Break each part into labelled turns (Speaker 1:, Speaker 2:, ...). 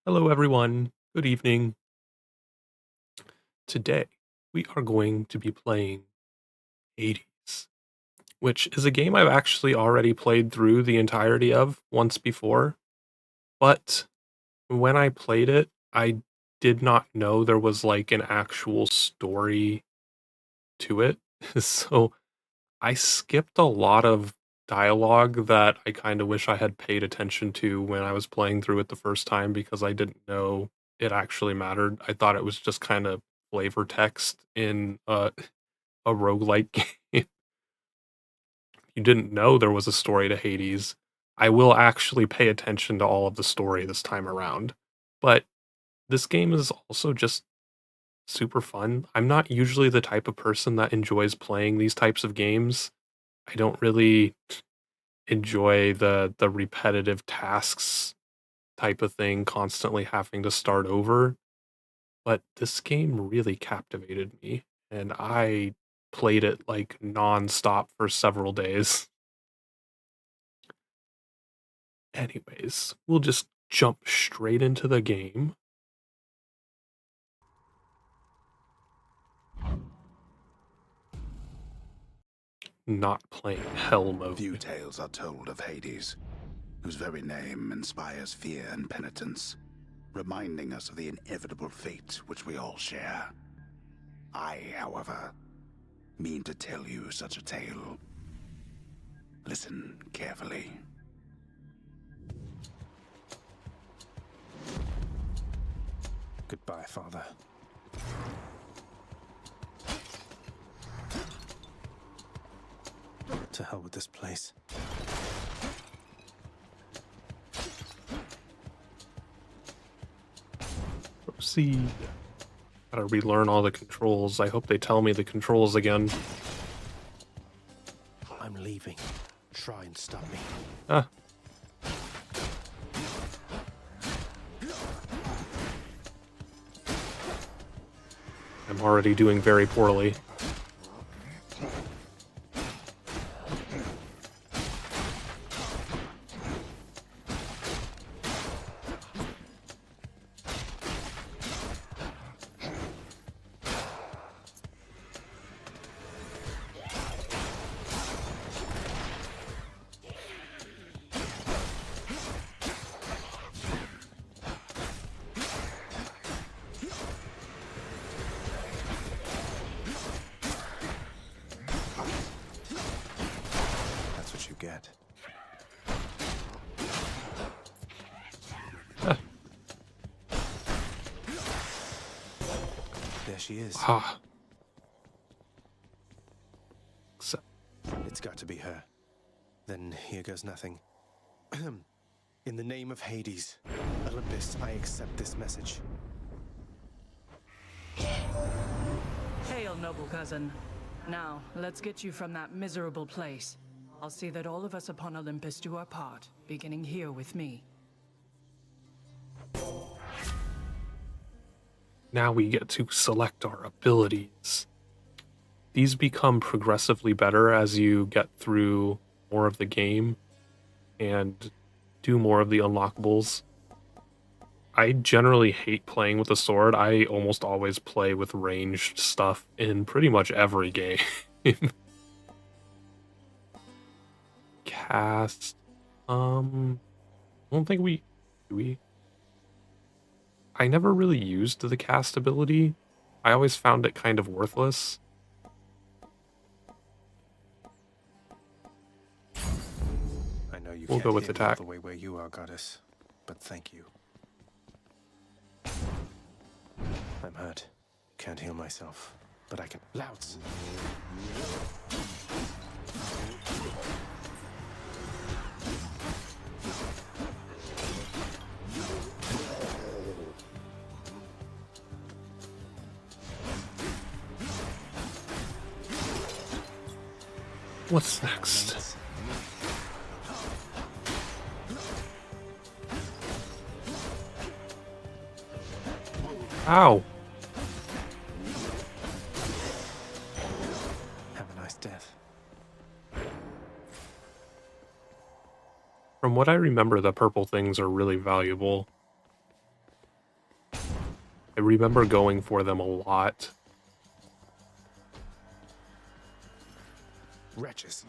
Speaker 1: Hello, everyone. Good evening. Today, we are going to be playing Hades, which is a game I've actually already played through the entirety of once before. But when I played it, I did not know there was like an actual story to it. So I skipped a lot of dialogue that I kind of wish I had paid attention to when I was playing through it the first time because I didn't know it actually mattered. I thought it was just kind of flavor text in a roguelike game. You didn't know there was a story to Hades. I will actually pay attention to all of the story this time around. But this game is also just super fun. I'm not usually the type of person that enjoys playing these types of games. I don't really enjoy the repetitive tasks type of thing, constantly having to start over, but this game really captivated me, and I played it, like, nonstop for several days. Anyways, we'll just jump straight into the game. Not playing hell
Speaker 2: Few
Speaker 1: mode.
Speaker 2: tales are told of Hades, whose very name inspires fear and penitence, reminding us of the inevitable fate which we all share. I, however, mean to tell you such a tale. Listen carefully.
Speaker 3: Goodbye, Father. To hell with this place.
Speaker 1: Proceed. Gotta relearn all the controls. I hope they tell me the controls again.
Speaker 3: I'm leaving. Try and stop me.
Speaker 1: Ah, I'm already doing very poorly.
Speaker 3: That's what you get.
Speaker 1: Ah,
Speaker 3: There she is.
Speaker 1: ah. So,
Speaker 3: It's got to be her. Then here goes nothing. In the name of Hades, Olympus, I accept this message.
Speaker 4: Hail, noble cousin. Now, let's get you from that miserable place. I'll see that all of us upon Olympus do our part, beginning here with me.
Speaker 1: now we get to select our abilities. These become progressively better as you get through more of the game and do more of the unlockables. I generally hate playing with a sword. I almost always play with ranged stuff in pretty much every game. Cast. I don't think we do we. I never really used the cast ability. I always found it kind of worthless.
Speaker 3: I know you
Speaker 1: We'll
Speaker 3: can't
Speaker 1: go with
Speaker 3: hear me all
Speaker 1: attack.
Speaker 3: the way where you are, goddess, but thank you. I'm hurt. Can't heal myself, but I can. Louts!
Speaker 1: What's next? Ow.
Speaker 3: Have a nice death.
Speaker 1: From what I remember, the purple things are really valuable. I remember going for them a lot.
Speaker 3: Wretches.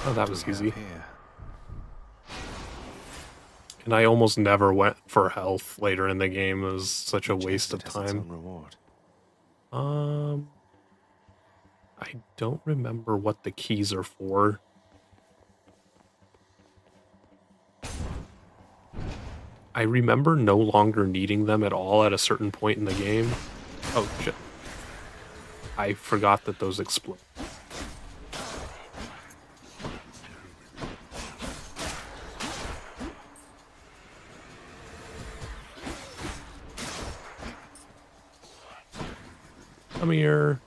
Speaker 1: Oh, that was easy.
Speaker 3: Here.
Speaker 1: And I almost never went for health later in the game. It was such a
Speaker 3: Each
Speaker 1: waste of
Speaker 3: exit has its
Speaker 1: time.
Speaker 3: own reward.
Speaker 1: I don't remember what the keys are for. I remember no longer needing them at all at a certain point in the game. Oh, shit. I forgot that those explode. Come here.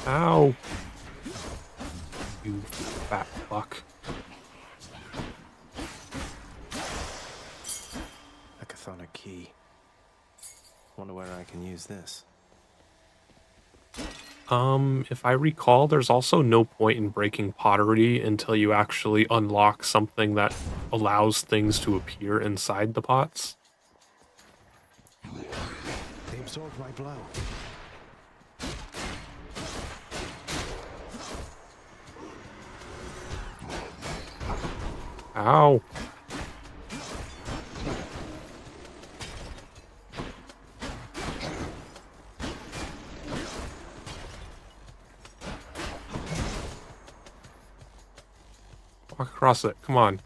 Speaker 1: Ow. You fat fuck.
Speaker 3: A chthonic key. Wonder where I can use this.
Speaker 1: If I recall, there's also no point in breaking pottery until you actually unlock something that allows things to appear inside the pots.
Speaker 3: They absorbed my blow.
Speaker 1: Ow. Walk across it. Come on.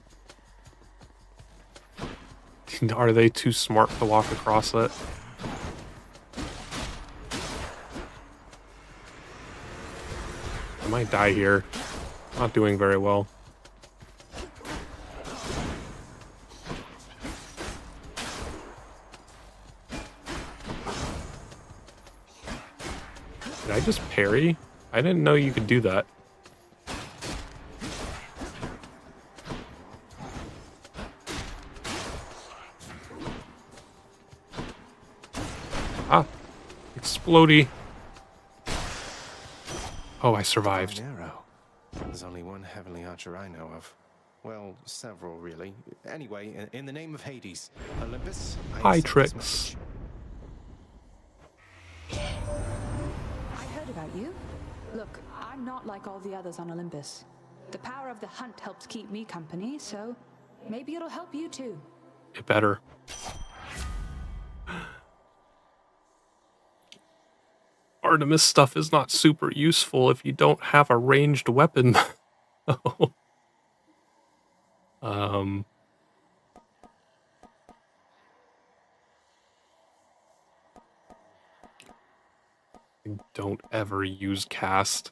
Speaker 1: Are they too smart to walk across it? I might die here. Not doing very well. Did I just parry? I didn't know you could do that. Ah! Explodey! Oh, I survived.
Speaker 3: An arrow. There's only one heavenly archer I know of. Well, several, really. Anyway, in the name of Hades, Olympus, I
Speaker 1: Hi,
Speaker 3: accept this
Speaker 1: Trix.
Speaker 3: message.
Speaker 5: I heard about you. Look, I'm not like all the others on Olympus. The power of the hunt helps keep me company, so maybe it'll help you too.
Speaker 1: It better. Artemis stuff is not super useful if you don't have a ranged weapon. um. Don't ever use cast.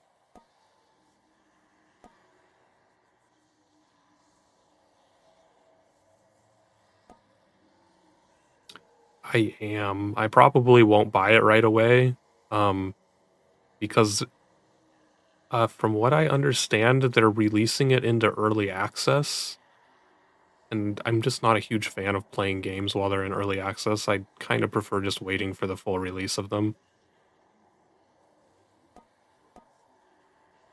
Speaker 1: I am. I probably won't buy it right away. Because from what I understand, they're releasing it into early access. And I'm just not a huge fan of playing games while they're in early access. I kind of prefer just waiting for the full release of them.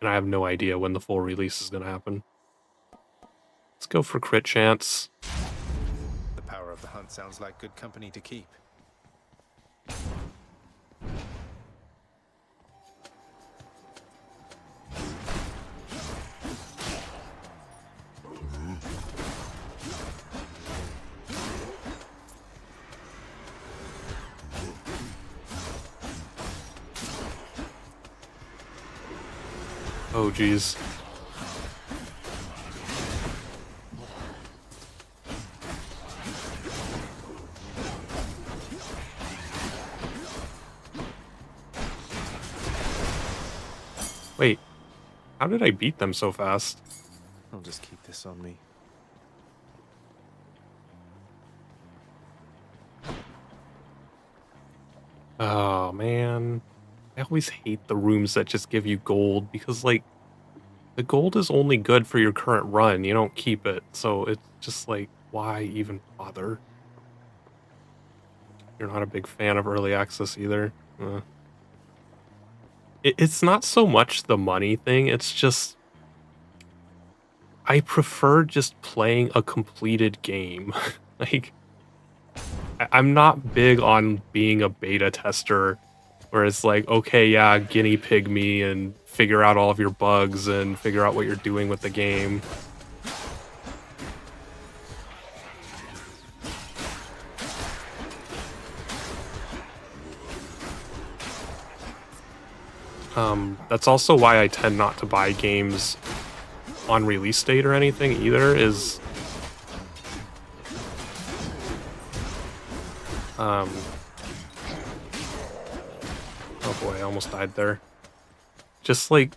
Speaker 1: And I have no idea when the full release is going to happen. Let's go for crit chance.
Speaker 3: The power of the hunt sounds like good company to keep.
Speaker 1: Oh, geez. Wait, how did I beat them so fast?
Speaker 3: I'll just keep this on me.
Speaker 1: Oh man. I always hate the rooms that just give you gold because like the gold is only good for your current run. You don't keep it. So it's just like why even bother? You're not a big fan of early access either. It's not so much the money thing, it's just I prefer just playing a completed game. Like I'm not big on being a beta tester where it's like, okay, yeah, guinea pig me and figure out all of your bugs and figure out what you're doing with the game. That's also why I tend not to buy games on release date or anything either, is oh boy, I almost died there. Just like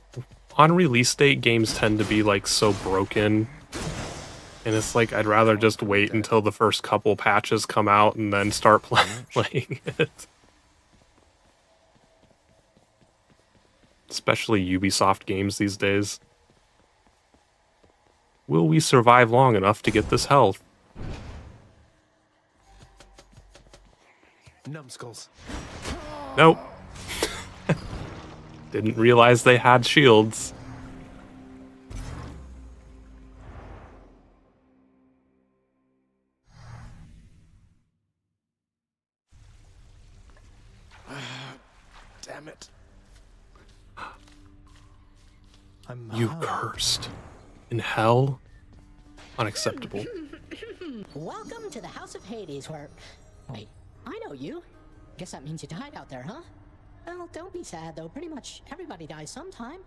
Speaker 1: on release date, games tend to be like so broken. And it's like I'd rather just wait until the first couple patches come out and then start playing it. Especially Ubisoft games these days. Will we survive long enough to get this health?
Speaker 3: Numbskulls.
Speaker 1: Nope. Didn't realize they had shields.
Speaker 3: Damn it.
Speaker 1: You cursed. In hell? Unacceptable.
Speaker 6: Welcome to the House of Hades, where... Wait, I know you. Guess that means you died out there, huh? Well, don't be sad, though. Pretty much everybody dies sometime.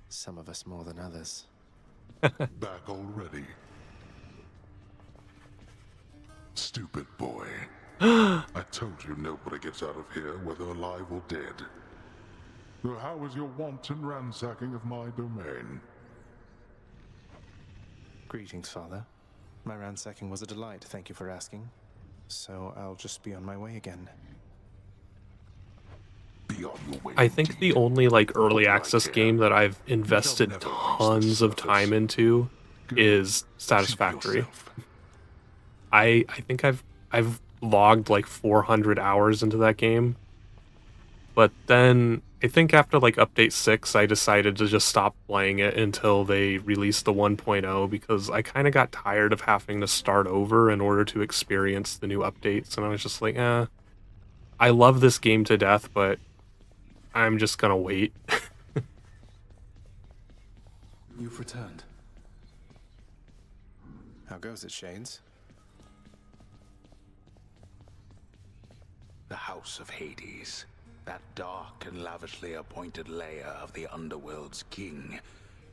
Speaker 3: Some of us more than others.
Speaker 2: Back already. Stupid boy. I told you nobody gets out of here, whether alive or dead. So how was your wanton ransacking of my domain?
Speaker 3: Greetings, Father. My ransacking was a delight, thank you for asking. So I'll just be on my way again.
Speaker 2: Be on your way.
Speaker 1: I think the only like early access game that I've invested tons of time into is Satisfactory. I think I've logged like 400 hours into that game. But then I think after like update 6 I decided to just stop playing it until they released the 1.0 because I kind of got tired of having to start over in order to experience the new updates, and I was just like, I love this game to death, but I'm just gonna wait.
Speaker 3: You've returned. How goes it, Shades?
Speaker 2: The House of Hades, that dark and lavishly appointed lair of the Underworld's king,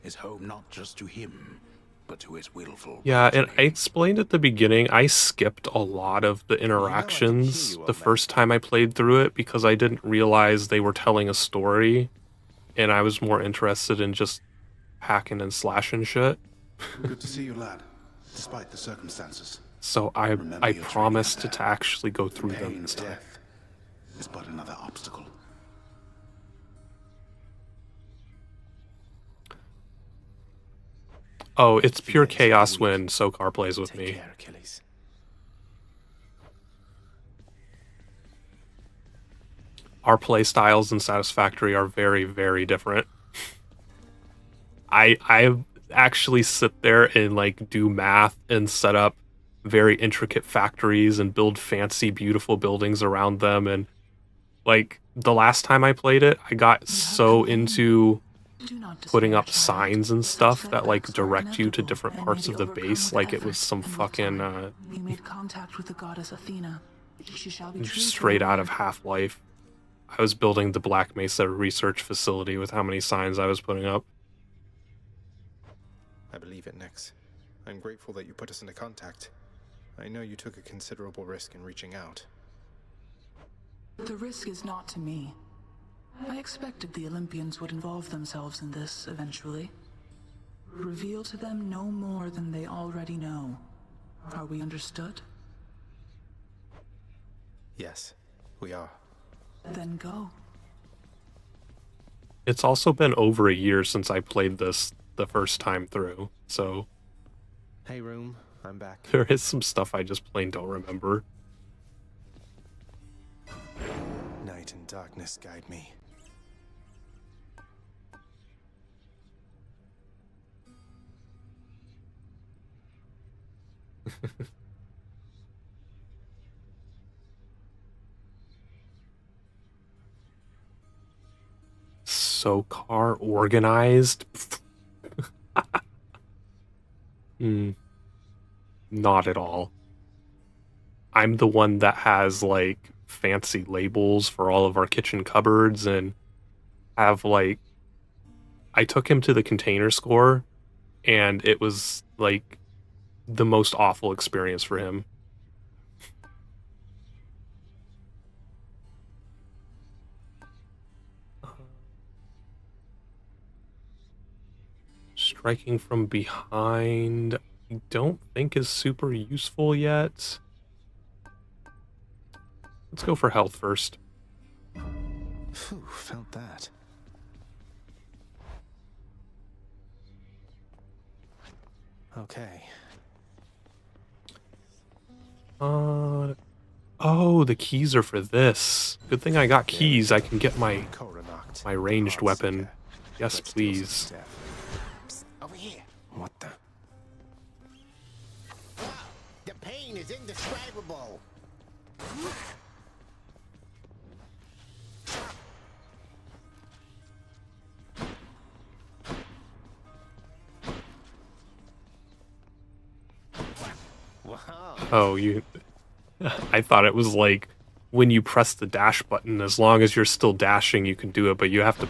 Speaker 2: is home not just to him, but to his willful
Speaker 1: Yeah, and I
Speaker 2: progeny.
Speaker 1: explained at the beginning, I skipped a lot of the interactions the first time I played through it because I didn't realize they were telling a story, and I was more interested in just hacking and slashing shit.
Speaker 2: Good to see you, lad, despite the circumstances.
Speaker 1: So I
Speaker 2: Remember your
Speaker 1: promised
Speaker 2: training out
Speaker 1: to
Speaker 2: there.
Speaker 1: actually go through them
Speaker 2: Pain
Speaker 1: this
Speaker 2: of
Speaker 1: time.
Speaker 2: death is but another obstacle.
Speaker 1: Oh, it's pure chaos when Sokar plays with
Speaker 3: Take
Speaker 1: me.
Speaker 3: care, Achilles.
Speaker 1: Our play styles in Satisfactory are very, very different. I actually sit there and like do math and set up very intricate factories and build fancy, beautiful buildings around them. And like the last time I played it, I got so into putting up signs and stuff that like direct you to different parts of the base, like it was some fucking
Speaker 7: We made contact with the goddess Athena. She shall be true
Speaker 1: straight
Speaker 7: to her
Speaker 1: out of
Speaker 7: word.
Speaker 1: Half-Life. I was building the Black Mesa research facility with how many signs I was putting up.
Speaker 3: I believe it, Nex. I'm grateful that you put us into contact. I know you took a considerable risk in reaching out.
Speaker 7: The risk is not to me. I expected the Olympians would involve themselves in this eventually. Reveal to them no more than they already know. Are we understood?
Speaker 3: Yes, we are.
Speaker 7: Then go.
Speaker 1: It's also been over a year since I played this the first time through, so
Speaker 3: Hey, room, I'm back.
Speaker 1: there is some stuff I just plain don't remember.
Speaker 3: Night and darkness guide me.
Speaker 1: Sokar organized? Not at all. I'm the one that has like fancy labels for all of our kitchen cupboards and have like I took him to the Container Store and it was like the most awful experience for him. Striking from behind, I don't think is super useful yet. Let's go for health first.
Speaker 3: Phew, felt that. Okay.
Speaker 1: Oh, the keys are for this. Good thing I got keys. I can get my ranged weapon. Yes, please.
Speaker 8: Psst, over here.
Speaker 3: What the?
Speaker 8: The pain is indescribable. Wow.
Speaker 1: Oh, you... I thought it was like when you press the dash button, as long as you're still dashing, you can do it, but you have to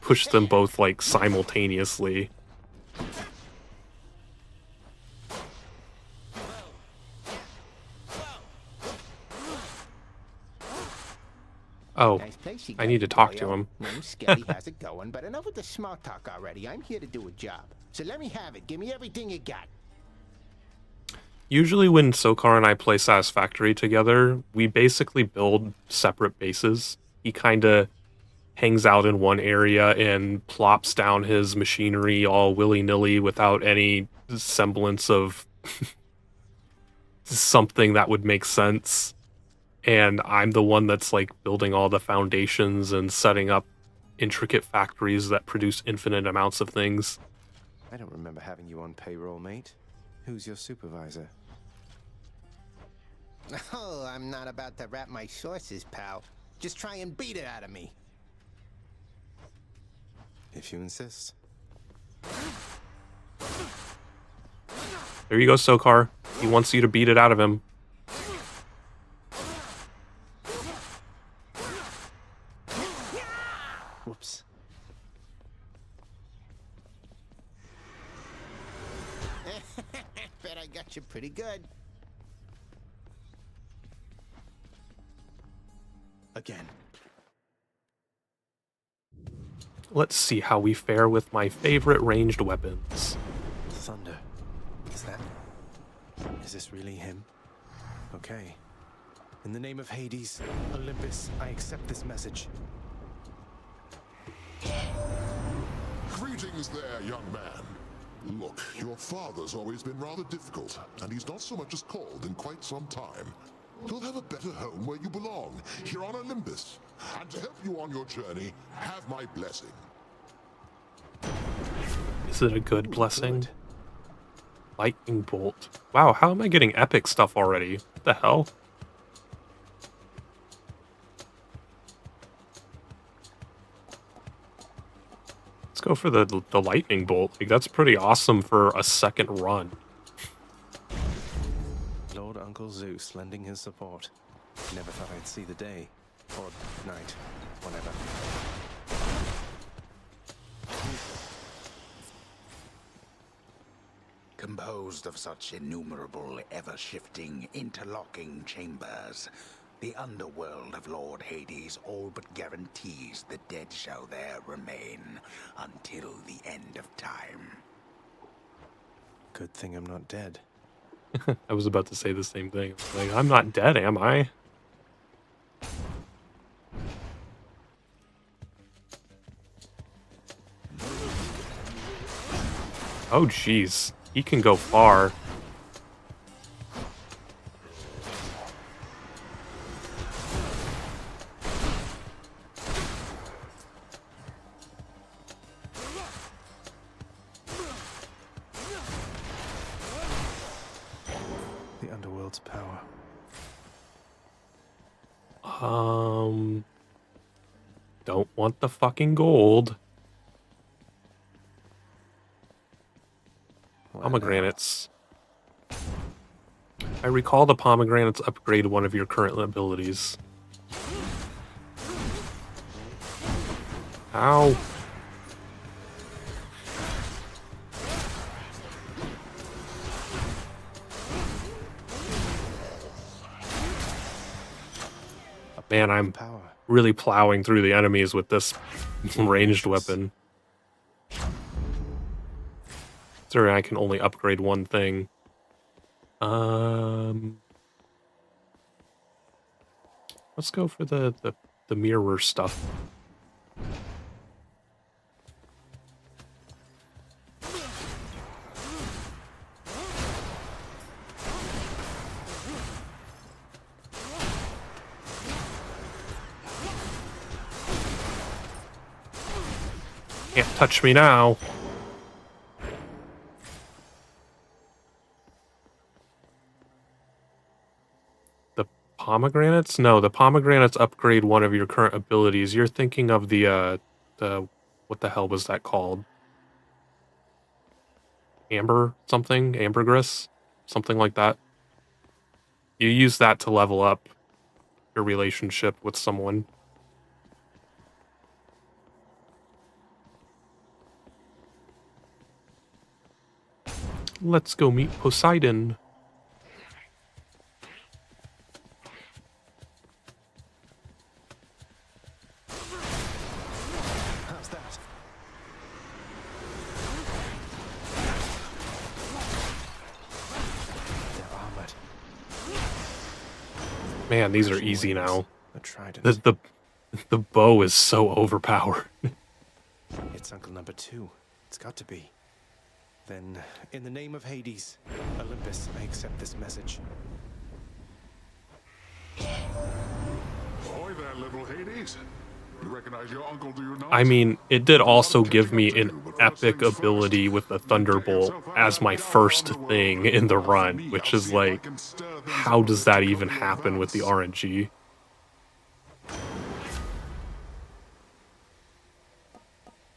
Speaker 1: push them both like simultaneously. Oh,
Speaker 8: Nice place you
Speaker 1: I
Speaker 8: got,
Speaker 1: need to talk to
Speaker 8: boyo.
Speaker 1: him.
Speaker 8: Name's Skelly, how's it going? But enough with the small talk already. I'm here to do a job. So let me have it. Give me everything you got.
Speaker 1: Usually when Sokar and I play Satisfactory together, we basically build separate bases. He kind of hangs out in one area and plops down his machinery all willy-nilly without any semblance of something that would make sense. And I'm the one that's like building all the foundations and setting up intricate factories that produce infinite amounts of things.
Speaker 3: I don't remember having you on payroll, mate. Who's your supervisor?
Speaker 8: Oh, I'm not about to wrap my sources, pal. Just try and beat it out of me.
Speaker 3: If you insist.
Speaker 1: There you go, Sokar. He wants you to beat it out of him.
Speaker 3: Whoops.
Speaker 8: Bet I got you pretty good.
Speaker 3: Again.
Speaker 1: Let's see how we fare with my favorite ranged weapons.
Speaker 3: Thunder. Is that... Is this really him? Okay. In the name of Hades, Olympus, I accept this message.
Speaker 9: Greetings there, young man. Look, your father's always been rather difficult, and he's not so much as called in quite some time. You'll have a better home where you belong, here on Olympus. And to help you on your journey, have my blessing.
Speaker 1: Is it a good blessing? Lightning bolt. Wow, how am I getting epic stuff already? What the hell? Let's go for the lightning bolt. Like, that's pretty awesome for a second run.
Speaker 3: Lord Uncle Zeus lending his support. Never thought I'd see the day. Or night. Whatever.
Speaker 2: Composed of such innumerable, ever-shifting, interlocking chambers, the underworld of Lord Hades all but guarantees the dead shall there remain until the end of time.
Speaker 3: Good thing I'm not dead.
Speaker 1: I was about to say the same thing. Like, I'm not dead, am I? Oh, jeez. He can go far.
Speaker 3: The underworld's power.
Speaker 1: Don't want the fucking gold. Pomegranates. I recall the pomegranates upgrade one of your current abilities. Ow. Man, I'm really plowing through the enemies with this ranged weapon. Sorry, I can only upgrade one thing. Let's go for the mirror stuff. Can't touch me now. The pomegranates? No, the pomegranates upgrade one of your current abilities. You're thinking of the what the hell was that called? Amber something? Ambergris? Something like that. You use that to level up your relationship with someone. Let's go meet Poseidon.
Speaker 3: How's that? They're armored.
Speaker 1: Man, these are easy now.
Speaker 3: A trident.
Speaker 1: The bow is so overpowered.
Speaker 3: It's Uncle Number 2. It's got to be. Then, in the name of Hades, Olympus, I accept this message.
Speaker 9: Ahoy there, little Hades. You recognize your uncle, do you not?
Speaker 1: I mean, it did also give me an epic ability with the Thunderbolt as my first thing in the run, which is like, how does that even happen with the RNG?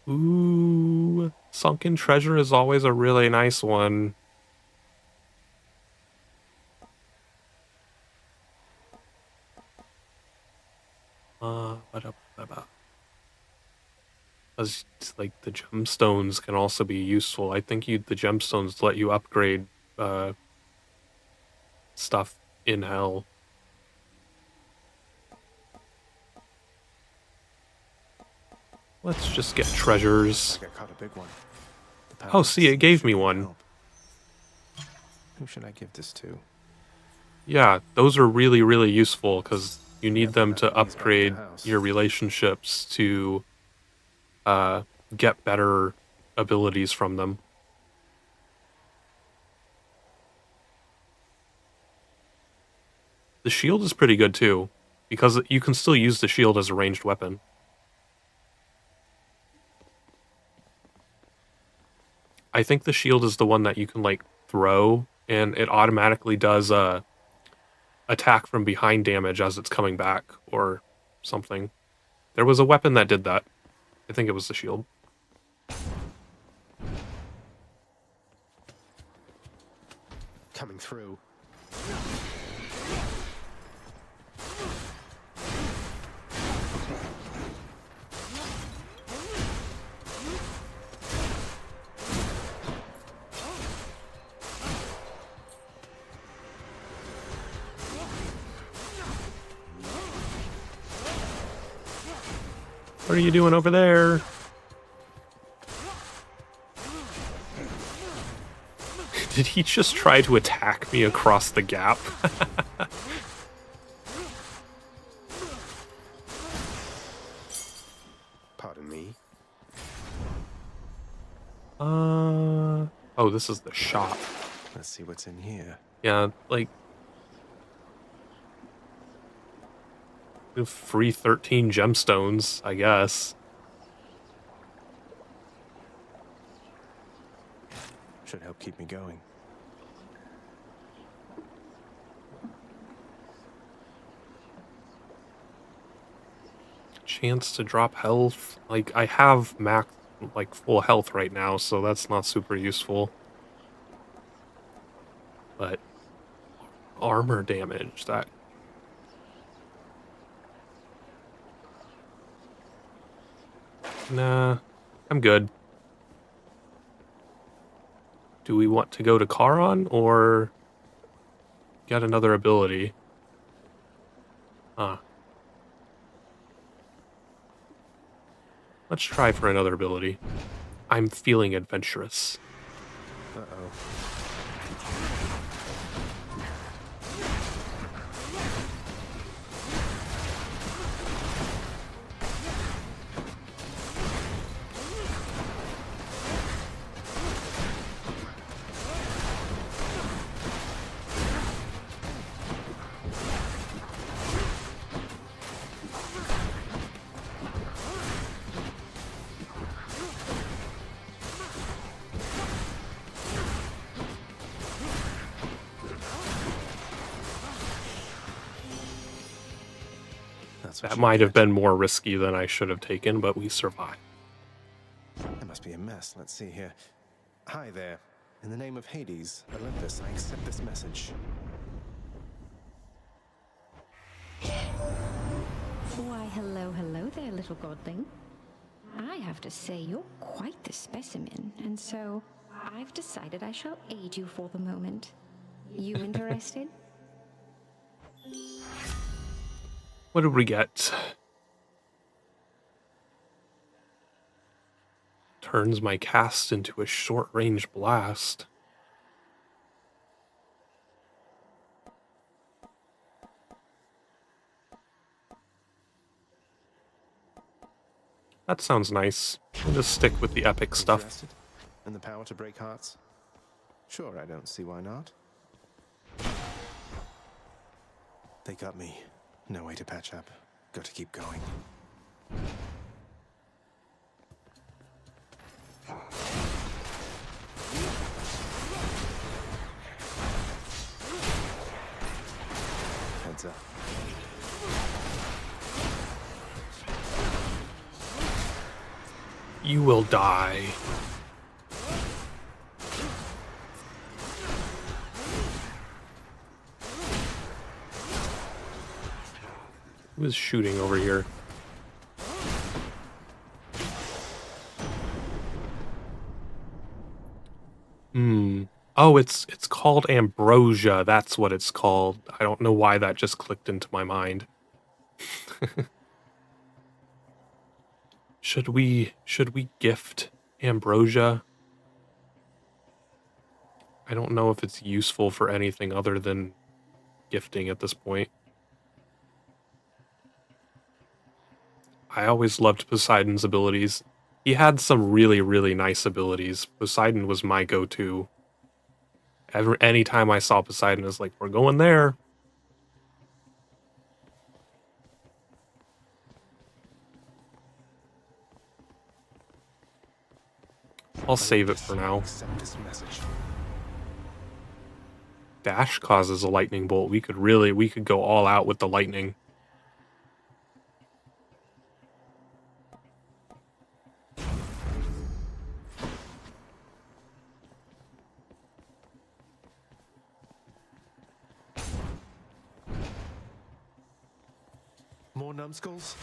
Speaker 1: Ooh, sunken treasure is always a really nice one. Because like the gemstones can also be useful. I think the gemstones let you upgrade stuff in hell. Let's just get treasures.
Speaker 3: I caught a big one.
Speaker 1: Oh, see, it gave me one.
Speaker 3: Who should I give this to?
Speaker 1: Yeah, those are really, really useful because you need them to upgrade your relationships to get better abilities from them. The shield is pretty good too, because you can still use the shield as a ranged weapon. I think the shield is the one that you can like throw, and it automatically does attack from behind damage as it's coming back, or something. There was a weapon that did that. I think it was the shield.
Speaker 3: Coming through.
Speaker 1: What are you doing over there? Did he just try to attack me across the gap?
Speaker 3: Pardon me.
Speaker 1: Oh, this is the shop.
Speaker 3: Let's see what's in here.
Speaker 1: Yeah, like free 13 gemstones, I guess.
Speaker 3: Should help keep me going.
Speaker 1: Chance to drop health. Like, I have max, like, full health right now, so that's not super useful. But armor damage, that... Nah, I'm good. Do we want to go to Charon, or get another ability? Huh. Let's try for another ability. I'm feeling adventurous.
Speaker 3: Uh-oh.
Speaker 1: That might have been more risky than I should have taken, but we survived.
Speaker 3: That must be a mess. Let's see here. Hi there. In the name of Hades, Olympus, I accept this message.
Speaker 10: Why, hello there, little godling. I have to say, you're quite the specimen, and so I've decided I shall aid you for the moment. You interested?
Speaker 1: What did we get? Turns my cast into a short-range blast. That sounds nice. I'll just stick with the epic stuff.
Speaker 3: Interested? And the power to break hearts? Sure, I don't see why not. They got me. No way to patch up. Got to keep going. Heads up.
Speaker 1: You will die. Who is shooting over here? Oh, it's called Ambrosia. That's what it's called. I don't know why that just clicked into my mind. Should we gift Ambrosia? I don't know if it's useful for anything other than gifting at this point. I always loved Poseidon's abilities. He had some really, really nice abilities. Poseidon was my go-to. Anytime I saw Poseidon, I was like, we're going there. I'll save it for now. Dash causes a lightning bolt. We could go all out with the lightning.
Speaker 3: More numbskulls?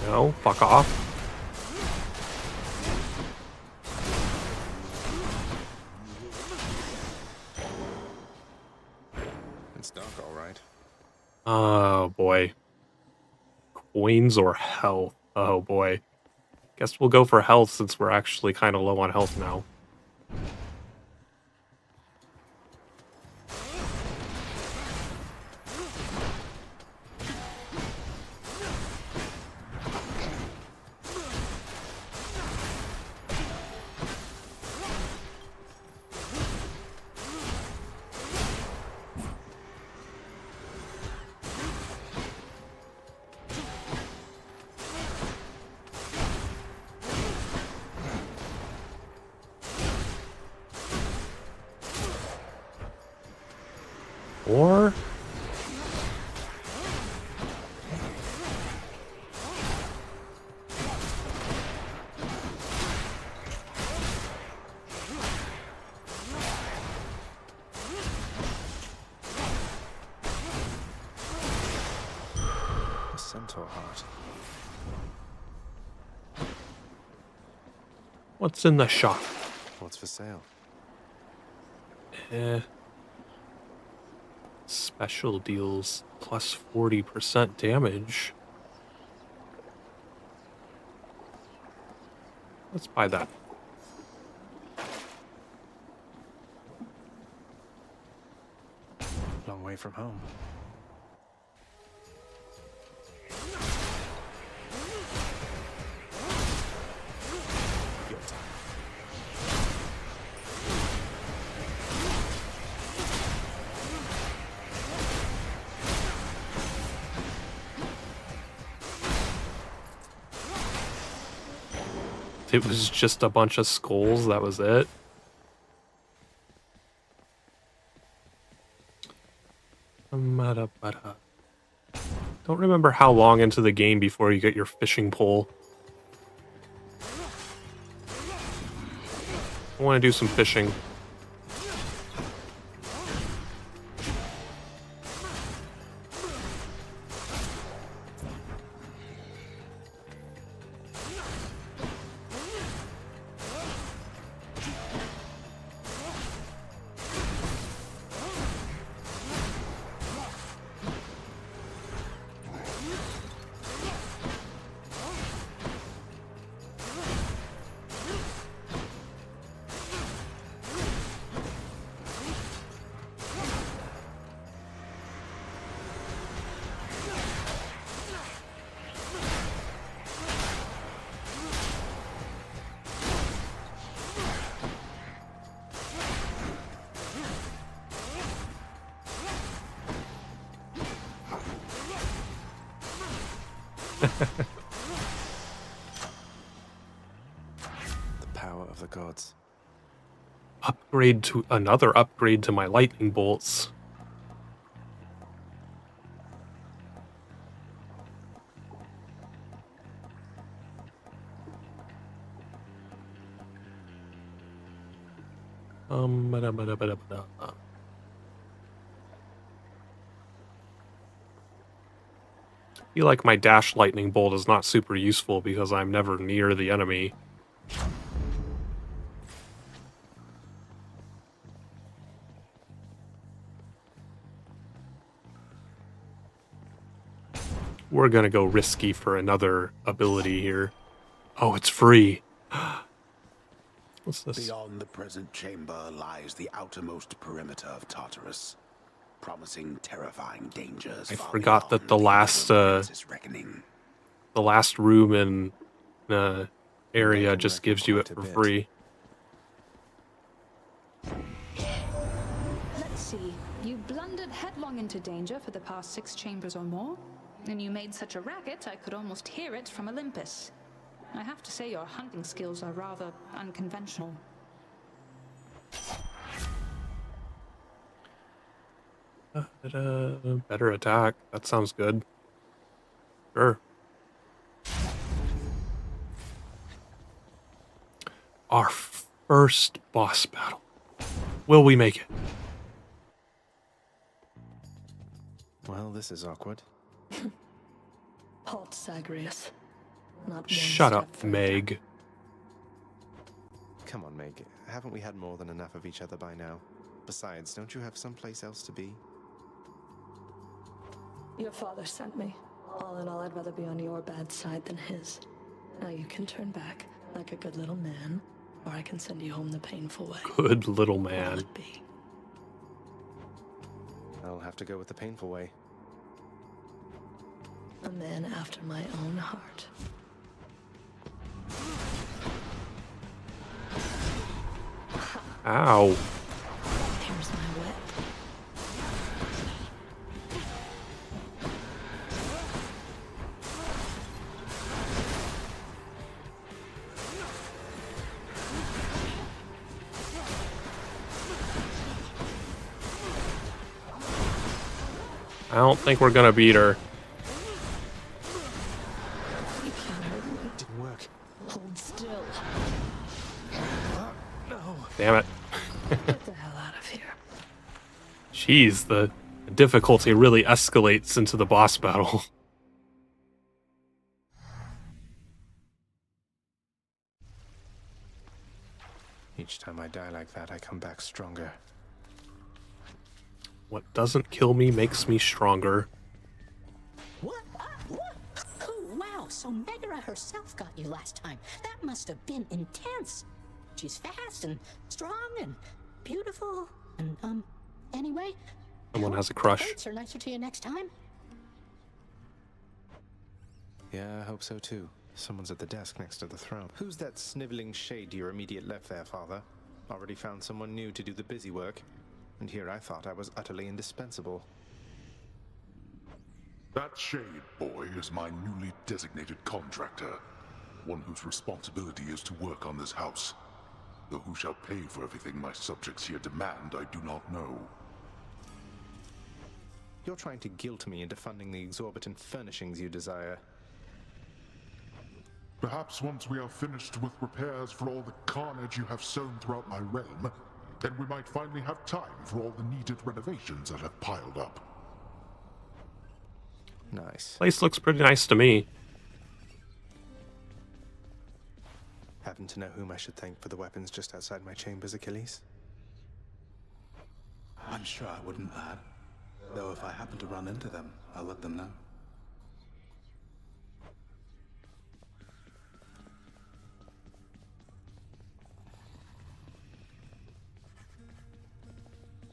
Speaker 1: No, fuck off.
Speaker 3: It's dark, all right.
Speaker 1: Oh boy. Coins or health? Oh boy. Guess we'll go for health since we're actually kind of low on health now. Or
Speaker 3: A centaur heart.
Speaker 1: what's in the shop?
Speaker 3: What's for sale?
Speaker 1: Special deals plus 40% damage. Let's buy that.
Speaker 3: Long way from home.
Speaker 1: It was just a bunch of skulls, that was it. Don't remember how long into the game before you get your fishing pole. I want to do some fishing.
Speaker 3: The power of the gods.
Speaker 1: Upgrade to another upgrade to my lightning bolts. Ba-da-ba-da-ba-da-ba-da. I feel like my dash lightning bolt is not super useful because I'm never near the enemy. We're gonna go risky for another ability here. Oh, it's free. What's this?
Speaker 2: Beyond the present chamber lies the outermost perimeter of Tartarus, promising terrifying dangers.
Speaker 1: I
Speaker 2: far
Speaker 1: forgot that
Speaker 2: beyond
Speaker 1: the last
Speaker 2: Nemesis reckoning.
Speaker 1: the last room in the area just gives you it for free.
Speaker 5: Let's see. You blundered headlong into danger for the past 6 chambers or more, and you made such a racket I could almost hear it from Olympus. I have to say your hunting skills are rather unconventional.
Speaker 1: Better attack. That sounds good. Sure. Our first boss battle. Will we make it?
Speaker 3: Well, this is awkward.
Speaker 11: Halt, Zagreus. Not one
Speaker 1: Shut
Speaker 11: step
Speaker 1: up,
Speaker 11: further.
Speaker 1: Meg.
Speaker 3: Come on, Meg. Haven't we had more than enough of each other by now? Besides, don't you have someplace else to be?
Speaker 11: Your father sent me. All in all, I'd rather be on your bad side than his. Now you can turn back like a good little man, or I can send you home the painful way.
Speaker 1: Good little
Speaker 11: What will
Speaker 1: man.
Speaker 11: it be?
Speaker 3: I'll have to go with the painful way.
Speaker 11: A man after my own heart.
Speaker 1: Ow.
Speaker 11: Here's my whip.
Speaker 1: I don't think we're gonna beat her.
Speaker 11: You can't hurt me.
Speaker 3: It didn't work.
Speaker 11: Hold still.
Speaker 3: No.
Speaker 1: Damn it.
Speaker 11: Get the hell out of here.
Speaker 1: Jeez, the difficulty really escalates into the boss battle.
Speaker 3: Each time I die like that, I come back stronger.
Speaker 1: What doesn't kill me makes me stronger.
Speaker 6: What? What? Oh, wow, so Megara herself got you last time. That must have been intense. She's fast and strong and beautiful. And, anyway...
Speaker 1: Someone has a crush.
Speaker 6: Fates are nicer to you next time.
Speaker 3: Yeah, I hope so too. Someone's at the desk next to the throne. Who's that sniveling shade to your immediate left there, Father? Already found someone new to do the busy work. And here I thought I was utterly indispensable.
Speaker 9: That shade boy is my newly designated contractor. One whose responsibility is to work on this house. Though who shall pay for everything my subjects here demand, I do not know.
Speaker 3: You're trying to guilt me into funding the exorbitant furnishings you desire.
Speaker 9: Perhaps once we are finished with repairs for all the carnage you have sown throughout my realm, then we might finally have time for all the needed renovations that have piled up.
Speaker 3: Nice.
Speaker 1: Place looks pretty nice to me.
Speaker 3: Happen to know whom I should thank for the weapons just outside my chambers, Achilles?
Speaker 2: I'm sure I wouldn't, lad. Though if I happen to run into them, I'll let them know.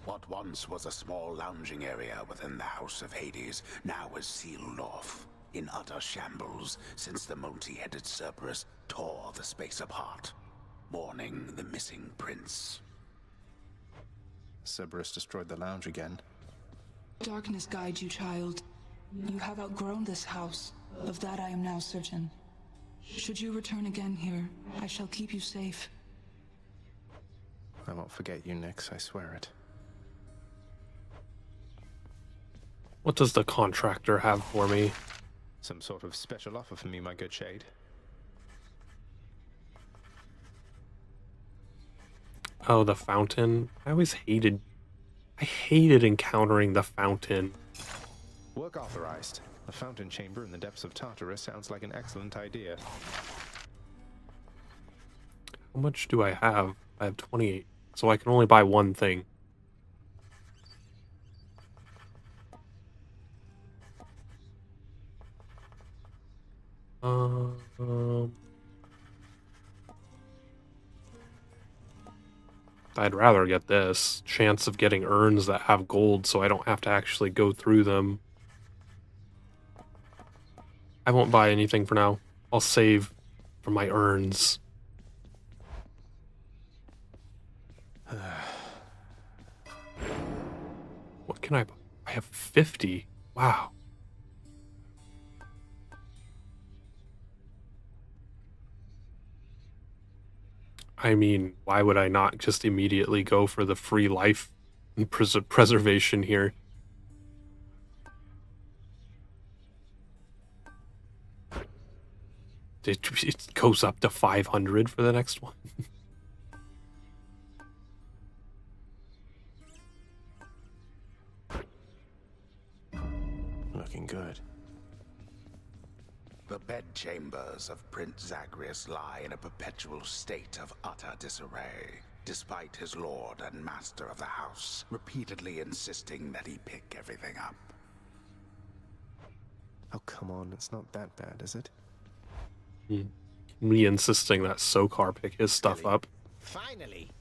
Speaker 2: What once was a small lounging area within the House of Hades now is sealed off, in utter shambles since the multi-headed Cerberus tore the space apart, mourning the missing prince.
Speaker 3: Cerberus destroyed the lounge again.
Speaker 7: Darkness guide you, child. You have outgrown this house. Of that I am now certain. Should you return again here, I shall keep you safe.
Speaker 3: I won't forget you, Nyx, I swear it.
Speaker 1: What does the contractor have for me?
Speaker 3: Some sort of special offer for me, my good shade.
Speaker 1: Oh, the fountain. I hated encountering the fountain.
Speaker 3: Work authorized. A fountain chamber in the depths of Tartarus sounds like an excellent idea.
Speaker 1: How much do I have? I have 28, so I can only buy one thing. I'd rather get this. Chance of getting urns that have gold so I don't have to actually go through them. I won't buy anything for now. I'll save for my urns. What can I buy? I have 50. Wow. I mean, why would I not just immediately go for the free life and preservation here? It goes up to 500 for the next one.
Speaker 3: Looking good.
Speaker 2: The bedchambers of Prince Zagreus lie in a perpetual state of utter disarray, despite his lord and master of the house repeatedly insisting that he pick everything up.
Speaker 3: Oh, come on, it's not that bad, is it?
Speaker 1: Me insisting that Sokar pick his stuff up.
Speaker 8: Finally!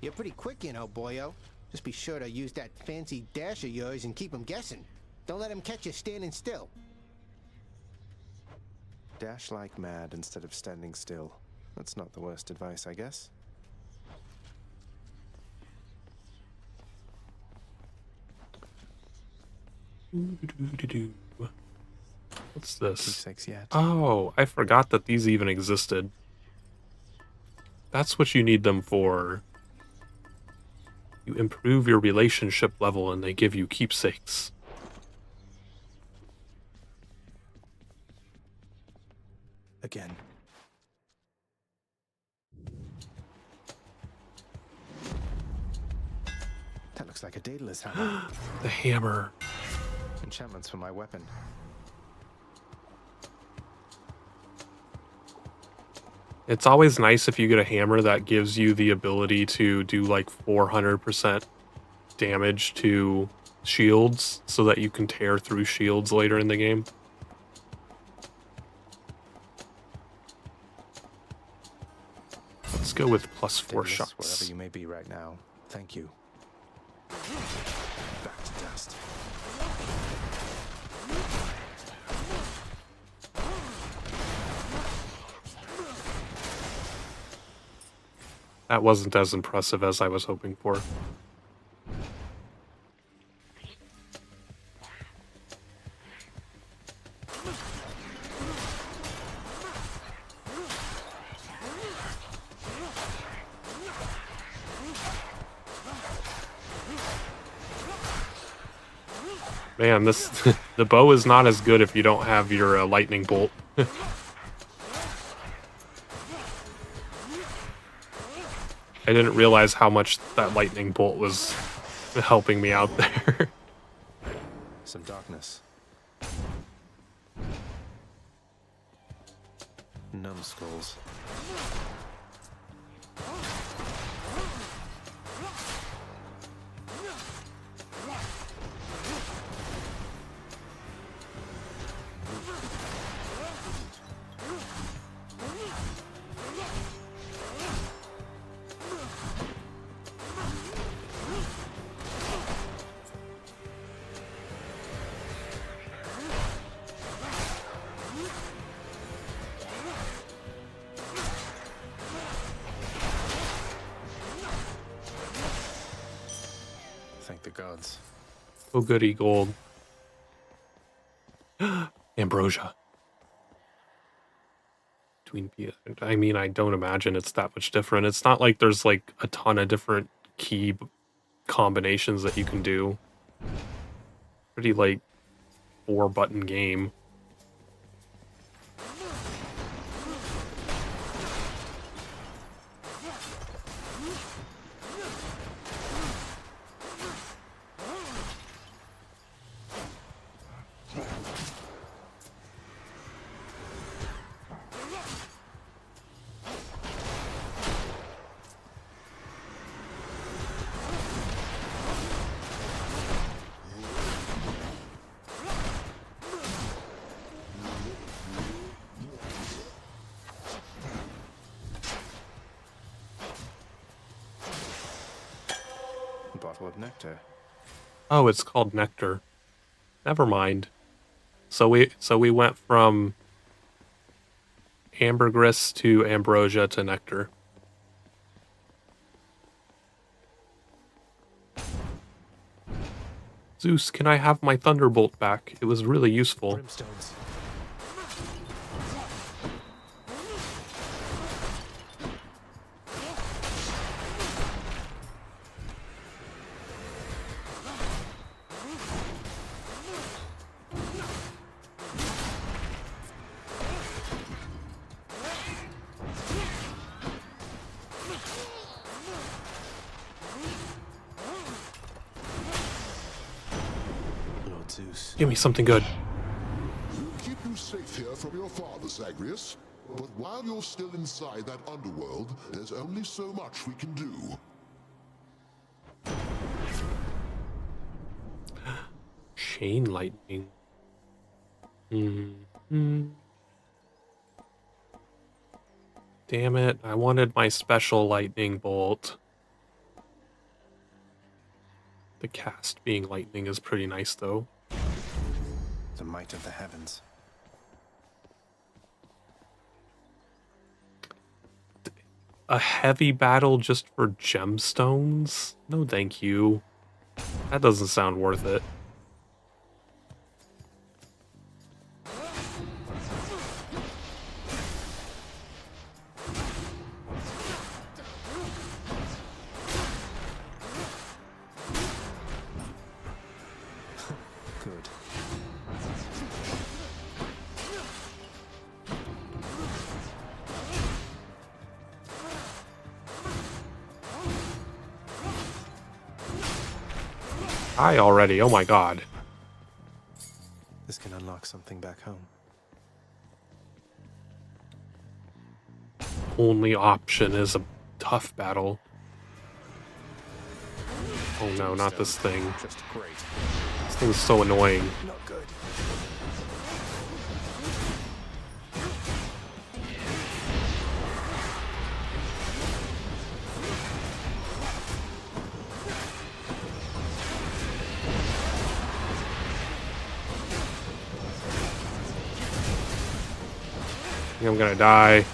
Speaker 8: You're pretty quick, you know, boyo. Just be sure to use that fancy dash of yours and keep him guessing. Don't let him catch you standing still.
Speaker 3: Dash like mad instead of standing still. That's not the worst advice, I guess.
Speaker 1: What's this?
Speaker 3: Keepsakes yet.
Speaker 1: Oh, I forgot that these even existed. That's what you need them for. You improve your relationship level and they give you keepsakes.
Speaker 3: again. That looks like a Daedalus hammer.
Speaker 1: The hammer.
Speaker 3: Enchantments for my weapon.
Speaker 1: It's always nice if you get a hammer that gives you the ability to do like 400% damage to shields so that you can tear through shields later in the game. Let's go with +4
Speaker 3: Daedalus,
Speaker 1: shots.
Speaker 3: wherever you may be right now, thank you. Back to dust.
Speaker 1: That wasn't as impressive as I was hoping for. Man, this the bow is not as good if you don't have your lightning bolt. I didn't realize how much that lightning bolt was helping me out there.
Speaker 3: Some darkness. Numbskulls. Thank the gods.
Speaker 1: Oh goody gold. Ambrosia. I mean, I don't imagine it's that much different. It's not like there's like a ton of different key combinations that you can do. Pretty like 4-button game.
Speaker 3: Bottle of nectar.
Speaker 1: Oh, it's called nectar. Never mind. So we went from ambergris to ambrosia to nectar. Zeus, can I have my thunderbolt back? It was really useful.
Speaker 3: Brimstones. Lord Zeus.
Speaker 1: Give me something good.
Speaker 9: We'll keep you safe here from your father, Zagreus. But while you're still inside that underworld, there's only so much we can do.
Speaker 1: Chain lightning. Damn it, I wanted my special lightning bolt. The cast being lightning is pretty nice though.
Speaker 3: The might of the heavens.
Speaker 1: A heavy battle just for gemstones? No thank you. That doesn't sound worth it.
Speaker 3: Good.
Speaker 1: Die already, oh my god.
Speaker 3: This can unlock something back home.
Speaker 1: Only option is a tough battle. Oh no, not this thing.
Speaker 3: Just great.
Speaker 1: This thing's so annoying.
Speaker 3: Not good.
Speaker 1: I think I'm gonna die.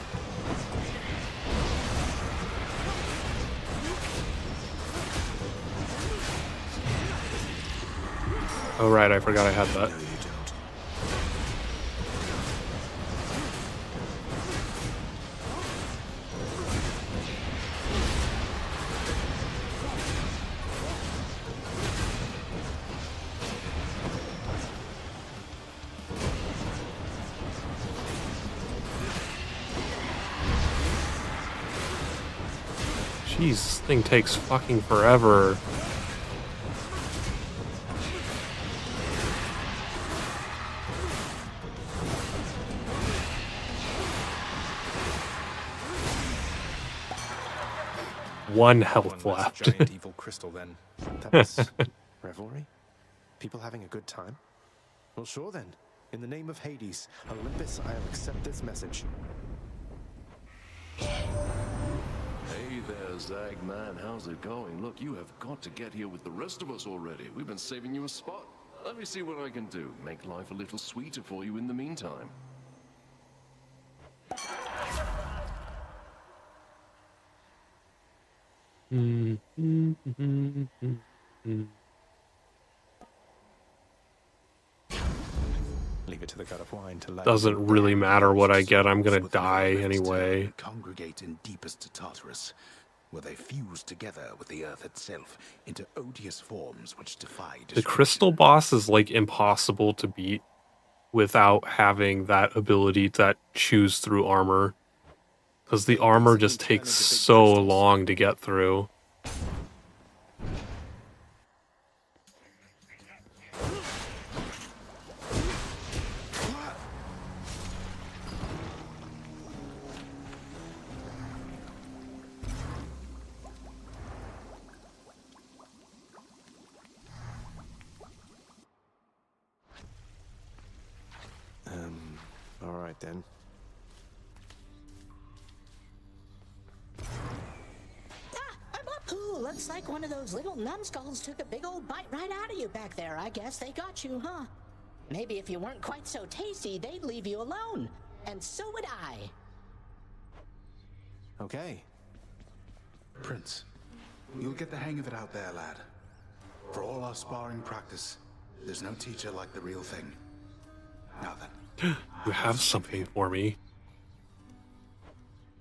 Speaker 1: Oh right, I forgot I had that. Jeez, this thing takes fucking forever. One health
Speaker 3: One less
Speaker 1: left.
Speaker 3: giant evil crystal then. That's revelry? People having a good time? Well, sure then. In the name of Hades, Olympus, I'll accept this message.
Speaker 12: Hey there, Zagman. How's it going? Look, you have got to get here with the rest of us already. We've been saving you a spot. Let me see what I can do. Make life a little sweeter for you in the meantime.
Speaker 3: Leave it to the god of wine to light.
Speaker 1: Doesn't really matter what I get, I'm gonna die anyway.
Speaker 2: Congregate in deepest Tartarus, where they fuse together with the earth itself into odious forms which defy
Speaker 1: The
Speaker 2: destruction.
Speaker 1: crystal boss is like impossible to beat without having that ability to choose through armor. Because the armor just takes so long to get through.
Speaker 3: All right then.
Speaker 6: I'm up. Ooh, looks like one of those little numbskulls took a big old bite right out of you back there. I guess they got you, huh? Maybe if you weren't quite so tasty, they'd leave you alone. And so would I.
Speaker 3: Okay.
Speaker 2: Prince, you'll get the hang of it out there, lad. For all our sparring practice, there's no teacher like the real thing. Now then.
Speaker 1: You have something for me.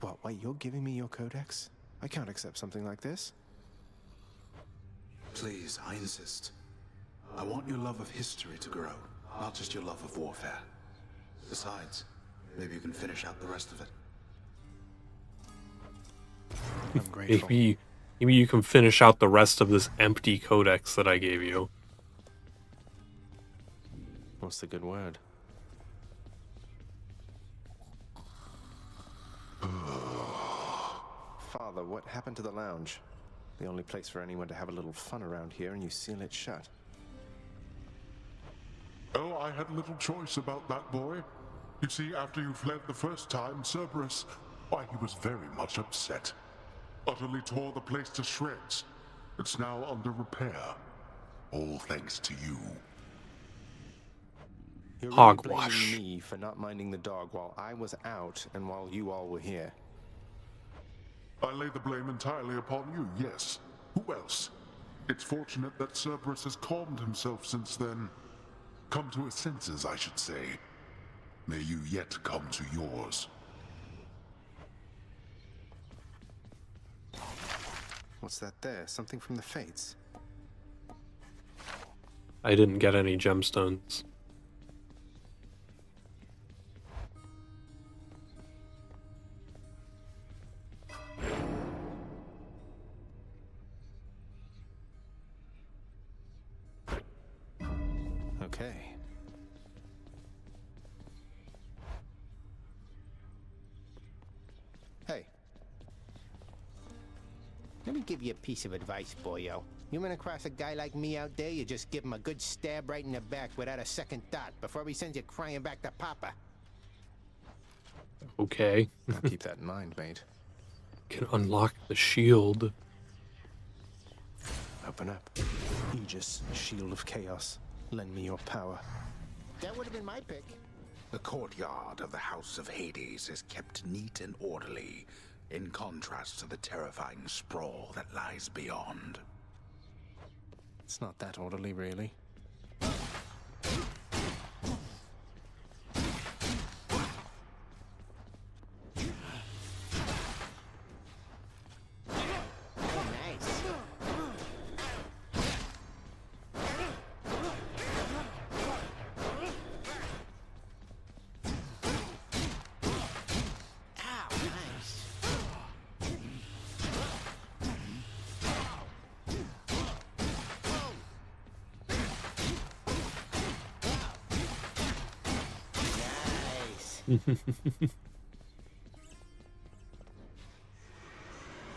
Speaker 3: What, wait, you're giving me your codex? I can't accept something like this.
Speaker 2: Please, I insist. I want your love of history to grow, not just your love of warfare. Besides, maybe you can finish out the rest of it.
Speaker 3: I'm grateful.
Speaker 1: Maybe you can finish out the rest of this empty codex that I gave you.
Speaker 3: What's the good word? Father, what happened to the lounge? The only place for anyone to have a little fun around here, and you seal it shut.
Speaker 9: Oh, I had little choice about that boy. You see, after you fled the first time, Cerberus, why, he was very much upset. Utterly tore the place to shreds. It's now under repair. All thanks to you.
Speaker 3: You're really
Speaker 1: Hogwash.
Speaker 3: blaming me for not minding the dog while I was out and while you all were here.
Speaker 9: I lay the blame entirely upon you, yes. Who else? It's fortunate that Cerberus has calmed himself since then. Come to his senses, I should say. May you yet come to yours.
Speaker 3: What's that there? Something from the Fates?
Speaker 1: I didn't get any gemstones.
Speaker 8: me give you a piece of advice, boyo. You run across a guy like me out there, you just give him a good stab right in the back without a second thought before he sends you crying back to Papa.
Speaker 1: Okay.
Speaker 3: I'll keep that in mind, mate.
Speaker 1: Can unlock the shield.
Speaker 3: Open up. Aegis, Shield of Chaos. Lend me your power.
Speaker 8: That would have been my pick.
Speaker 2: The courtyard of the House of Hades is kept neat and orderly, in contrast to the terrifying sprawl that lies beyond.
Speaker 3: It's not that orderly, really.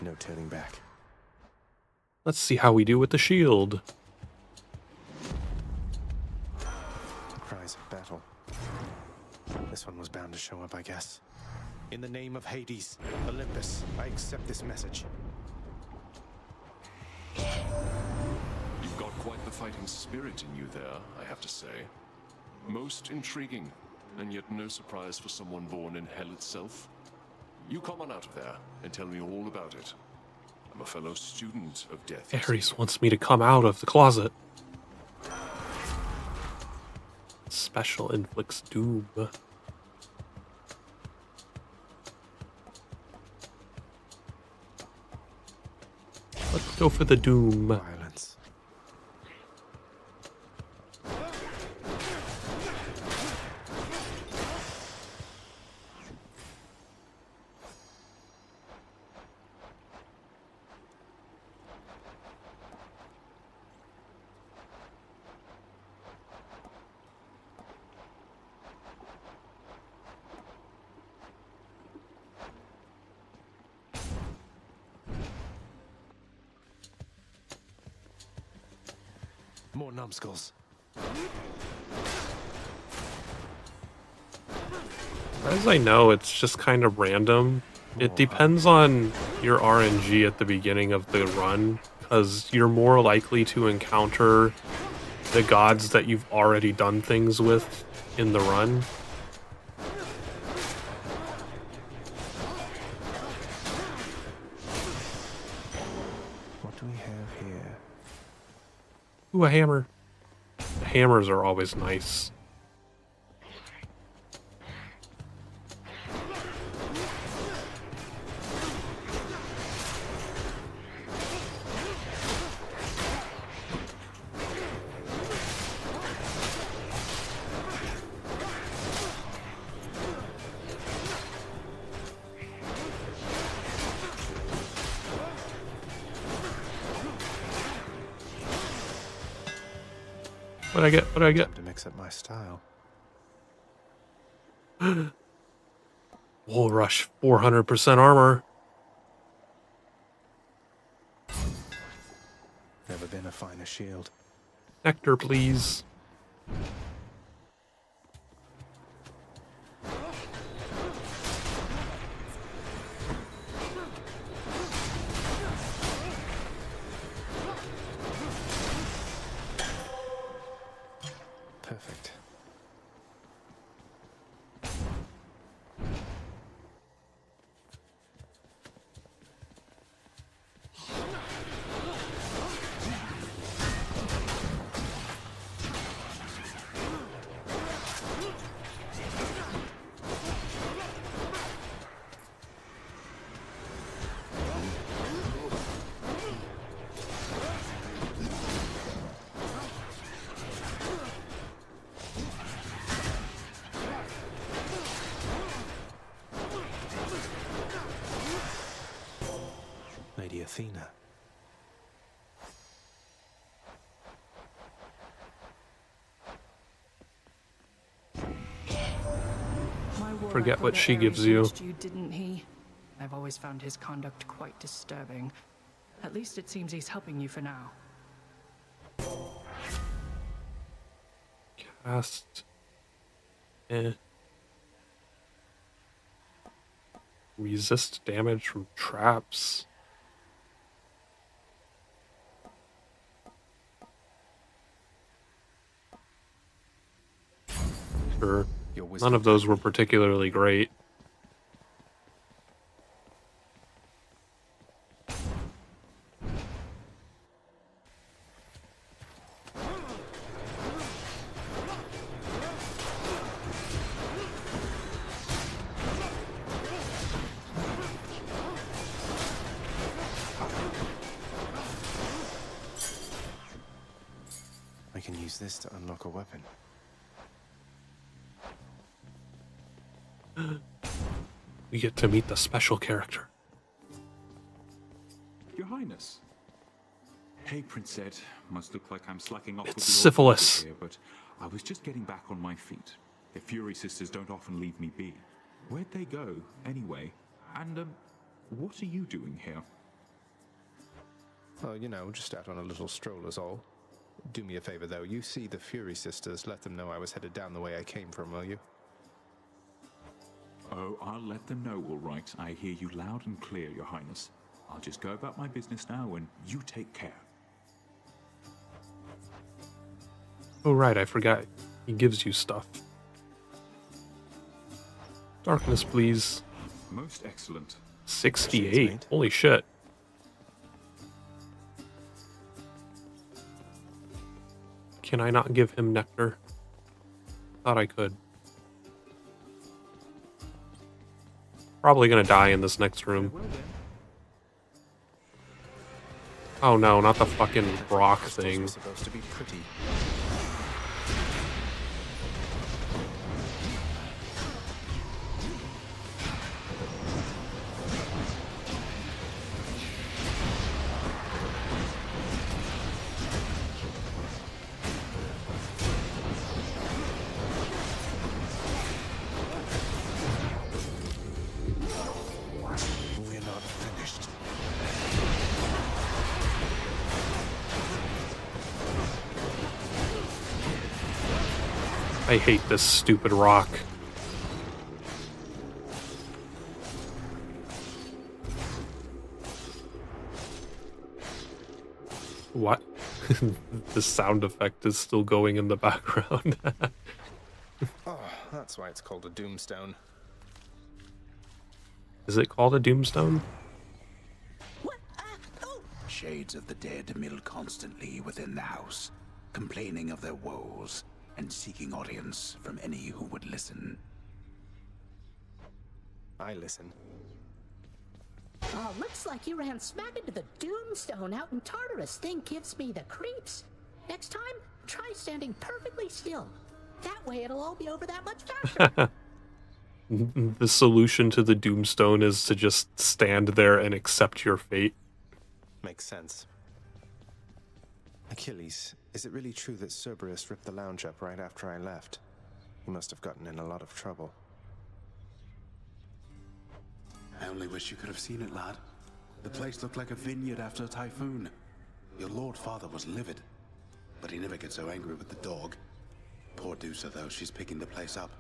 Speaker 3: No turning back.
Speaker 1: Let's see how we do with the shield.
Speaker 3: Cries of battle. This one was bound to show up, I guess. In the name of Hades, Olympus, I accept this message.
Speaker 12: You've got quite the fighting spirit in you there, I have to say. Most intriguing, and yet no surprise for someone born in hell itself. You come on out of there and tell me all about it. I'm a fellow student of death.
Speaker 1: Ares wants me to come out of the closet. Special inflicts doom. Let's go for the doom.
Speaker 3: Violence. More numbskulls.
Speaker 1: As I know, it's just kind of random. It depends on your RNG at the beginning of the run, because you're more likely to encounter the gods that you've already done things with in the run.
Speaker 3: What do we have here?
Speaker 1: Ooh, a hammer. The hammers are always nice. What I get? What do I get?
Speaker 3: Time to mix up my style.
Speaker 1: Wall rush, 400% armor.
Speaker 3: Never been a finer shield.
Speaker 1: Nectar, please.
Speaker 3: Perfect. Lady Athena.
Speaker 1: Forget what she gives you.
Speaker 4: Didn't he? I've always found his conduct quite disturbing. At least it seems he's helping you for now.
Speaker 1: Cast. Resist damage from traps. Sure. None of those were particularly great.
Speaker 3: I can use this to unlock a weapon.
Speaker 1: We get to meet the special character.
Speaker 13: Your Highness. Hey, Prince Ed. Must look like I'm slacking off
Speaker 1: It's
Speaker 13: with the
Speaker 1: syphilis.
Speaker 13: here, but I was just getting back on my feet. The Fury Sisters don't often leave me be. Where'd they go, anyway? And, what are you doing here?
Speaker 3: Oh, you know, just out on a little stroll is all. Do me a favor, though. You see the Fury Sisters, let them know I was headed down the way I came from, will you?
Speaker 13: Oh, I'll let them know, all right. I hear you loud and clear, Your Highness. I'll just go about my business now, and you take care.
Speaker 1: Oh, right, I forgot. He gives you stuff. Darkness, please.
Speaker 13: Most excellent.
Speaker 1: 68. Holy shit. Can I not give him nectar? Thought I could. Probably gonna die in this next room. Oh no, not the fucking rock thing.
Speaker 3: Supposed to be pretty.
Speaker 2: We're not finished.
Speaker 1: I hate this stupid rock. What? The sound effect is still going in the background.
Speaker 3: Oh, that's why it's called a Doomstone.
Speaker 1: Is it called a Doomstone?
Speaker 2: Shades of the dead mill constantly within the house, complaining of their woes and seeking audience from any who would listen.
Speaker 3: I listen.
Speaker 6: Oh, looks like you ran smack into the Doomstone out in Tartarus. Thing gives me the creeps. Next time, try standing perfectly still. That way it'll all be over that much faster.
Speaker 1: The solution to the Doomstone is to just stand there and accept your fate.
Speaker 3: Makes sense. Achilles, is it really true that Cerberus ripped the lounge up right after I left? He must have gotten in a lot of trouble.
Speaker 2: I only wish you could have seen it, lad. The place looked like a vineyard after a typhoon. Your Lord Father was livid, but he never gets so angry with the dog. Poor Dusa, though, she's picking the place up.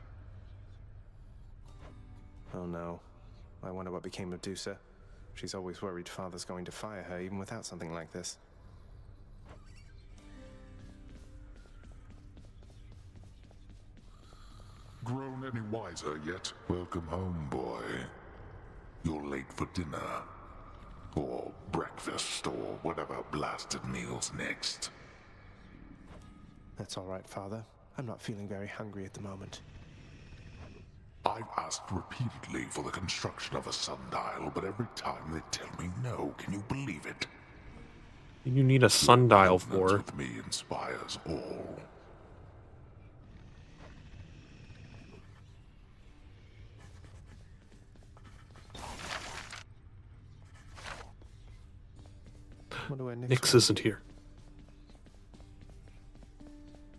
Speaker 3: Oh no. I wonder what became of Dusa. She's always worried Father's going to fire her, even without something like this.
Speaker 9: Grown any wiser yet? Welcome home, boy. You're late for dinner. Or breakfast, or whatever blasted meal's next.
Speaker 3: That's all right, Father. I'm not feeling very hungry at the moment.
Speaker 9: I've asked repeatedly for the construction of a sundial, but every time they tell me no. Can you believe it?
Speaker 1: You need a sundial
Speaker 9: Covenant
Speaker 1: for.
Speaker 9: with me inspires all.
Speaker 3: Wonder where
Speaker 1: Nyx isn't here.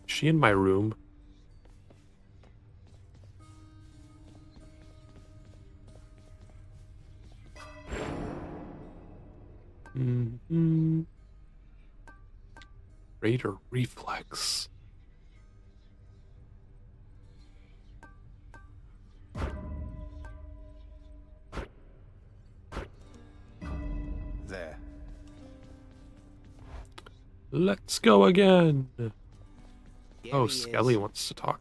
Speaker 1: Is she in my room? Mm-hmm. Raider reflex.
Speaker 3: There.
Speaker 1: Let's go again.
Speaker 8: There
Speaker 1: Oh,
Speaker 8: he
Speaker 1: Skelly
Speaker 8: is.
Speaker 1: wants to talk.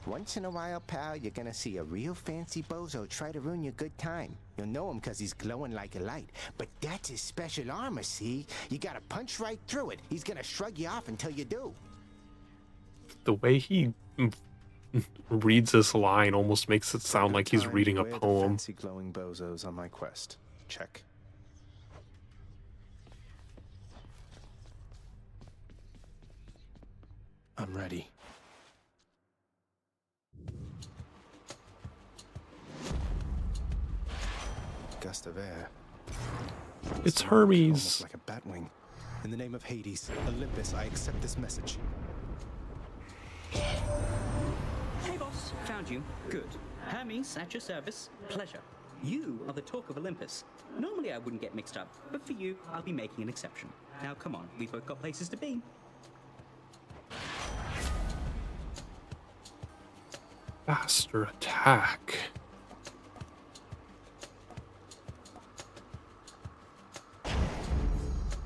Speaker 8: Once in a while, pal, you're gonna see a real fancy bozo try to ruin your good time. You'll know him because he's glowing like a light. But that's his special armor, see? You gotta punch right through it. He's gonna shrug you off until you do.
Speaker 1: The way he reads this line almost makes it sound like he's
Speaker 3: Time
Speaker 1: reading a
Speaker 3: beware the
Speaker 1: poem.
Speaker 3: fancy glowing bozos on my quest. Check. I'm ready. Gust of air.
Speaker 1: It's
Speaker 3: Almost
Speaker 1: Hermes.
Speaker 3: like a batwing. In the name of Hades, Olympus, I accept this message.
Speaker 14: Hey boss, found you. Good. Hermes, at your service. Pleasure. You are the talk of Olympus. Normally I wouldn't get mixed up, but for you, I'll be making an exception. Now come on, we've both got places to be.
Speaker 1: Faster attack.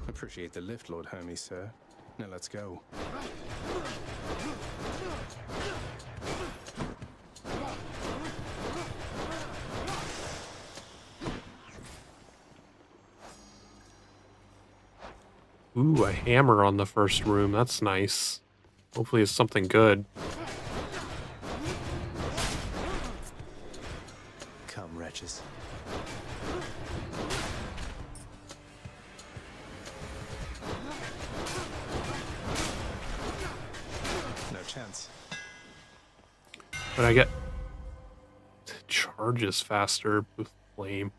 Speaker 3: Appreciate the lift, Lord Hermes, sir. Now let's go.
Speaker 1: Ooh, a hammer on the first room. That's nice. Hopefully it's something good.
Speaker 3: Come, wretches. No chance.
Speaker 1: But I get charges faster with flame.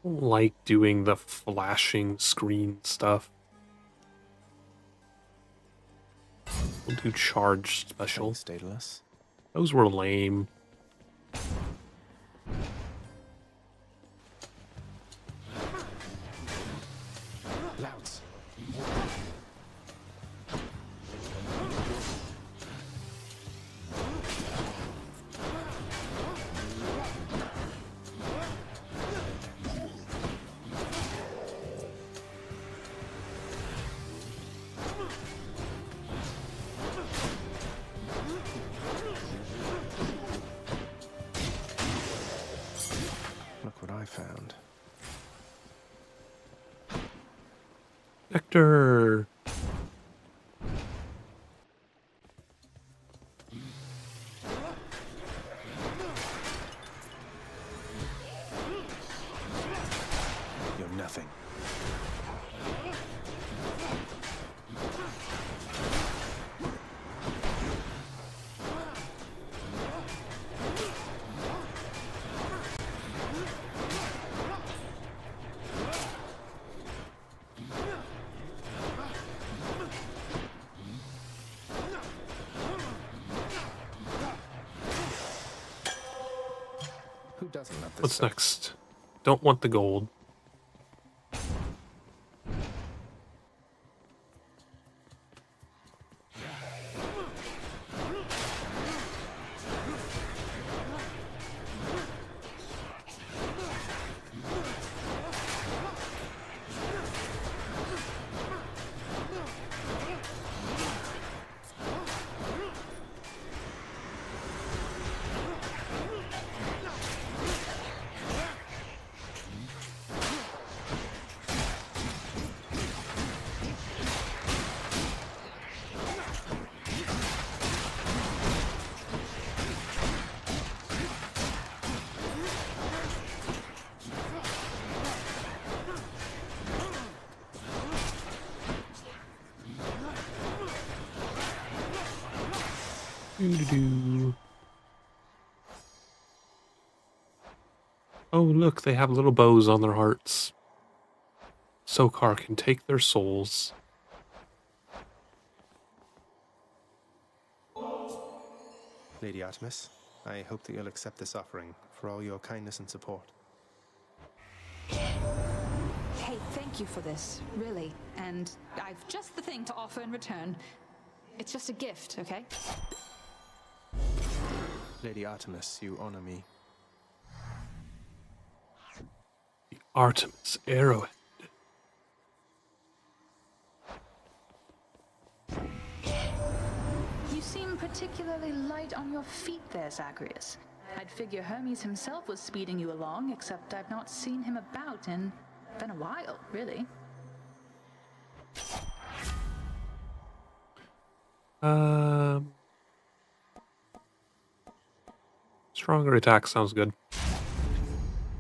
Speaker 1: I don't like doing the flashing screen stuff. We'll do charge special.
Speaker 3: Thanks, Daedalus.
Speaker 1: Those were lame.
Speaker 3: Louds. Look what I found.
Speaker 1: Nectar.
Speaker 3: You're nothing. Who doesn't love this
Speaker 1: What's
Speaker 3: stuff?
Speaker 1: next? Don't want the gold. Doo-doo-doo. Oh, look, they have little bows on their hearts. Sokar can take their souls.
Speaker 3: Lady Artemis, I hope that you'll accept this offering for all your kindness and support.
Speaker 5: Hey, thank you for this, really. And I've just the thing to offer in return. It's just a gift, okay?
Speaker 3: Lady Artemis, you honor me.
Speaker 1: The Artemis arrowhead.
Speaker 5: You seem particularly light on your feet there, Zagreus. I'd figure Hermes himself was speeding you along, except I've not seen him about in... been a while, really.
Speaker 1: Stronger attack sounds good.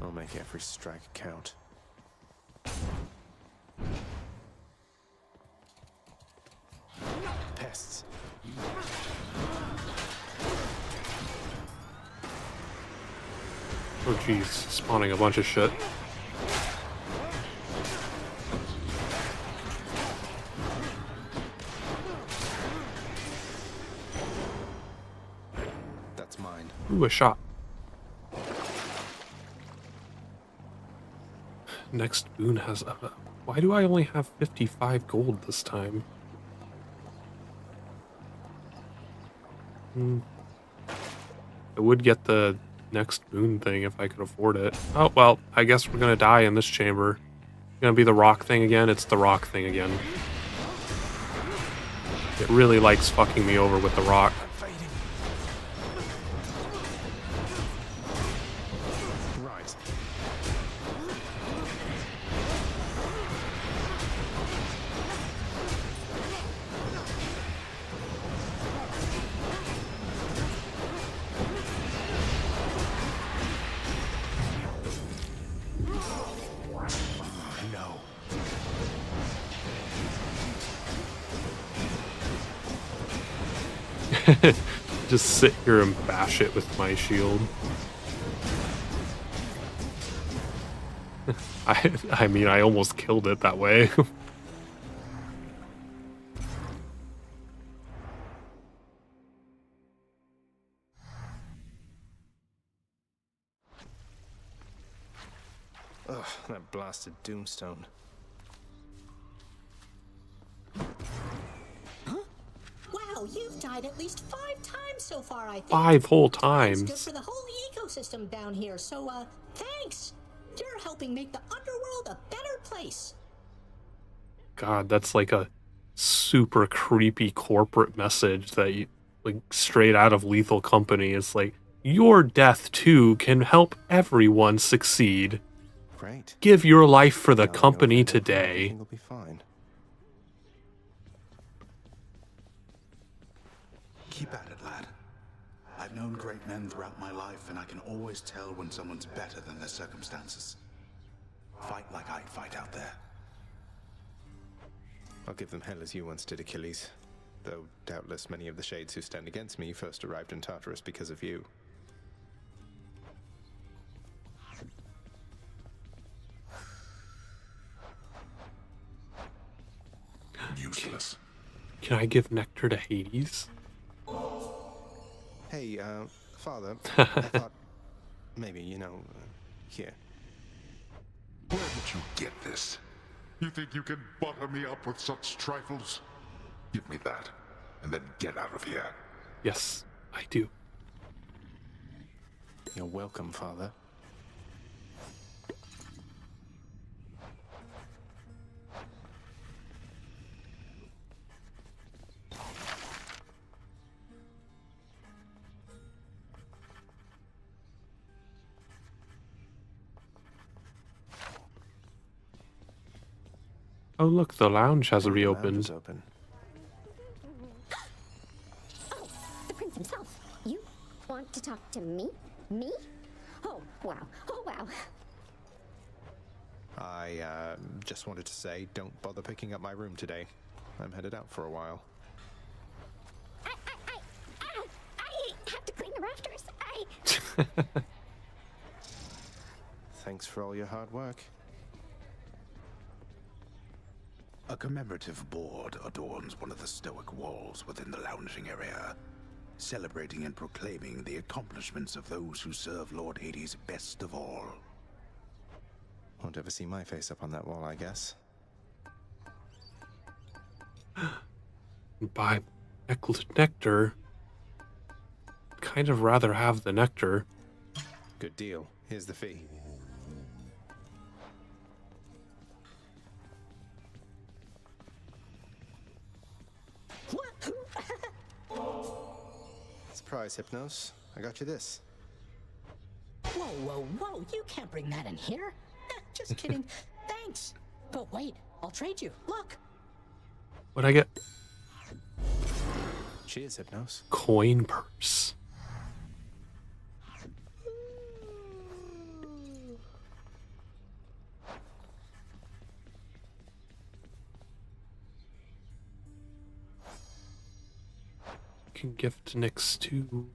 Speaker 3: I'll make every strike count. Pests.
Speaker 1: Oh geez, spawning a bunch of shit.
Speaker 3: That's mine.
Speaker 1: Ooh, a shot. Next boon has a... Why do I only have 55 gold this time? I would get the next boon thing if I could afford it. Oh, well, I guess we're gonna die in this chamber. Gonna be the rock thing again? It's the rock thing again. It really likes fucking me over with the rock.
Speaker 3: Right.
Speaker 2: No.
Speaker 1: Just sit here and bash it with my shield. I mean, I almost killed it that way.
Speaker 3: Ugh, that blasted Doomstone.
Speaker 6: Wow, you've died at least 5 times so far, I think.
Speaker 1: 5 whole
Speaker 6: It's good
Speaker 1: times.
Speaker 6: for the whole ecosystem down here, so, thanks. You're helping make the underworld a better place.
Speaker 1: God, that's like a super creepy corporate message that you, like, straight out of Lethal Company. It's like, your death too can help everyone succeed.
Speaker 3: Great.
Speaker 1: Give your life for the company today.
Speaker 3: Everything will be fine.
Speaker 2: Keep at it, lad. I've known great men throughout my life, and I can always tell when someone's better than their circumstances. Fight like I'd fight out there.
Speaker 3: I'll give them hell as you once did, Achilles. Though doubtless many of the shades who stand against me first arrived in Tartarus because of you.
Speaker 9: Useless.
Speaker 1: Can I give nectar to Hades?
Speaker 3: Hey, Father, I thought maybe, here.
Speaker 9: Where did you get this? You think you can butter me up with such trifles? Give me that, and then get out of here.
Speaker 1: Yes, I do.
Speaker 3: You're welcome, Father.
Speaker 1: Oh look, the lounge has reopened.
Speaker 3: Open.
Speaker 10: Oh, the prince himself. You want to talk to me? Me? Oh, wow. Oh, wow.
Speaker 3: I just wanted to say, don't bother picking up my room today. I'm headed out for a while.
Speaker 10: I have to clean the rafters.
Speaker 3: Thanks for all your hard work.
Speaker 2: A commemorative board adorns one of the stoic walls within the lounging area, celebrating and proclaiming the accomplishments of those who serve Lord Hades best of all.
Speaker 3: Won't ever see my face up on that wall, I guess.
Speaker 1: By nectar, kind of rather have the nectar.
Speaker 3: Good deal. Here's the fee. Surprise, Hypnos. I got you this.
Speaker 6: Whoa, whoa, whoa. You can't bring that in here. Just kidding. Thanks. But wait, I'll trade you. Look.
Speaker 1: What'd I get?
Speaker 3: Cheers, Hypnos.
Speaker 1: Coin purse. Can gift Nyx too.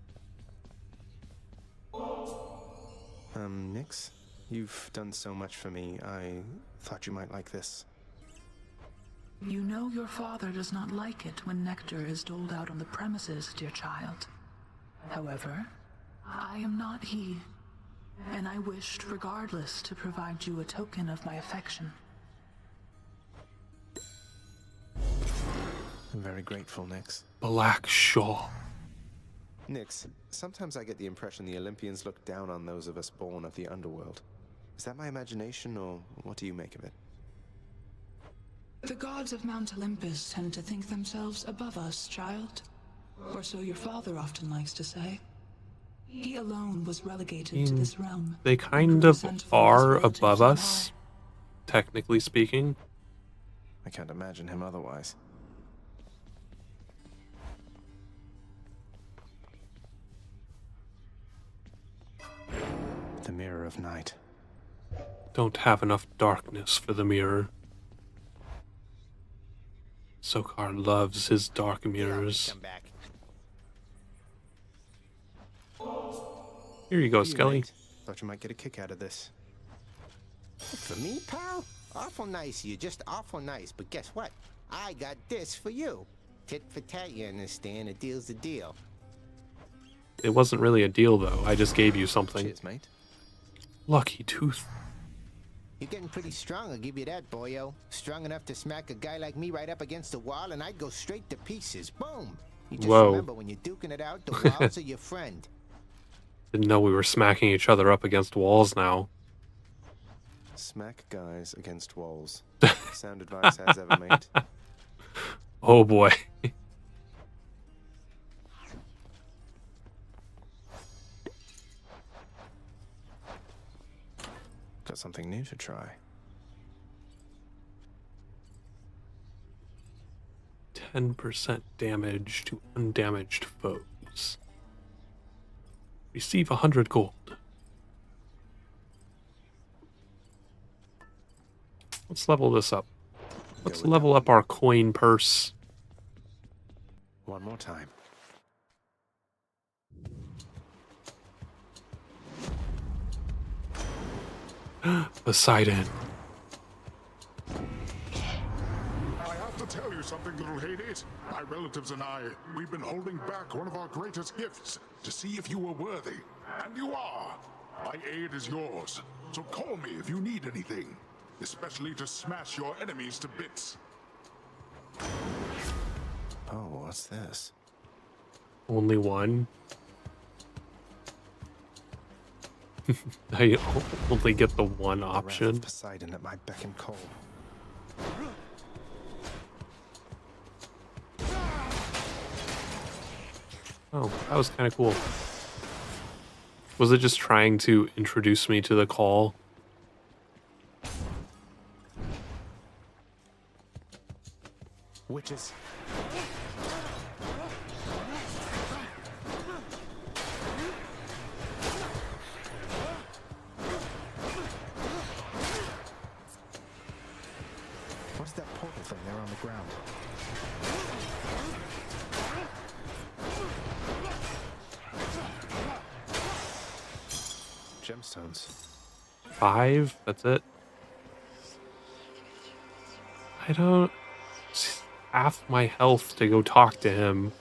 Speaker 3: Nyx, you've done so much for me. I thought you might like this.
Speaker 7: You know your father does not like it when nectar is doled out on the premises, dear child. However, I am not he, and I wished regardless to provide you a token of my affection.
Speaker 3: I'm very grateful, Nyx.
Speaker 1: Black Shaw.
Speaker 3: Nyx, sometimes I get the impression the Olympians look down on those of us born of the underworld. Is that my imagination, or what do you make of it?
Speaker 7: The gods of Mount Olympus tend to think themselves above us, child. Or so your father often likes to say. He alone was relegated to this realm.
Speaker 1: They kind of are above us, technically speaking.
Speaker 3: I can't imagine him otherwise. The Mirror of Night.
Speaker 1: Don't have enough darkness for the mirror. Sokar loves his dark mirrors. Here you go, Skelly.
Speaker 3: Thought you might get a kick out of this.
Speaker 8: For me, pal? Awful nice of you, just awful nice. But guess what? I got this for you. Tit for tat, you understand? A deal's a deal.
Speaker 1: It wasn't really a deal, though. I just gave you something.
Speaker 3: Cheers, mate.
Speaker 1: Lucky tooth.
Speaker 8: You're getting pretty strong, I'll give you that, boyo. Strong enough to smack a guy like me right up against the wall, and I'd go straight to pieces. Boom! You just remember, when you're duking it out, the walls are your friend.
Speaker 1: Didn't know we were smacking each other up against walls now.
Speaker 3: Smack guys against walls. Sound advice has ever made.
Speaker 1: Oh boy.
Speaker 3: Got something new to try.
Speaker 1: 10% damage to undamaged foes. Receive 100 gold. Let's level this up. Let's level up our coin purse.
Speaker 3: One more time.
Speaker 1: Poseidon.
Speaker 9: I have to tell you something, little Hades. My relatives and I, we've been holding back one of our greatest gifts to see if you were worthy. And you are. My aid is yours. So call me if you need anything, especially to smash your enemies to bits.
Speaker 3: Oh, what's this?
Speaker 1: Only one. I only get the one option.
Speaker 3: Poseidon at my beck and call.
Speaker 1: Oh, that was kind of cool. Was it just trying to introduce me to the call?
Speaker 3: Witches. What's that portal thing there on the ground? Gemstones.
Speaker 1: 5. That's it. I don't... half my health to go talk to him.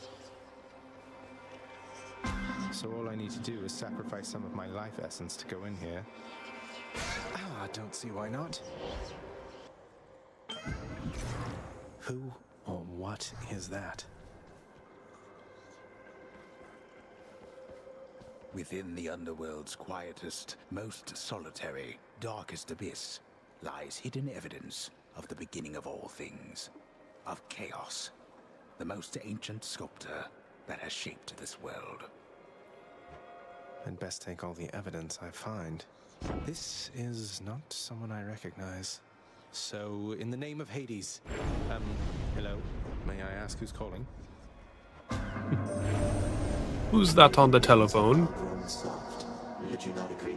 Speaker 3: So all I need to do is sacrifice some of my life essence to go in here. Ah, don't see why not. Who or what is that?
Speaker 2: Within the underworld's quietest, most solitary, darkest abyss lies hidden evidence of the beginning of all things, of chaos, the most ancient sculptor that has shaped this world.
Speaker 3: I'd best take all the evidence I find. This is not someone I recognize. So, in the name of Hades, hello? May I ask who's calling?
Speaker 1: Who's that on the telephone?
Speaker 15: Would you not agree?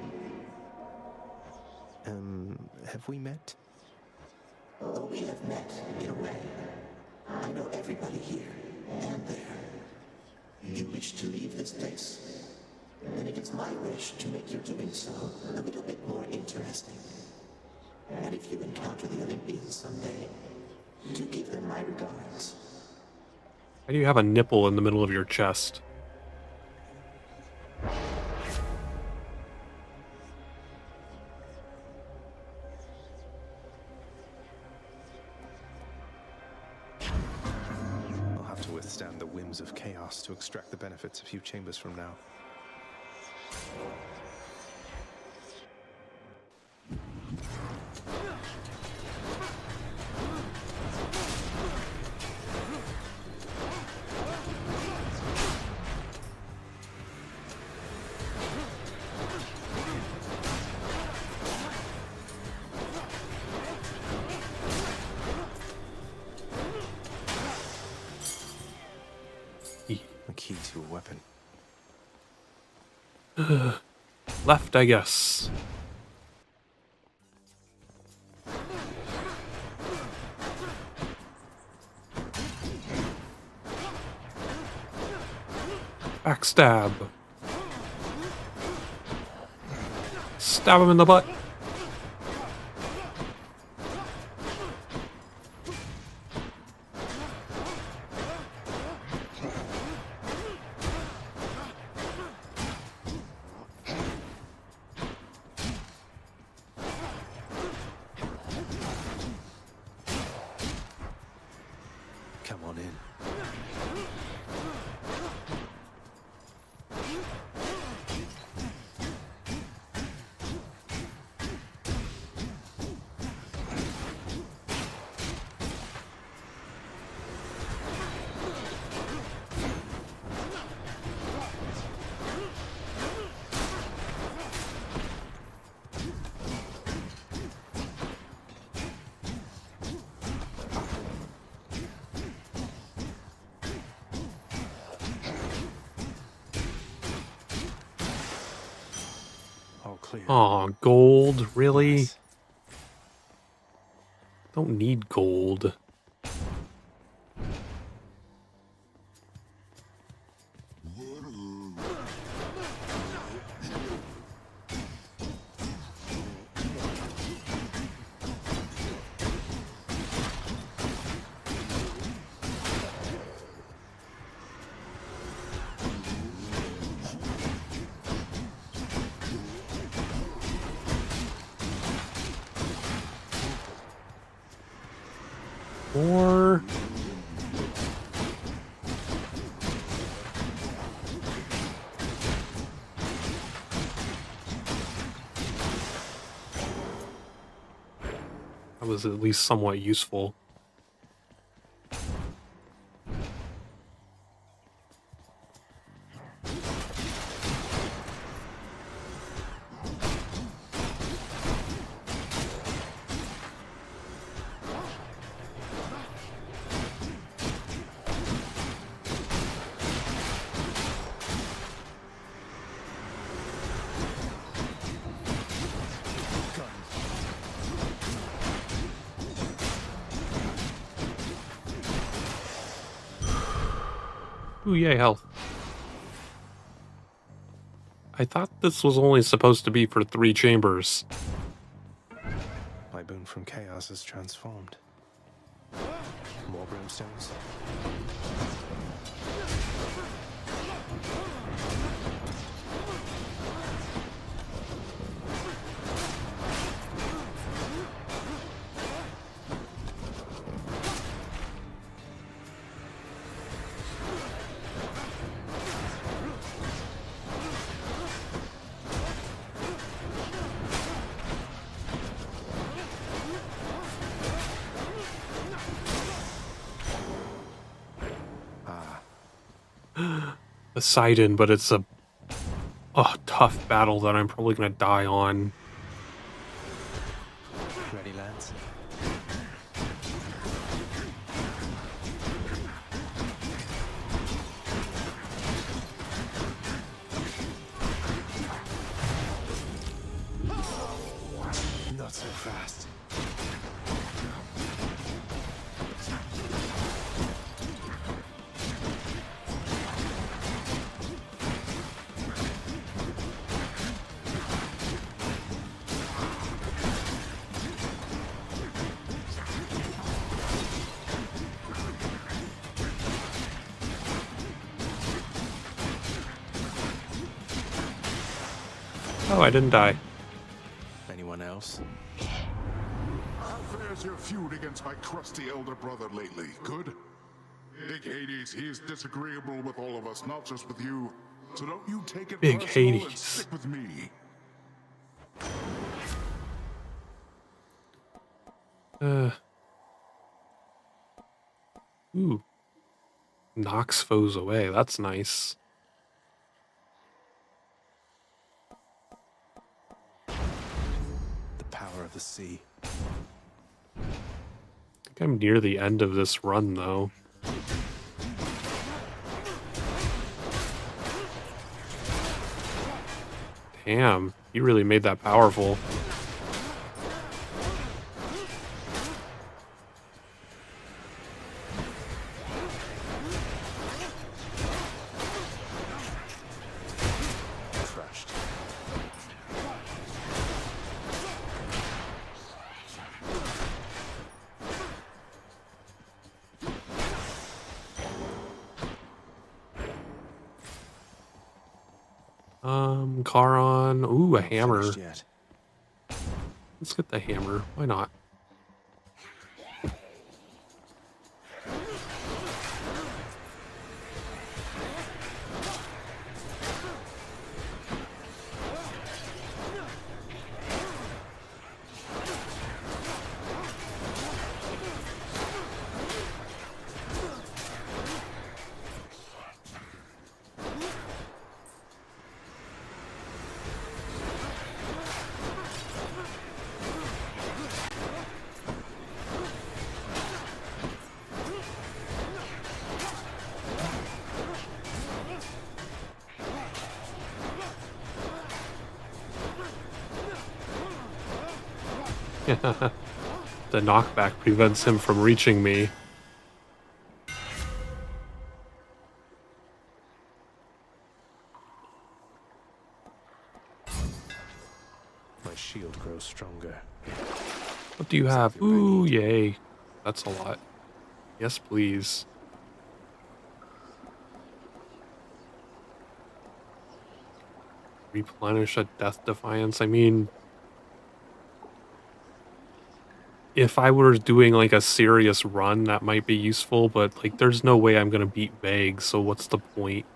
Speaker 3: Have we met?
Speaker 15: Oh, we have met, in a way. I know everybody here and there. You wish to leave this place? Then it is my wish to make your doing so a little bit more interesting. And if you encounter the Olympians someday, do give them my regards.
Speaker 1: Why do you have a nipple in the middle of your chest?
Speaker 3: I'll have to withstand the whims of chaos to extract the benefits a few chambers from now. A key to a weapon.
Speaker 1: Left, I guess. Backstab. Stab him in the butt.
Speaker 3: Come on in.
Speaker 1: Aw, gold? Really? Don't need gold. Or... that was at least somewhat useful. Ooh, yay, health. I thought this was only supposed to be for 3 chambers.
Speaker 3: brimstone from chaos has transformed. More brimstones.
Speaker 1: Poseidon, but it's a tough battle that I'm probably gonna die on.
Speaker 3: Ready, lads? Not so fast.
Speaker 1: Oh, I didn't die.
Speaker 3: Anyone else?
Speaker 9: How fares your feud against my crusty elder brother lately? Good? Big Hades, he is disagreeable with all of us, not just with you. So don't you take it
Speaker 1: Big
Speaker 9: personal and
Speaker 1: Hades.
Speaker 9: stick with me.
Speaker 1: Ooh. Knocks foes away. That's nice.
Speaker 3: The power of the sea.
Speaker 1: I think I'm near the end of this run, though. Damn, you really made that powerful.
Speaker 3: Crushed.
Speaker 1: Charon. Ooh, a hammer.
Speaker 3: Finished yet.
Speaker 1: Let's get the hammer. Why not? The knockback prevents him from reaching me.
Speaker 3: My shield grows stronger.
Speaker 1: What do you have? Ooh, yay. That's a lot. Yes, please. Replenish a Death Defiance. I mean, if I were doing like a serious run, that might be useful, but like there's no way I'm gonna beat Vague, so what's the point?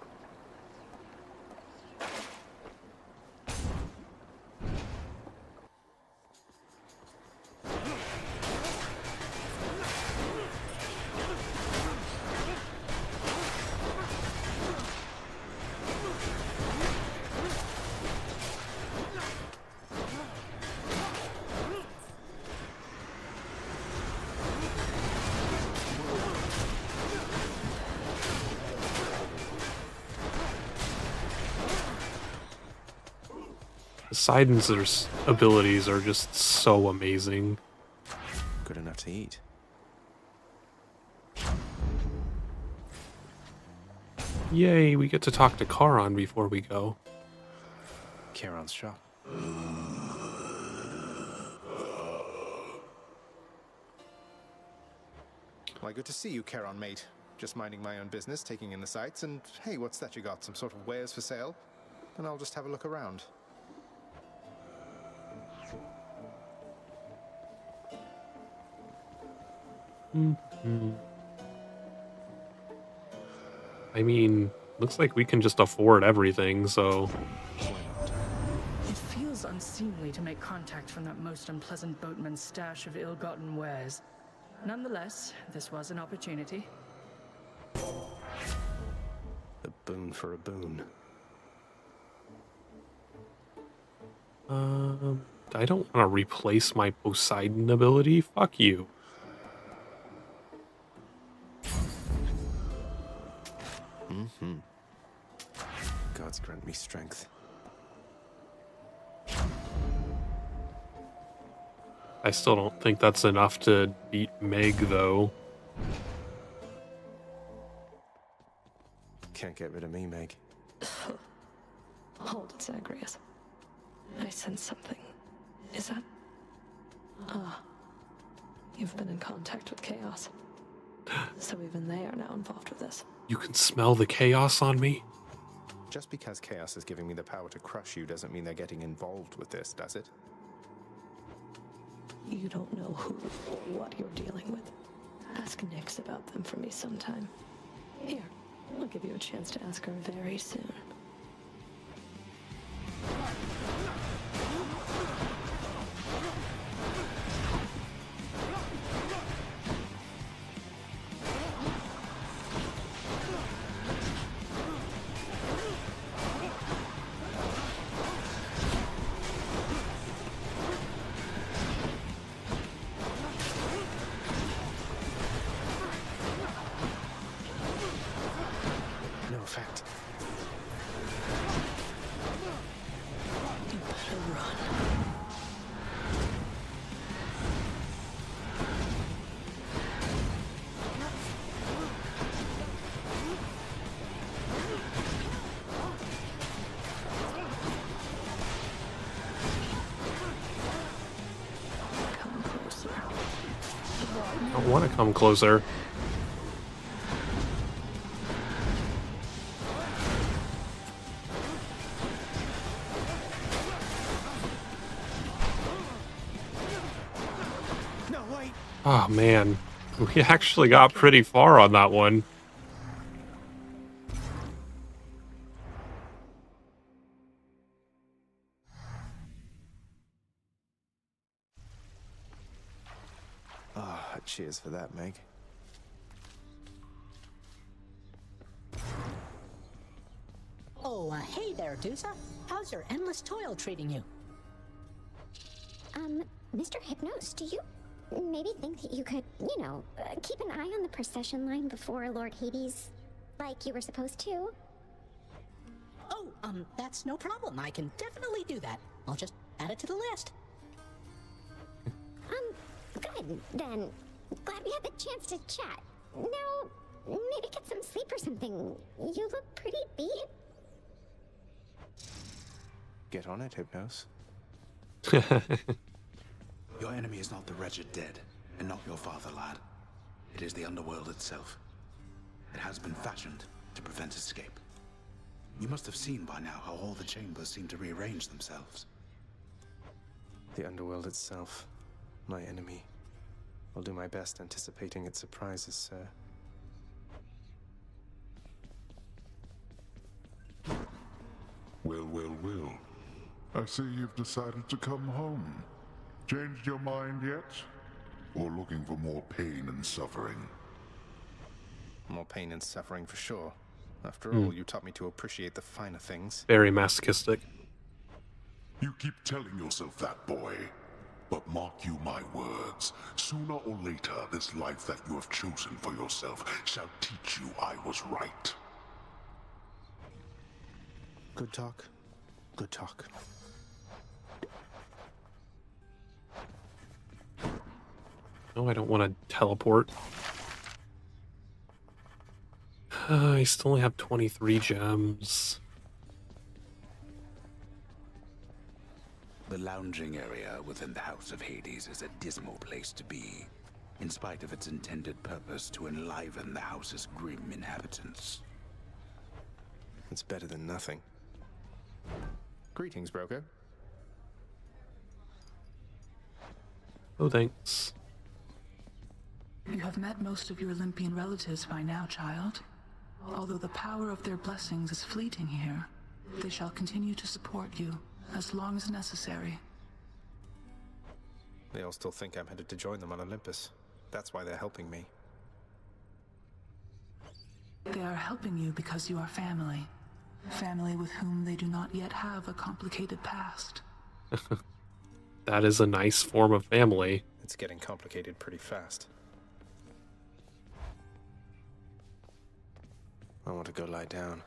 Speaker 1: Poseidon's abilities are just so amazing.
Speaker 3: Good enough to eat.
Speaker 1: Yay, we get to talk to Charon before we go.
Speaker 3: Charon's shop. Why, good to see you, Charon, mate. Just minding my own business, taking in the sights, and hey, what's that you got? Some sort of wares for sale? Then I'll just have a look around.
Speaker 1: I mean, looks like we can just afford everything, so...
Speaker 4: It feels unseemly to make contact from that most unpleasant boatman's stash of ill-gotten wares. Nonetheless, this was an opportunity.
Speaker 3: A boon for a boon.
Speaker 1: I don't want to replace my Poseidon ability. Fuck you.
Speaker 3: Gods grant me strength.
Speaker 1: I still don't think that's enough to beat Meg, though.
Speaker 3: Can't get rid of me, Meg.
Speaker 11: Hold it, Zagreus. I sense something. Is that... You've been in contact with Chaos. So even they are now involved with this.
Speaker 1: You can smell the chaos on me?
Speaker 3: Just because Chaos is giving me the power to crush you doesn't mean they're getting involved with this, does it?
Speaker 11: You don't know who or what you're dealing with. Ask Nyx about them for me sometime. Here, I'll give you a chance to ask her very soon.
Speaker 3: No effect.
Speaker 11: You better run. Come closer.
Speaker 1: I don't want to come closer.
Speaker 3: No, wait.
Speaker 1: Oh, man. We actually got pretty far on that one.
Speaker 3: Cheers for that, Meg.
Speaker 6: Oh, hey there, Dusa. How's your endless toil treating you?
Speaker 10: Mr. Hypnos, do you maybe think that you could, keep an eye on the procession line before Lord Hades, like you were supposed to?
Speaker 6: Oh, that's no problem. I can definitely do that. I'll just add it to the list.
Speaker 10: Good, then. Glad we had the chance to chat. Now, maybe get some sleep or something. You look pretty beat.
Speaker 3: Get on it, Hypnos.
Speaker 2: Your enemy is not the wretched dead, and not your father, lad. It is the underworld itself. It has been fashioned to prevent escape. You must have seen by now how all the chambers seem to rearrange themselves.
Speaker 3: The underworld itself, my enemy. I'll do my best anticipating its surprises, sir.
Speaker 9: Well. I see you've decided to come home. Changed your mind yet? Or looking for more pain and suffering?
Speaker 3: More pain and suffering for sure. After all, you taught me to appreciate the finer things.
Speaker 1: Very masochistic.
Speaker 9: You keep telling yourself that, boy. But mark you my words, sooner or later this life that you have chosen for yourself shall teach you I was right.
Speaker 3: Good talk. Good talk.
Speaker 1: No, I don't want to teleport. I still only have 23 gems.
Speaker 2: The lounging area within the House of Hades is a dismal place to be. in spite of its intended purpose to enliven the house's grim inhabitants.
Speaker 3: It's better than nothing. Greetings, broker.
Speaker 1: Oh, thanks.
Speaker 7: You have met most of your Olympian relatives by now, child. Although the power of their blessings is fleeting here, they shall continue to support you as long as necessary.
Speaker 3: They all still think I'm headed to join them on Olympus. That's why they're helping me.
Speaker 7: They are helping you because you are family. Family with whom they do not yet have a complicated past.
Speaker 1: That is a nice form of family.
Speaker 3: It's getting complicated pretty fast. I want to go lie down.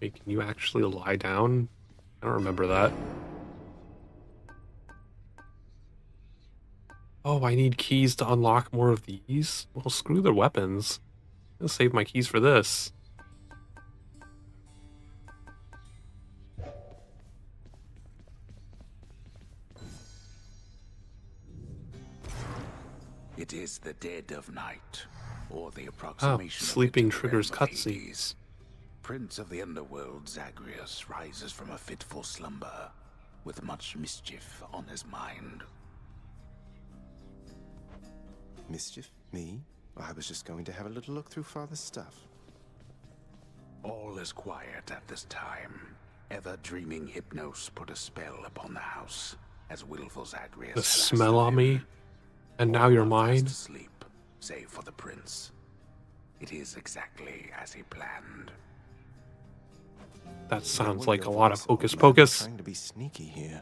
Speaker 1: Wait, can you actually lie down? I don't remember that. Oh, I need keys to unlock more of these? Well, screw the weapons. I'll save my keys for this.
Speaker 2: It is the dead of night, or the approximation of
Speaker 1: sleeping
Speaker 2: it to the
Speaker 1: triggers
Speaker 2: realm of
Speaker 1: cutscenes.
Speaker 2: Hades. Prince of the underworld Zagreus rises from a fitful slumber, with much mischief on his mind.
Speaker 3: Mischief? Me? I was just going to have a little look through Father's stuff.
Speaker 2: All is quiet at this time. Ever-dreaming Hypnos put a spell upon the house, as willful Zagreus
Speaker 1: The
Speaker 2: has
Speaker 1: smell on me? And now you're mine?
Speaker 2: fast asleep, save for the prince. It is exactly as he planned.
Speaker 1: That sounds like a lot of hocus pocus.
Speaker 3: Trying to be sneaky here.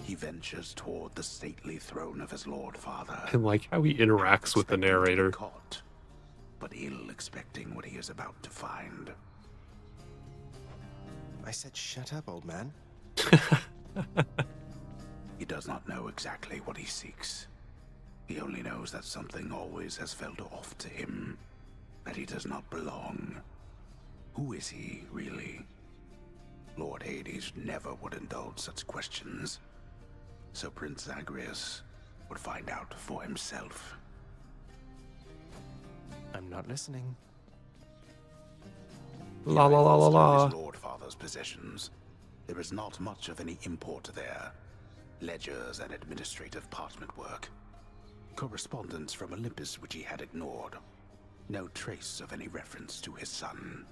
Speaker 2: He ventures toward the stately throne of his lord father.
Speaker 1: I like how he interacts with the narrator.
Speaker 2: Caught, but ill expecting what he is about to find.
Speaker 3: I said shut up, old man.
Speaker 2: He does not know exactly what he seeks. He only knows that something always has felt off to him, that he does not belong. Who is he, really? Lord Hades never would indulge such questions, so Prince Zagreus would find out for himself.
Speaker 3: I'm not listening.
Speaker 1: La la la la la.
Speaker 2: His lord father's possessions. There is not much of any import there. Ledgers and administrative parchment work. Correspondence from Olympus which he had ignored. No trace of any reference to his son.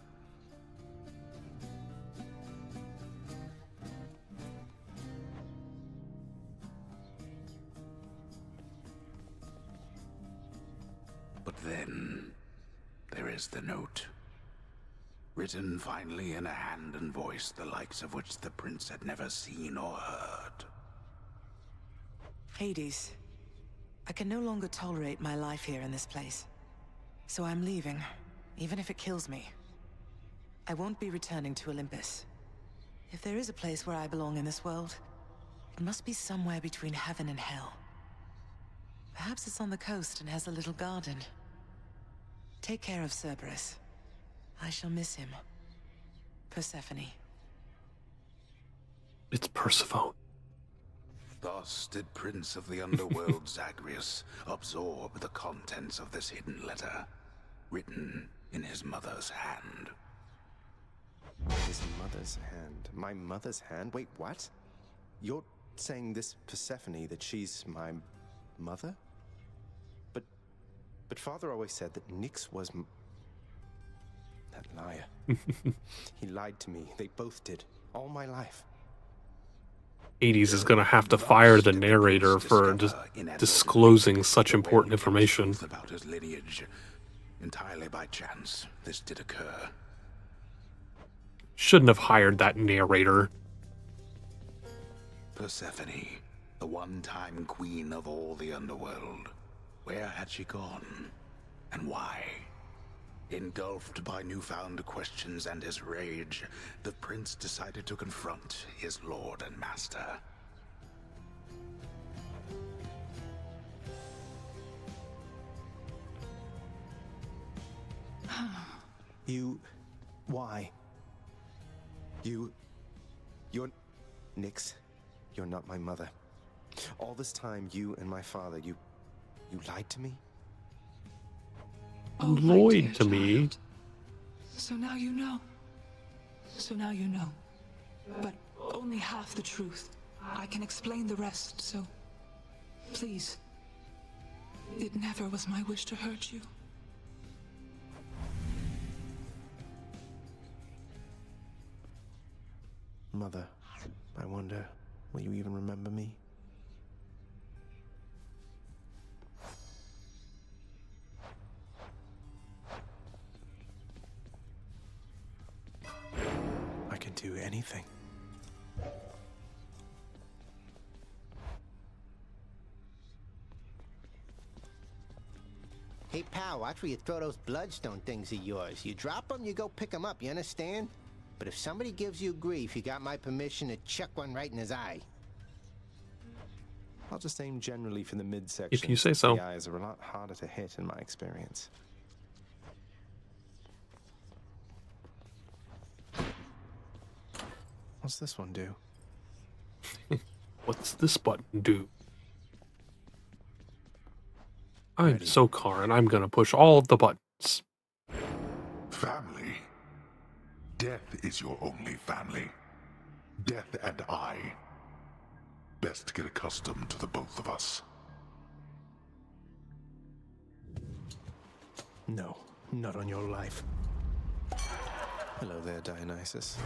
Speaker 2: But then, there is the note. Written finally in a hand and voice the likes of which the prince had never seen or heard.
Speaker 16: Hades, I can no longer tolerate my life here in this place. So I'm leaving, even if it kills me. I won't be returning to Olympus. If there is a place where I belong in this world, it must be somewhere between heaven and hell. Perhaps it's on the coast and has a little garden. Take care of Cerberus. I shall miss him. Persephone.
Speaker 1: It's Persephone.
Speaker 2: Thus did Prince of the Underworld Zagreus absorb the contents of this hidden letter, written in his mother's hand.
Speaker 3: His mother's hand? My mother's hand? Wait, what? You're saying this Persephone, that she's my mother? But Father always said that Nyx was that liar. He lied to me. They both did. All my life.
Speaker 1: Hades is gonna have to fire the narrator for just disclosing such important information.
Speaker 2: About his lineage. Entirely by chance, this did occur.
Speaker 1: Shouldn't have hired that narrator.
Speaker 2: Persephone, the one-time queen of all the underworld. Where had she gone? And why? Engulfed by newfound questions and his rage, the prince decided to confront his lord and master.
Speaker 3: Why? You're Nyx? You're not my mother. All this time, you and my father, you lied to me?
Speaker 7: Oh, my dear
Speaker 1: Lloyd to me.
Speaker 7: child. So now you know. So now you know. But only half the truth. I can explain the rest, so please. It never was my wish to hurt you.
Speaker 3: Mother, I wonder, will you even remember me? I can do anything.
Speaker 8: Hey, pal, watch where you throw those bloodstone things of yours. You drop them, you go pick them up, you understand? But if somebody gives you grief, you got my permission to chuck one right in his eye.
Speaker 3: I'll just aim generally for the midsection.
Speaker 1: If you say so.
Speaker 3: The eyes are a lot harder to hit in my experience. What's this one do?
Speaker 1: What's this button do? I'm so Karen, I'm gonna push all of the buttons.
Speaker 9: Family. Death is your only family. Death and I. Best get accustomed to the both of us.
Speaker 3: No, not on your life. Hello there, Dionysus.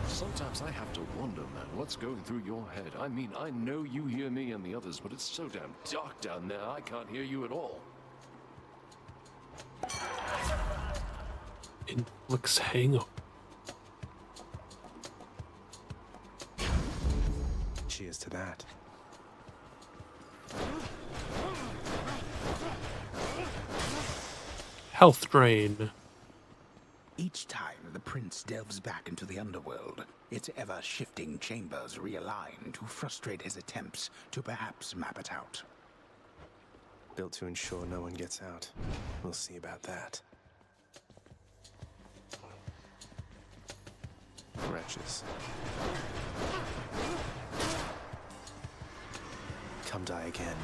Speaker 12: Sometimes I have to wonder, man, what's going through your head. I mean, I know you hear me and the others, but it's so damn dark down there, I can't hear you at all.
Speaker 1: Inflix hangover.
Speaker 3: Cheers to that.
Speaker 1: Health drain.
Speaker 2: Each time the prince delves back into the underworld, its ever-shifting chambers realign to frustrate his attempts to perhaps map it out.
Speaker 3: Built to ensure no one gets out. We'll see about that. Wretches. Come die again.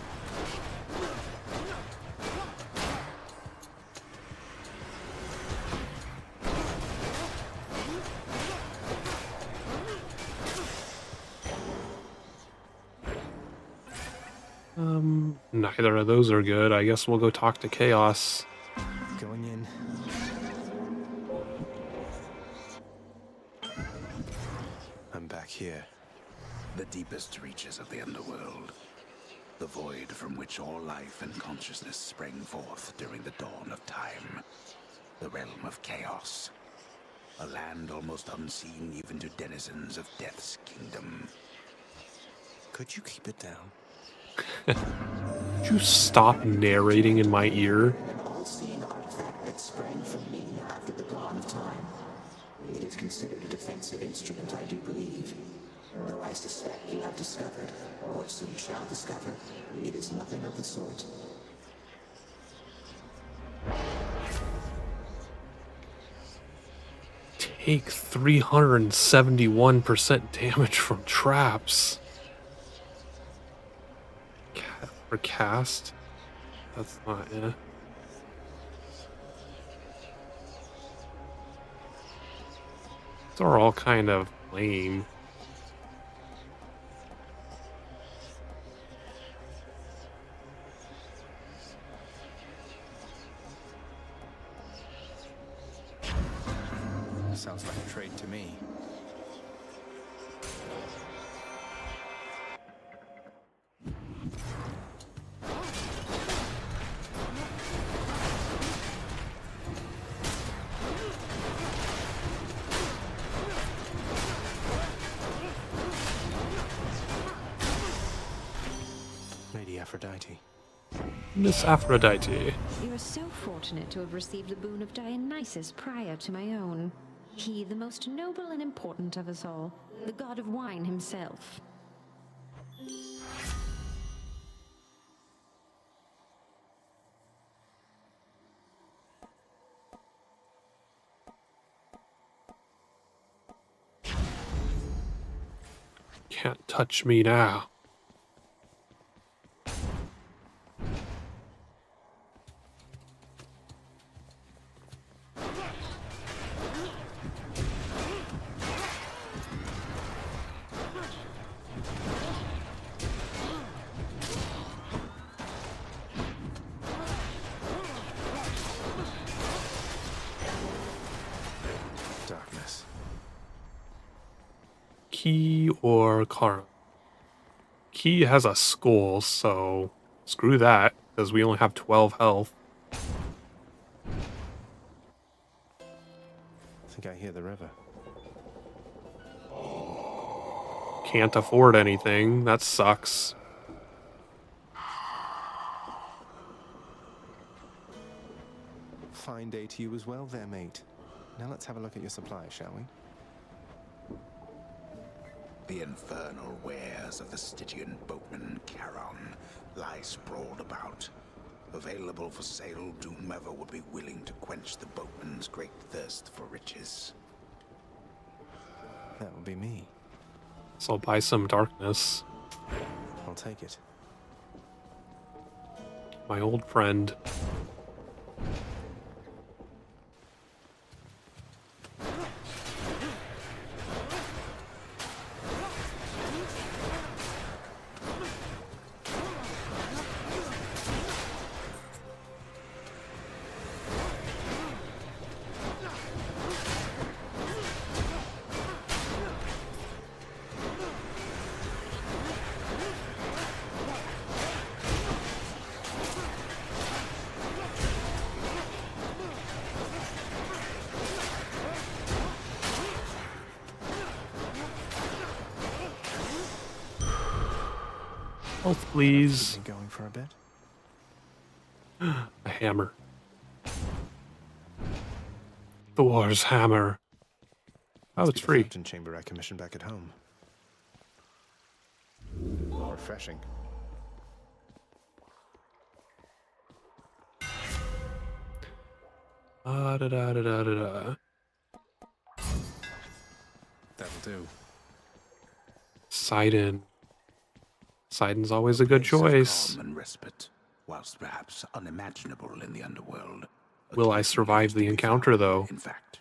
Speaker 1: Neither of those are good. I guess we'll go talk to Chaos.
Speaker 3: Going in. I'm back here.
Speaker 2: The deepest reaches of the underworld. The void from which all life and consciousness sprang forth during the dawn of time. The realm of chaos. A land almost unseen even to denizens of Death's kingdom.
Speaker 3: Could you keep it down?
Speaker 1: Could you stop narrating in my ear?
Speaker 15: An all-seeing artifact that sprang from me after the dawn of time. It is considered a defensive instrument, I do believe. Though I suspect you have discovered, or soon shall discover, it is nothing of the sort.
Speaker 1: Take 371% damage from traps. For cast? That's not it. These are all kind of lame.
Speaker 3: Sounds like a trade to me. Lady Aphrodite.
Speaker 1: Miss Aphrodite.
Speaker 10: You are so fortunate to have received the boon of Dionysus prior to my own. He, the most noble and important of us all, the god of wine himself.
Speaker 1: Can't touch me now.
Speaker 3: Darkness.
Speaker 1: Key or Karma? Key has a skull, so screw that, because we only have 12 health.
Speaker 3: I think I hear the river.
Speaker 1: Can't afford anything. That sucks.
Speaker 3: Fine day to you as well there, mate. Now let's have a look at your supplies, shall we?
Speaker 2: The infernal wares of the Stygian boatman Charon lie sprawled about. Available for sale to whomever would be willing to quench the boatman's great thirst for riches.
Speaker 3: That would be me.
Speaker 1: So I'll buy some darkness.
Speaker 3: I'll take it.
Speaker 1: My old friend. Health, please.
Speaker 3: Going for a bit?
Speaker 1: A hammer. Thor's hammer. Oh, it's free.
Speaker 3: Fountain chamber I commissioned back at home. Refreshing.
Speaker 1: Da-da-da-da-da-da.
Speaker 3: That'll do.
Speaker 1: Sidon. Sidon's always a good choice.
Speaker 2: Calm and respite, whilst perhaps unimaginable in the underworld.
Speaker 1: Will I survive the encounter, though?
Speaker 2: In fact,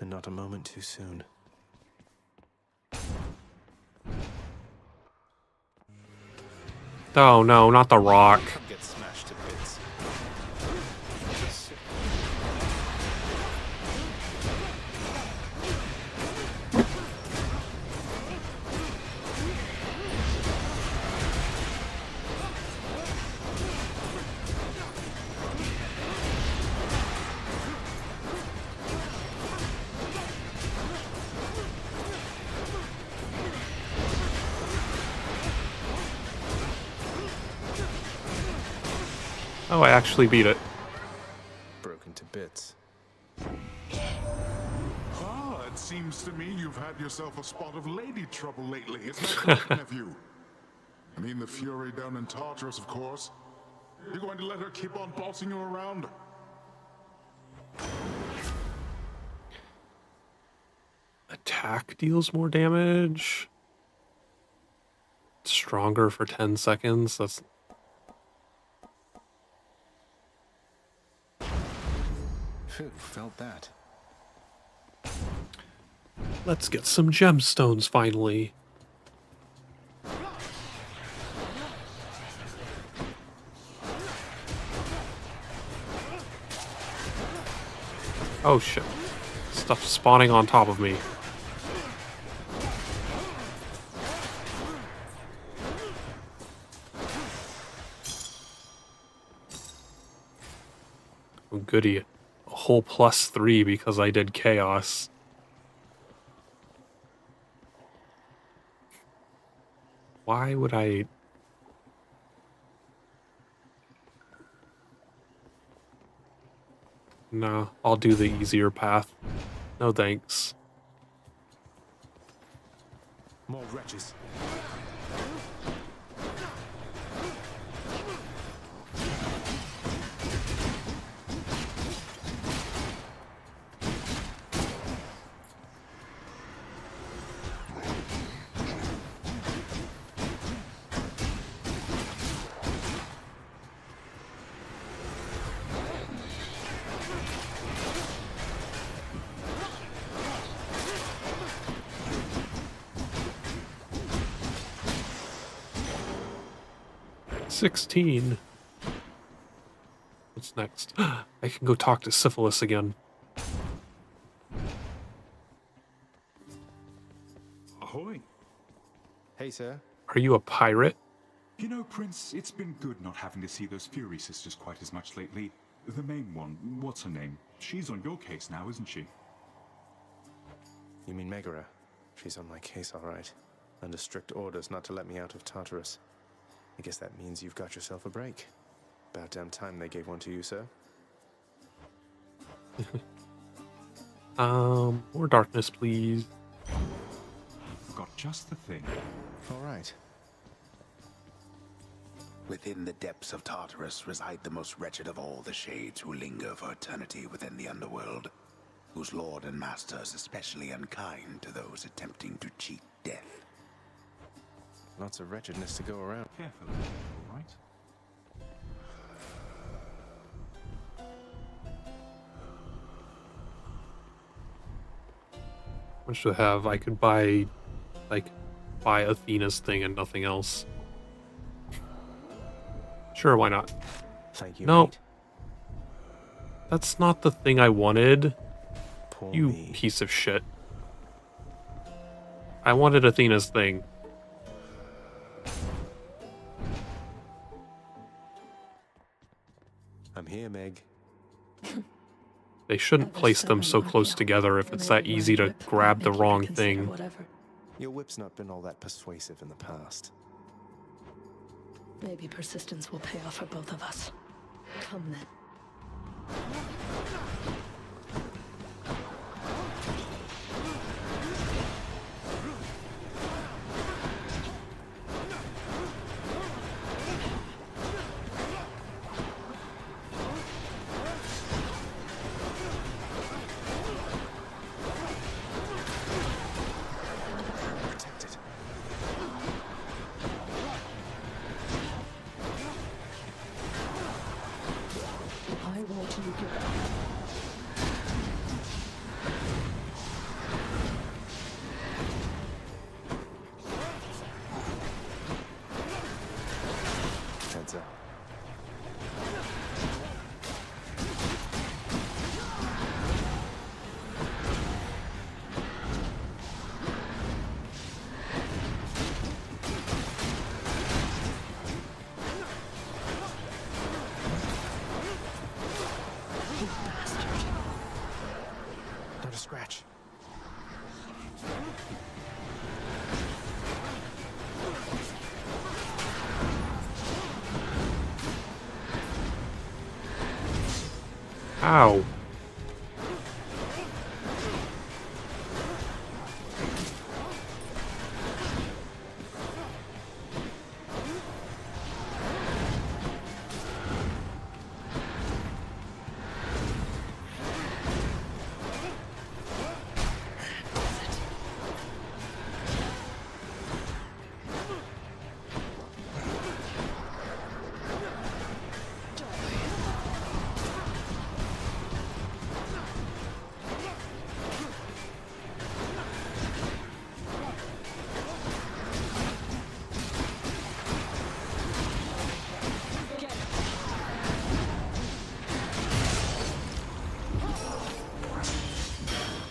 Speaker 3: And not a moment too soon.
Speaker 1: Oh no, not the rock.
Speaker 3: Get smashed to bits.
Speaker 1: Oh, I actually beat it.
Speaker 3: Broken to bits.
Speaker 9: Ah, it seems to me you've had yourself a spot of lady trouble lately. Isn't that correct, nephew? I mean the Fury down in Tartarus, of course. You're going to let her keep on bossing you around?
Speaker 1: Attack deals more damage. Stronger for 10 seconds. That's...
Speaker 3: Phew, felt that.
Speaker 1: Let's get some gemstones finally. Oh shit. Stuff spawning on top of me. Oh, goody. A whole +3 because I did chaos. Why would I... No, I'll do the easier path. No thanks.
Speaker 3: More wretches.
Speaker 1: 16. What's next? I can go talk to Syphilis again.
Speaker 13: Ahoy.
Speaker 3: Hey, sir.
Speaker 1: Are you a pirate?
Speaker 13: You know, Prince, it's been good not having to see those Fury sisters quite as much lately. The main one, what's her name? She's on your case now, isn't she?
Speaker 3: You mean Megara? She's on my case, all right. Under strict orders not to let me out of Tartarus. I guess that means you've got yourself a break. About damn time they gave one to you, sir.
Speaker 1: More darkness, please.
Speaker 13: I've got just the thing.
Speaker 3: All right.
Speaker 2: Within the depths of Tartarus reside the most wretched of all the shades who linger for eternity within the underworld, whose lord and master is especially unkind to those attempting to cheat death.
Speaker 3: Lots of wretchedness to go around.
Speaker 13: Careful, all right?
Speaker 1: What should I have? I could buy, buy Athena's thing and nothing else. Sure, why not?
Speaker 3: Thank you,
Speaker 1: No.
Speaker 3: mate.
Speaker 1: That's not the thing I wanted.
Speaker 3: Poor
Speaker 1: You
Speaker 3: me.
Speaker 1: piece of shit. I wanted Athena's thing.
Speaker 3: I'm here, Meg.
Speaker 1: They shouldn't place them so close together if it's that easy to grab the wrong thing.
Speaker 11: Whatever.
Speaker 3: Your whip's not been all that persuasive in the past.
Speaker 11: Maybe persistence will pay off for both of us. Come then.
Speaker 3: Protected.
Speaker 11: I want you to give up.
Speaker 3: Heads up.
Speaker 11: You bastard.
Speaker 3: Not a scratch.
Speaker 1: Ow.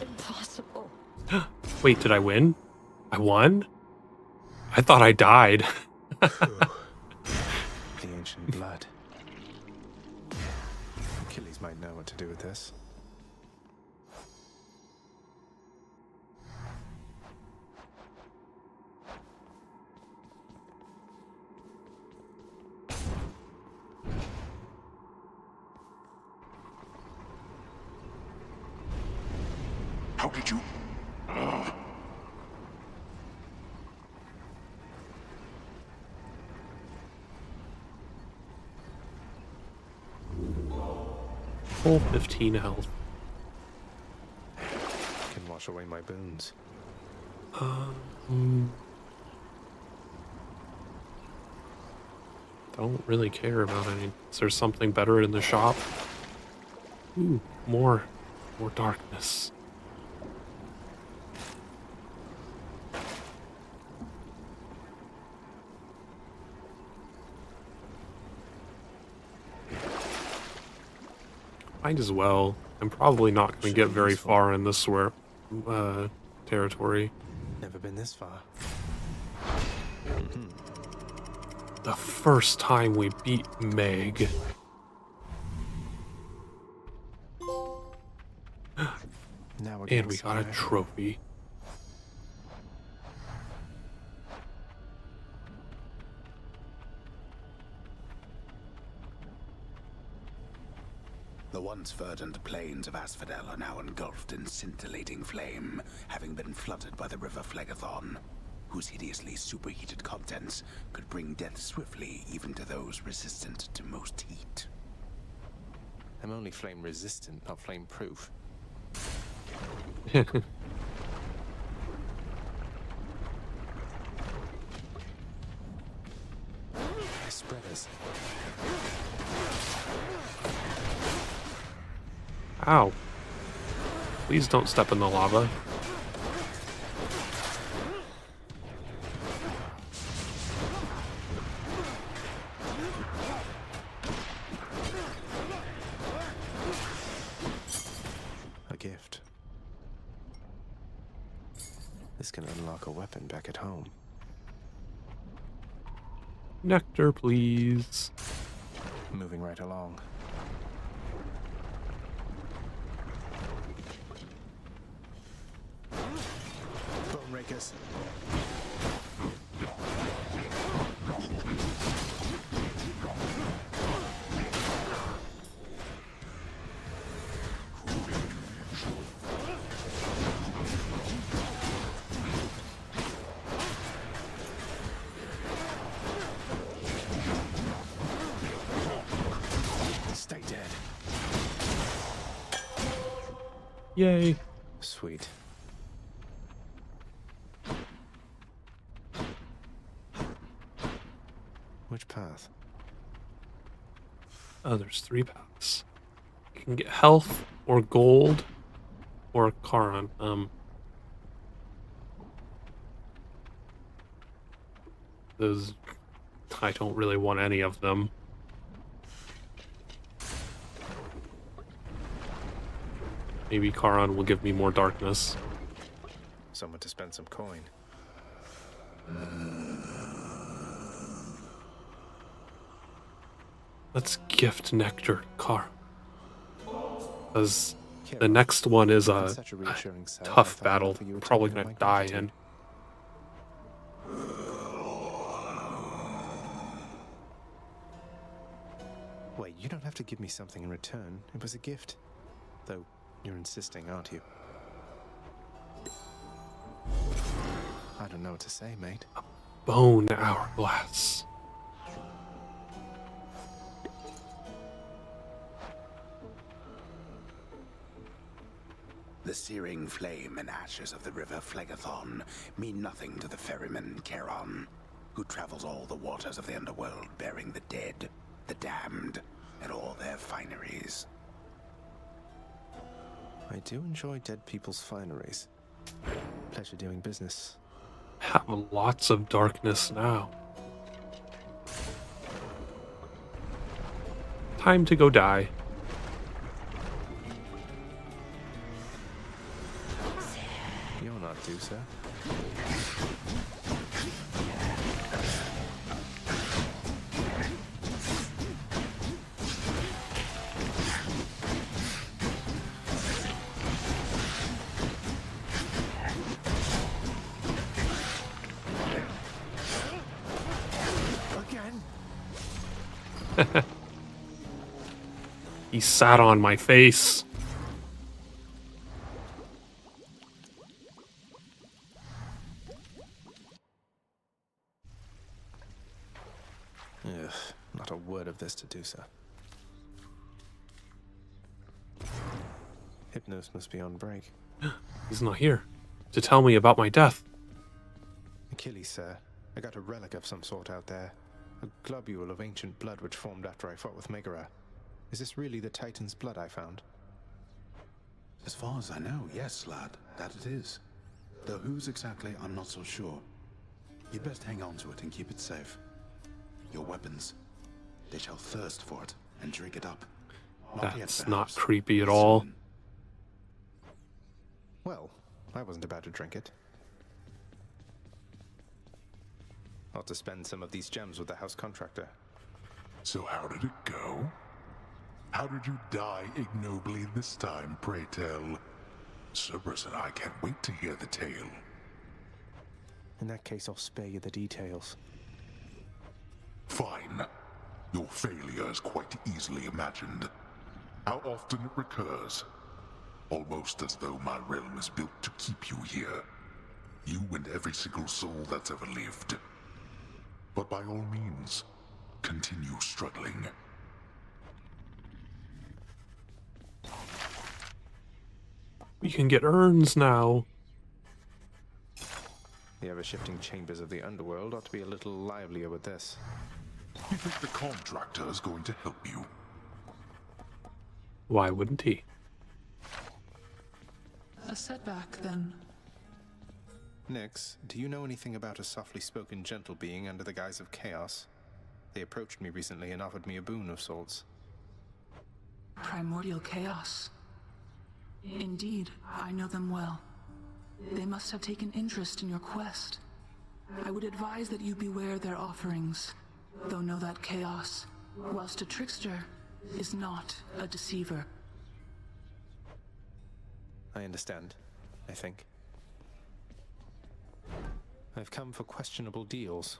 Speaker 11: Impossible.
Speaker 1: Wait, did I win? I won? I thought I died.
Speaker 3: The ancient blood. Achilles might know what to do with this.
Speaker 9: How did you...
Speaker 1: Full 15 health.
Speaker 3: Can wash away my boons.
Speaker 1: Don't really care about any. Is there something better in the shop? Ooh, more darkness. Might as well. I'm probably not going to get very far in this territory.
Speaker 3: Never been this far.
Speaker 1: The first time we beat Meg.
Speaker 3: Now we're
Speaker 1: And we got a trophy.
Speaker 2: The once verdant plains of Asphodel are now engulfed in scintillating flame, having been flooded by the river Phlegethon, whose hideously superheated contents could bring death swiftly even to those resistant to most heat.
Speaker 3: I'm only flame resistant, not flame proof. Spreaders.
Speaker 1: Ow. Please don't step in the lava.
Speaker 3: A gift. This can unlock a weapon back at home.
Speaker 1: Nectar, please.
Speaker 3: Moving right along. Bone rakers. Stay dead.
Speaker 1: Yay.
Speaker 3: Sweet. Which path?
Speaker 1: Oh, there's 3 paths. You can get health or gold or Charon. Those, I don't really want any of them. Maybe Charon will give me more darkness.
Speaker 3: Someone to spend some coin.
Speaker 1: Let's gift Nectar Charon. Because the next one is a tough battle. I'm probably going to die in.
Speaker 3: Wait, you don't have to give me something in return. It was a gift. Though, you're insisting, aren't you? I don't know what to say, mate.
Speaker 1: Bone hourglass.
Speaker 2: The searing flame and ashes of the river Phlegethon mean nothing to the ferryman Charon, who travels all the waters of the underworld bearing the dead, the damned, and all their fineries.
Speaker 3: I do enjoy dead people's fineries. Pleasure doing business.
Speaker 1: Have lots of darkness now. Time to go die.
Speaker 3: You're not Dusa.
Speaker 1: He sat on my face.
Speaker 3: Ugh, not a word of this to Dusa. Hypnos must be on break.
Speaker 1: He's not here to tell me about my death.
Speaker 3: Achilles, sir. I got a relic of some sort out there. A globule of ancient blood which formed after I fought with Megara. Is this really the Titan's blood I found?
Speaker 2: As far as I know, yes, lad, that it is. Though whose exactly, I'm not so sure. You'd best hang on to it and keep it safe. Your weapons, they shall thirst for it and drink it up.
Speaker 1: That's not creepy at all.
Speaker 3: Well, I wasn't about to drink it. Ought to spend some of these gems with the house contractor.
Speaker 9: So how did it go? How did you die ignobly this time, pray tell? Cerberus and I can't wait to hear the tale.
Speaker 3: In that case, I'll spare you the details.
Speaker 9: Fine. Your failure is quite easily imagined. How often it recurs. Almost as though my realm is built to keep you here. You and every single soul that's ever lived. But by all means, continue struggling.
Speaker 1: We can get urns now.
Speaker 3: The ever-shifting chambers of the underworld ought to be a little livelier with this.
Speaker 9: You think the contractor is going to help you?
Speaker 1: Why wouldn't he?
Speaker 7: A setback, then.
Speaker 3: Nyx, do you know anything about a softly spoken gentle being under the guise of chaos? They approached me recently and offered me a boon of sorts.
Speaker 7: Primordial chaos. Indeed, I know them well. They must have taken interest in your quest. I would advise that you beware their offerings, though know that chaos, whilst a trickster, is not a deceiver.
Speaker 3: I understand, I think. I've come for questionable deals.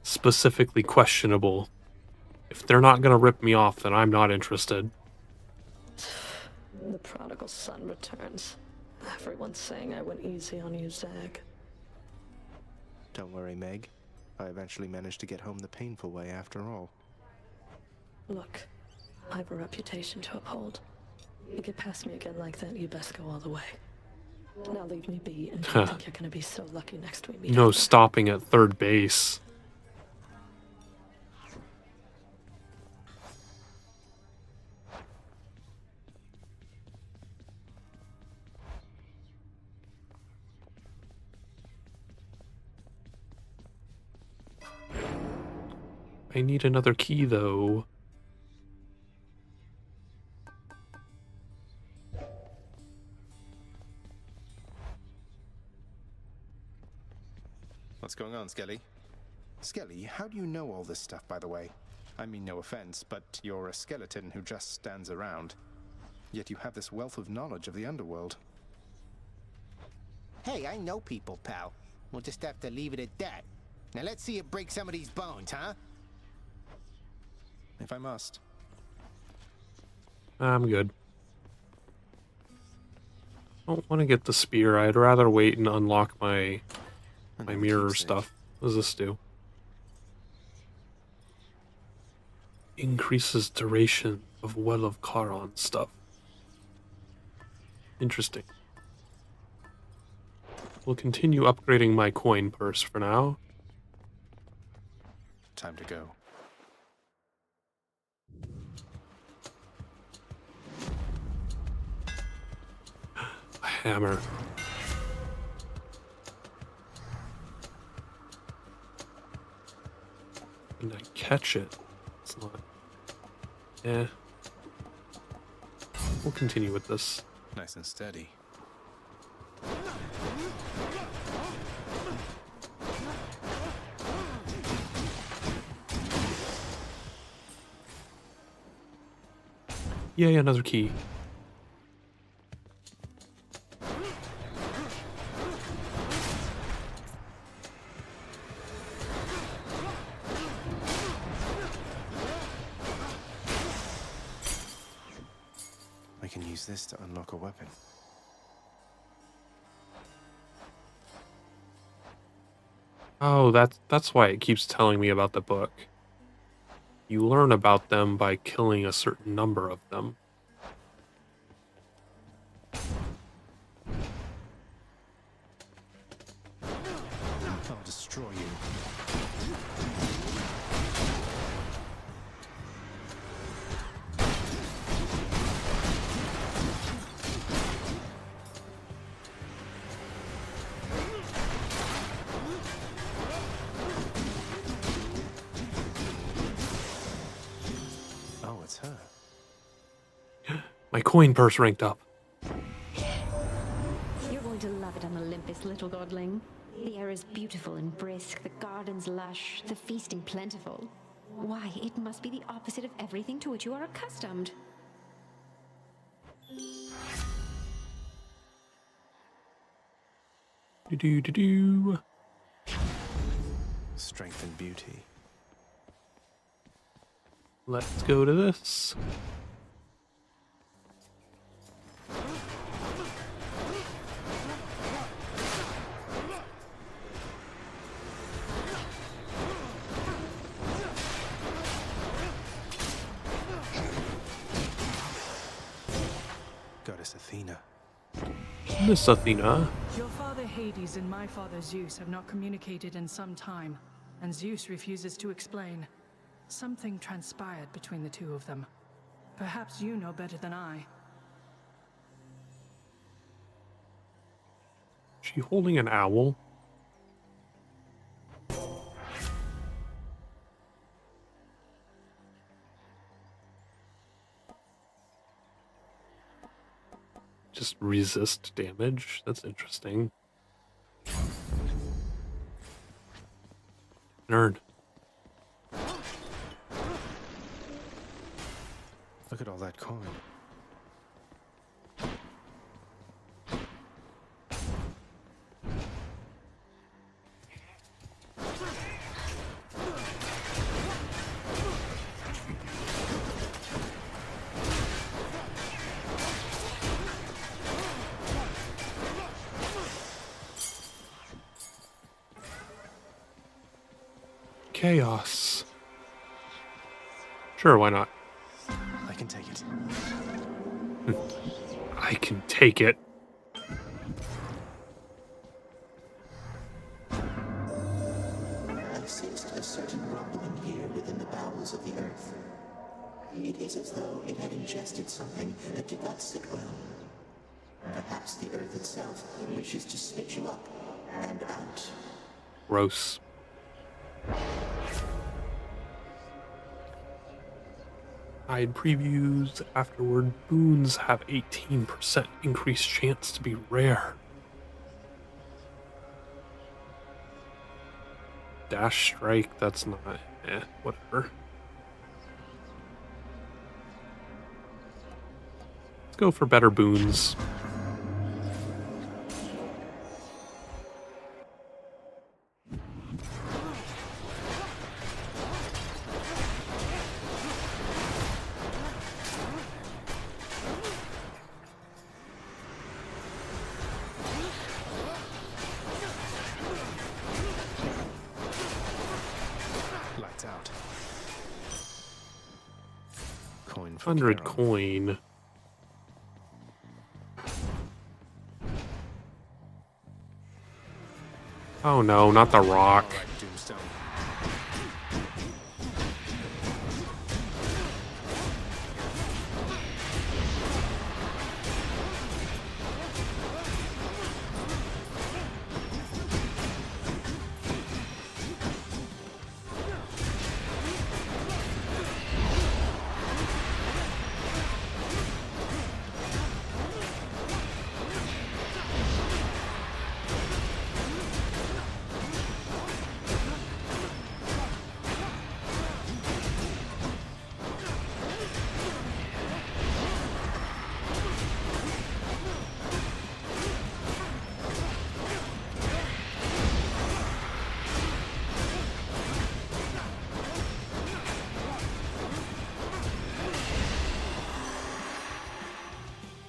Speaker 1: Specifically questionable. If they're not gonna rip me off, then I'm not interested.
Speaker 11: The prodigal son returns. Everyone's saying I went easy on you, Zag.
Speaker 3: Don't worry, Meg. I eventually managed to get home the painful way after all.
Speaker 11: Look, I have a reputation to uphold. You get past me again like that, you best go all the way. Now leave me be, and don't think you're gonna be so lucky next we meet.
Speaker 1: No stopping at third base. I need another key, though.
Speaker 3: What's going on, Skelly? Skelly, how do you know all this stuff, by the way? I mean no offense, but you're a skeleton who just stands around. Yet you have this wealth of knowledge of the underworld.
Speaker 8: Hey, I know people, pal. We'll just have to leave it at that. Now let's see you break some of these bones, huh?
Speaker 3: If I must.
Speaker 1: I'm good. I don't want to get the spear. I'd rather wait and unlock my mirror stuff. What does this do? Increases duration of Well of Charon stuff. Interesting. We'll continue upgrading my coin purse for now.
Speaker 3: Time to go.
Speaker 1: A hammer. And I catch it. It's not. Yeah. We'll continue with this.
Speaker 3: Nice and steady.
Speaker 1: Yay, another key.
Speaker 3: I can use this to unlock a weapon.
Speaker 1: Oh, that's why it keeps telling me about the book. You learn about them by killing a certain number of them.
Speaker 3: I'll destroy you. Oh, it's her.
Speaker 1: My coin purse ranked up.
Speaker 10: You're going to love it on Olympus, little godling. The air is beautiful and brisk, the gardens lush, the feasting plentiful. Why, it must be the opposite of everything to which you are accustomed.
Speaker 1: Do.
Speaker 3: Strength and beauty.
Speaker 1: Let's go to this.
Speaker 3: Goddess Athena.
Speaker 1: Miss Athena.
Speaker 4: Your father Hades and my father Zeus have not communicated in some time, and Zeus refuses to explain. Something transpired between the two of them. Perhaps you know better than I.
Speaker 1: She holding an owl? Just resist damage? That's interesting. Nerd.
Speaker 3: Look at all that coin.
Speaker 1: Chaos. Sure, why not?
Speaker 3: I can take it.
Speaker 1: I can take it.
Speaker 15: I sensed a certain rumbling here within the bowels of the earth. It is as though it had ingested something that did not sit well. Perhaps the earth itself wishes to spit you up and out.
Speaker 1: Gross. Hide previews afterward. Boons have 18% increased chance to be rare. Dash strike, that's not, whatever. Let's go for better boons.
Speaker 3: Lights out. Coin for
Speaker 1: 100
Speaker 3: Charon.
Speaker 1: coin. Oh no, not the rock.
Speaker 3: All right, Doomstone.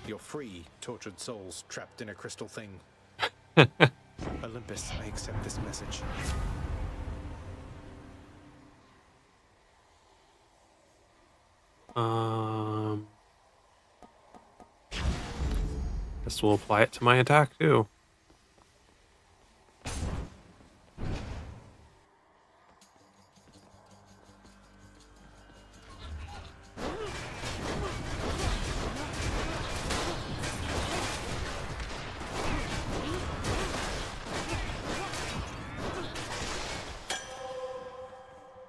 Speaker 3: You're free, tortured souls trapped in a crystal thing. Olympus, I accept this message.
Speaker 1: Guess we'll apply it to my attack too.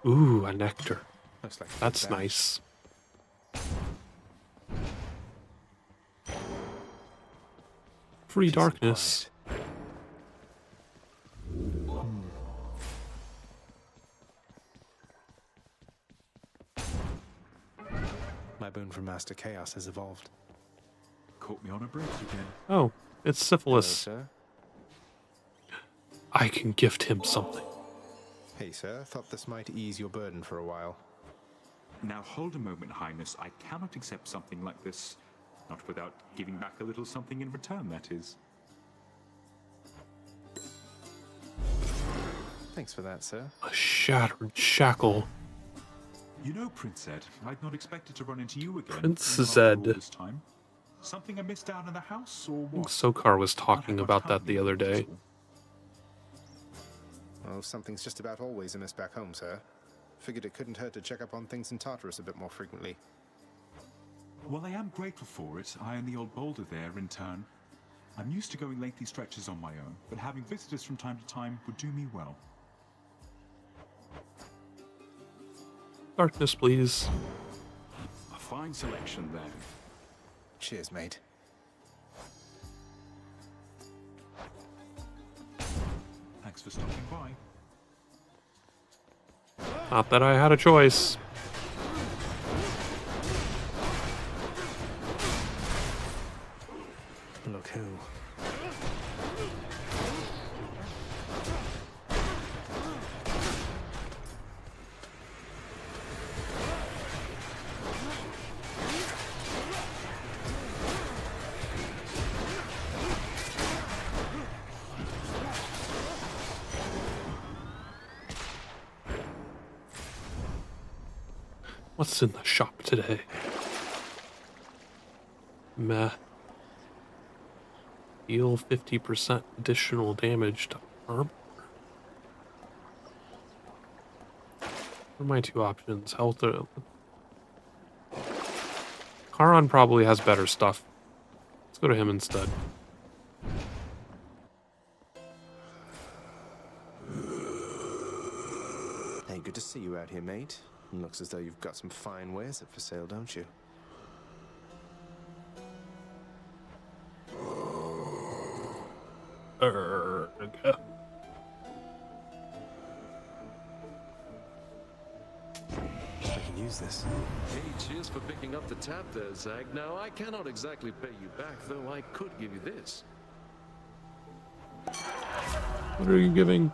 Speaker 1: Ooh, a nectar.
Speaker 3: Looks like
Speaker 1: That's
Speaker 3: bad.
Speaker 1: nice. Free darkness.
Speaker 3: My boon from Master Chaos has evolved.
Speaker 13: Caught me on a break again.
Speaker 1: Oh, it's syphilis.
Speaker 3: Hello, sir.
Speaker 1: I can gift him something.
Speaker 3: Hey, sir. Thought this might ease your burden for a while.
Speaker 13: Now hold a moment, Highness. I cannot accept something like this. Not without giving back a little something in return, that is.
Speaker 3: Thanks for that, sir.
Speaker 1: A shattered shackle.
Speaker 13: You know, Prince Zed, I'd not expected to run into you again.
Speaker 1: Prince
Speaker 13: Not after
Speaker 1: Zed.
Speaker 13: all this time. Something I missed down in the house, or
Speaker 1: I think
Speaker 13: what?
Speaker 1: Sokar was talking about that the other day.
Speaker 3: Well, something's just about always amiss back home, sir. Figured it couldn't hurt to check up on things in Tartarus a bit more frequently.
Speaker 13: Well, I am grateful for it. I and the old boulder there, in turn. I'm used to going lengthy stretches on my own, but having visitors from time to time would do me well.
Speaker 1: Darkness, please.
Speaker 12: A fine selection, then.
Speaker 3: Cheers, mate.
Speaker 13: Thanks for stopping by.
Speaker 1: Not that I had a choice.
Speaker 3: Look who.
Speaker 1: What's in the shop today? Meh. Deal 50% additional damage to armor. What are my two options? Health or... Charon probably has better stuff. Let's go to him instead.
Speaker 3: Hey, good to see you out here, mate. Looks as though you've got some fine wares up for sale, don't you?
Speaker 1: Okay.
Speaker 3: I can use this.
Speaker 12: Hey, cheers for picking up the tab there, Zag. Now, I cannot exactly pay you back, though I could give you this.
Speaker 1: What are you giving?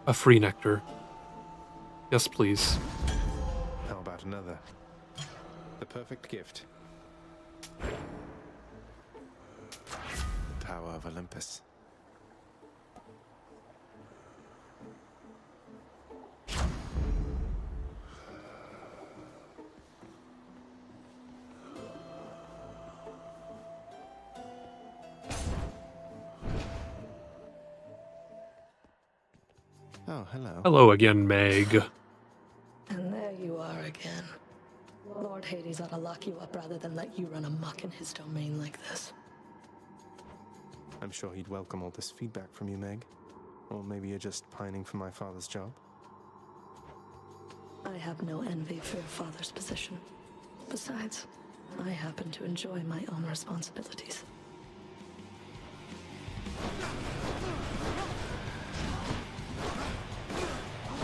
Speaker 1: A free nectar. Yes, please.
Speaker 3: How about another? The perfect gift. The power of Olympus. Oh, hello.
Speaker 1: Hello again, Meg.
Speaker 11: And there you are again. Lord Hades ought to lock you up rather than let you run amok in his domain like this.
Speaker 3: I'm sure he'd welcome all this feedback from you, Meg. Or maybe you're just pining for my father's job.
Speaker 11: I have no envy for your father's position. Besides, I happen to enjoy my own responsibilities.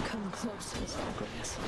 Speaker 11: Come closer, Zagreus.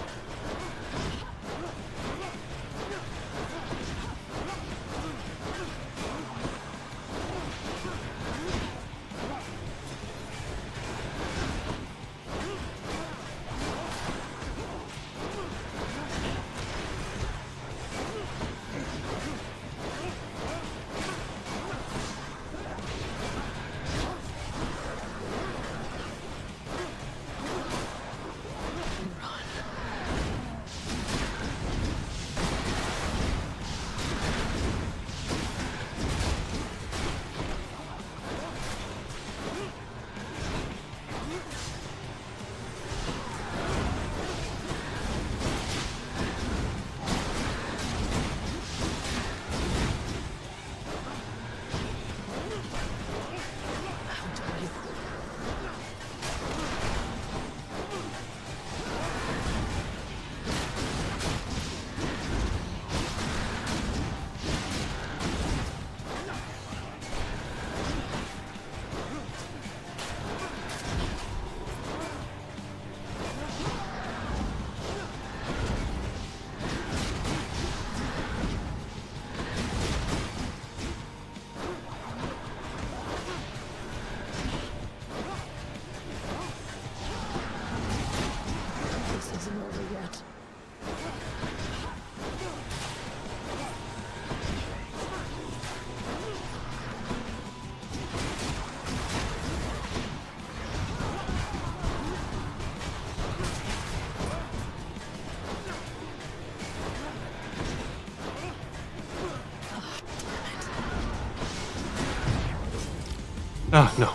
Speaker 1: Ah, no.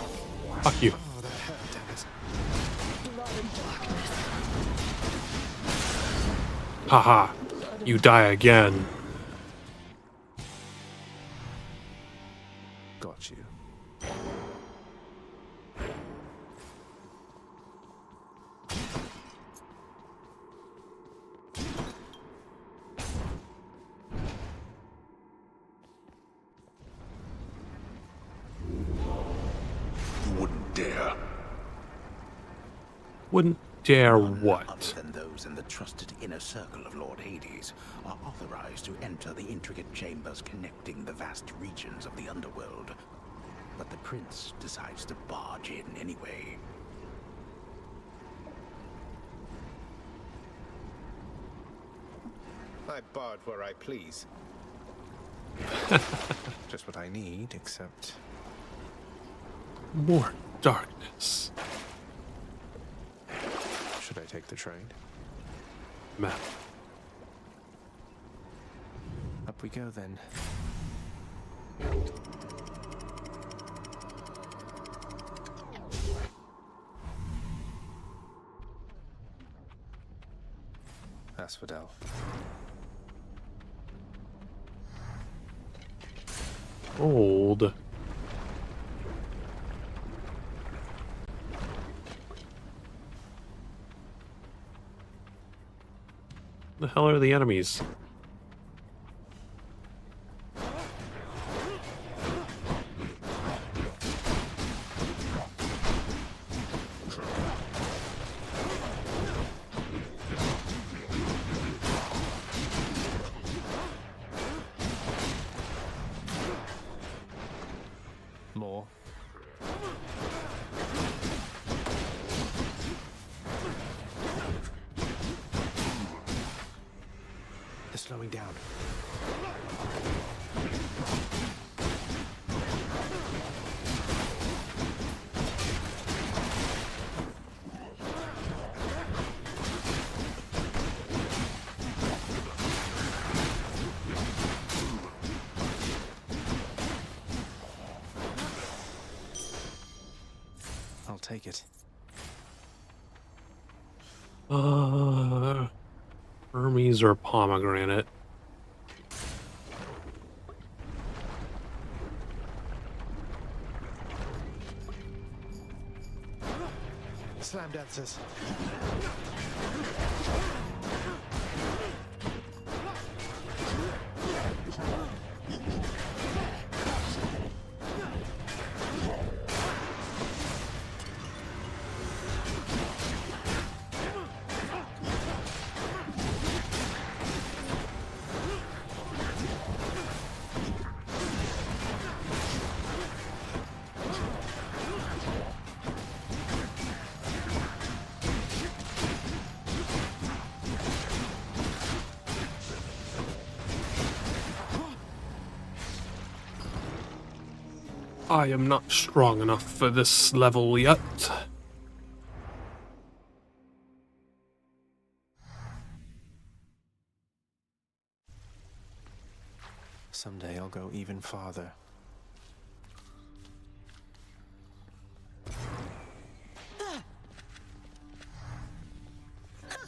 Speaker 1: Fuck you.
Speaker 3: Oh, that hurt, damn it.
Speaker 11: Blood and darkness.
Speaker 1: Haha. You die again.
Speaker 3: Got you.
Speaker 2: You wouldn't dare.
Speaker 1: Wouldn't dare
Speaker 2: None
Speaker 1: what?
Speaker 2: other than those in the trusted inner circle of Lord Hades are authorized to enter the intricate chambers connecting the vast regions of the underworld. But the prince decides to barge in anyway.
Speaker 3: I barge where I please. Just what I need, except...
Speaker 1: More darkness.
Speaker 3: Should I take the trade?
Speaker 1: Map.
Speaker 3: Up we go then. Asphodel.
Speaker 1: Old. The hell are the enemies?
Speaker 3: More. They're slowing down. I'll take it.
Speaker 1: Hermes or pomegranate?
Speaker 3: Slam dancers.
Speaker 1: I am not strong enough for this level yet.
Speaker 3: Someday I'll go even farther.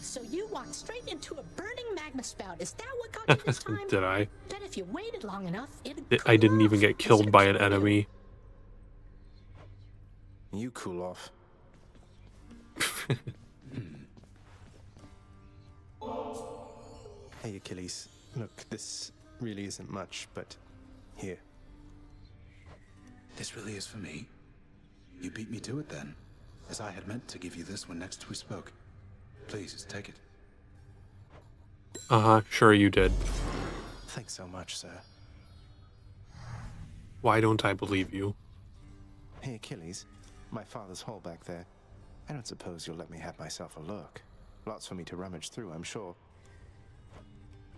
Speaker 6: So you walked straight into a burning magma spout. Is that what got you this time?
Speaker 1: Did I?
Speaker 6: Bet if you waited long enough, it'd
Speaker 1: I didn't even get killed by an enemy.
Speaker 3: You cool off. Hey, Achilles. Look, this really isn't much, but here.
Speaker 2: This really is for me? You beat me to it then, as I had meant to give you this when next we spoke. Please, take it.
Speaker 1: Sure you did.
Speaker 3: Thanks so much, sir.
Speaker 1: Why don't I believe you?
Speaker 3: Hey, Achilles. My father's hall back there. I don't suppose you'll let me have myself a look. Lots for me to rummage through, I'm sure.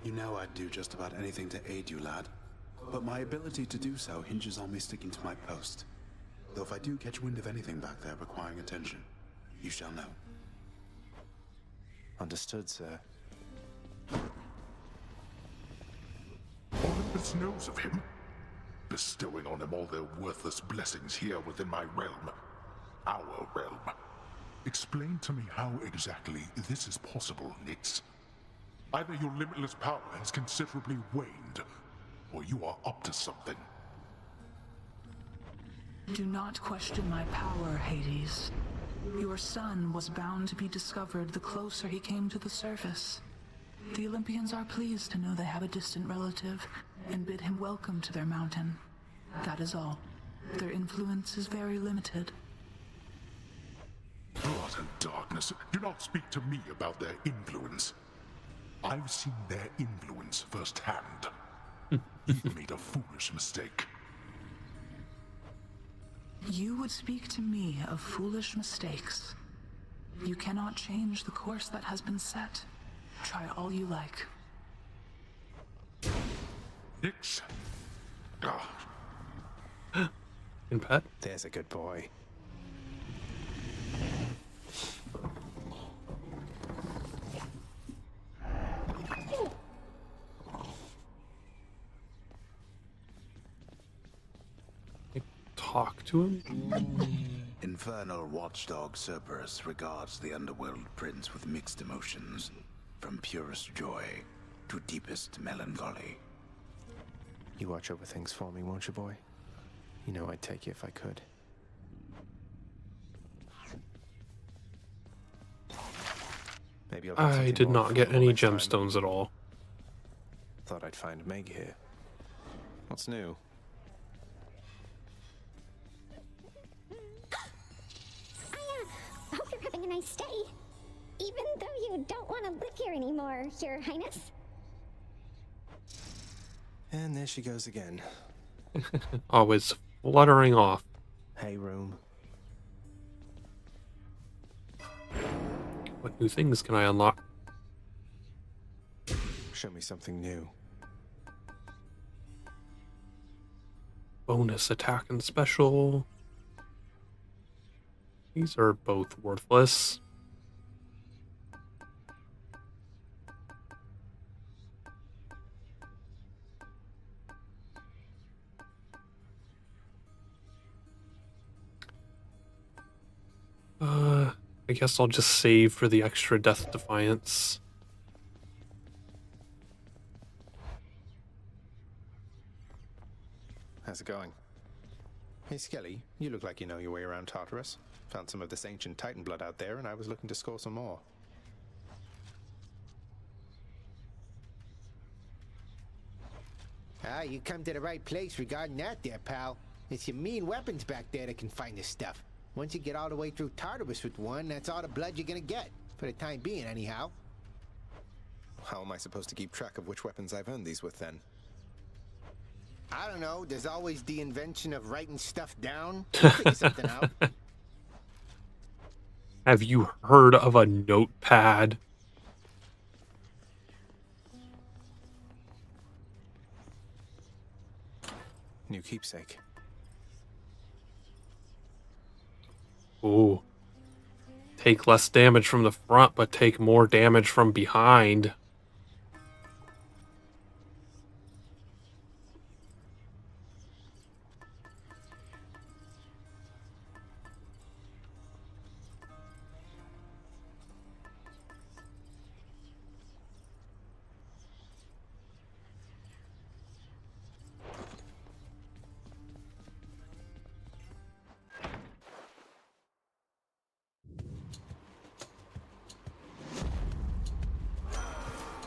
Speaker 2: You know I'd do just about anything to aid you, lad. But my ability to do so hinges on me sticking to my post. Though if I do catch wind of anything back there requiring attention, you shall know.
Speaker 3: Understood, sir.
Speaker 9: Olympus knows of him. bestowing on them all their worthless blessings here within my realm. Our realm. Explain to me how exactly this is possible, Nyx. Either your limitless power has considerably waned, or you are up to something.
Speaker 7: Do not question my power, Hades. Your son was bound to be discovered the closer he came to the surface. The Olympians are pleased to know they have a distant relative and bid him welcome to their mountain. That is all. Their influence is very limited.
Speaker 9: Blood and darkness. Do not speak to me about their influence. I've seen their influence firsthand. You've made a foolish mistake.
Speaker 7: You would speak to me of foolish mistakes. You cannot change the course that has been set. Try all you like.
Speaker 9: Nyx.
Speaker 1: In pet?
Speaker 3: There's a good boy.
Speaker 1: Talk to him?
Speaker 2: Infernal watchdog Cerberus regards the underworld prince with mixed emotions, from purest joy to deepest melancholy.
Speaker 3: You watch over things for me, won't you, boy? You know I'd take you if I could. Maybe I'll
Speaker 1: I did not get any gemstones at all.
Speaker 3: Thought I'd find Meg here. What's new?
Speaker 17: I hope you're having a nice day. Even though you don't want to live here anymore, Your Highness.
Speaker 3: And there she goes again.
Speaker 1: Always fluttering off.
Speaker 3: Hey, room.
Speaker 1: What new things can I unlock?
Speaker 3: Show me something new.
Speaker 1: Bonus attack and special. These are both worthless. I guess I'll just save for the extra Death Defiance.
Speaker 3: How's it going? Hey, Skelly, you look like you know your way around Tartarus. Found some of this ancient Titan blood out there, and I was looking to score some more.
Speaker 8: Ah, you come to the right place regarding that there, pal. It's your mean weapons back there that can find this stuff. Once you get all the way through Tartarus with one, that's all the blood you're gonna get. For the time being, anyhow.
Speaker 3: How am I supposed to keep track of which weapons I've earned these with, then?
Speaker 8: I don't know. There's always the invention of writing stuff down. Figure something out.
Speaker 1: Have you heard of a notepad?
Speaker 3: New keepsake.
Speaker 1: Ooh. Take less damage from the front, but take more damage from behind.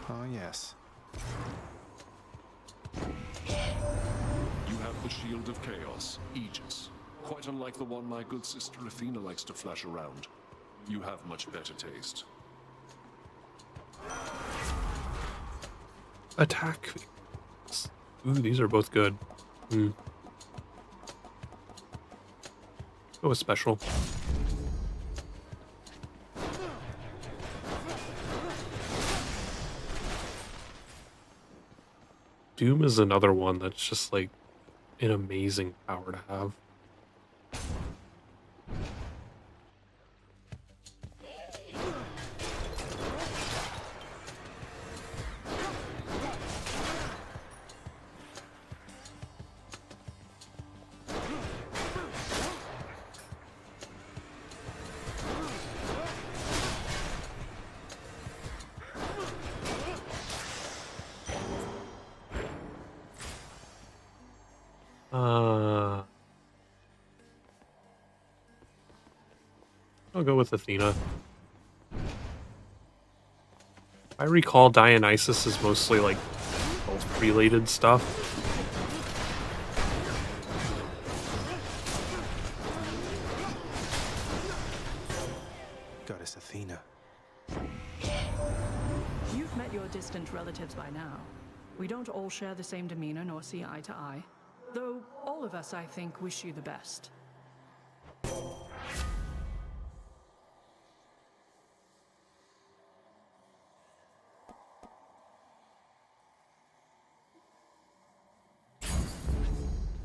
Speaker 3: Oh, yes.
Speaker 12: You have the Shield of Chaos, Aegis. Quite unlike the one my good sister Athena likes to flash around. You have much better taste.
Speaker 1: Attack. Ooh, these are both good. Go with special. Doom is another one that's just like an amazing power to have. I'll go with Athena. I recall Dionysus is mostly like health-related stuff.
Speaker 3: Goddess Athena.
Speaker 4: You've met your distant relatives by now. We don't all share the same demeanor nor see eye to eye. Though all of us, I think, wish you the best.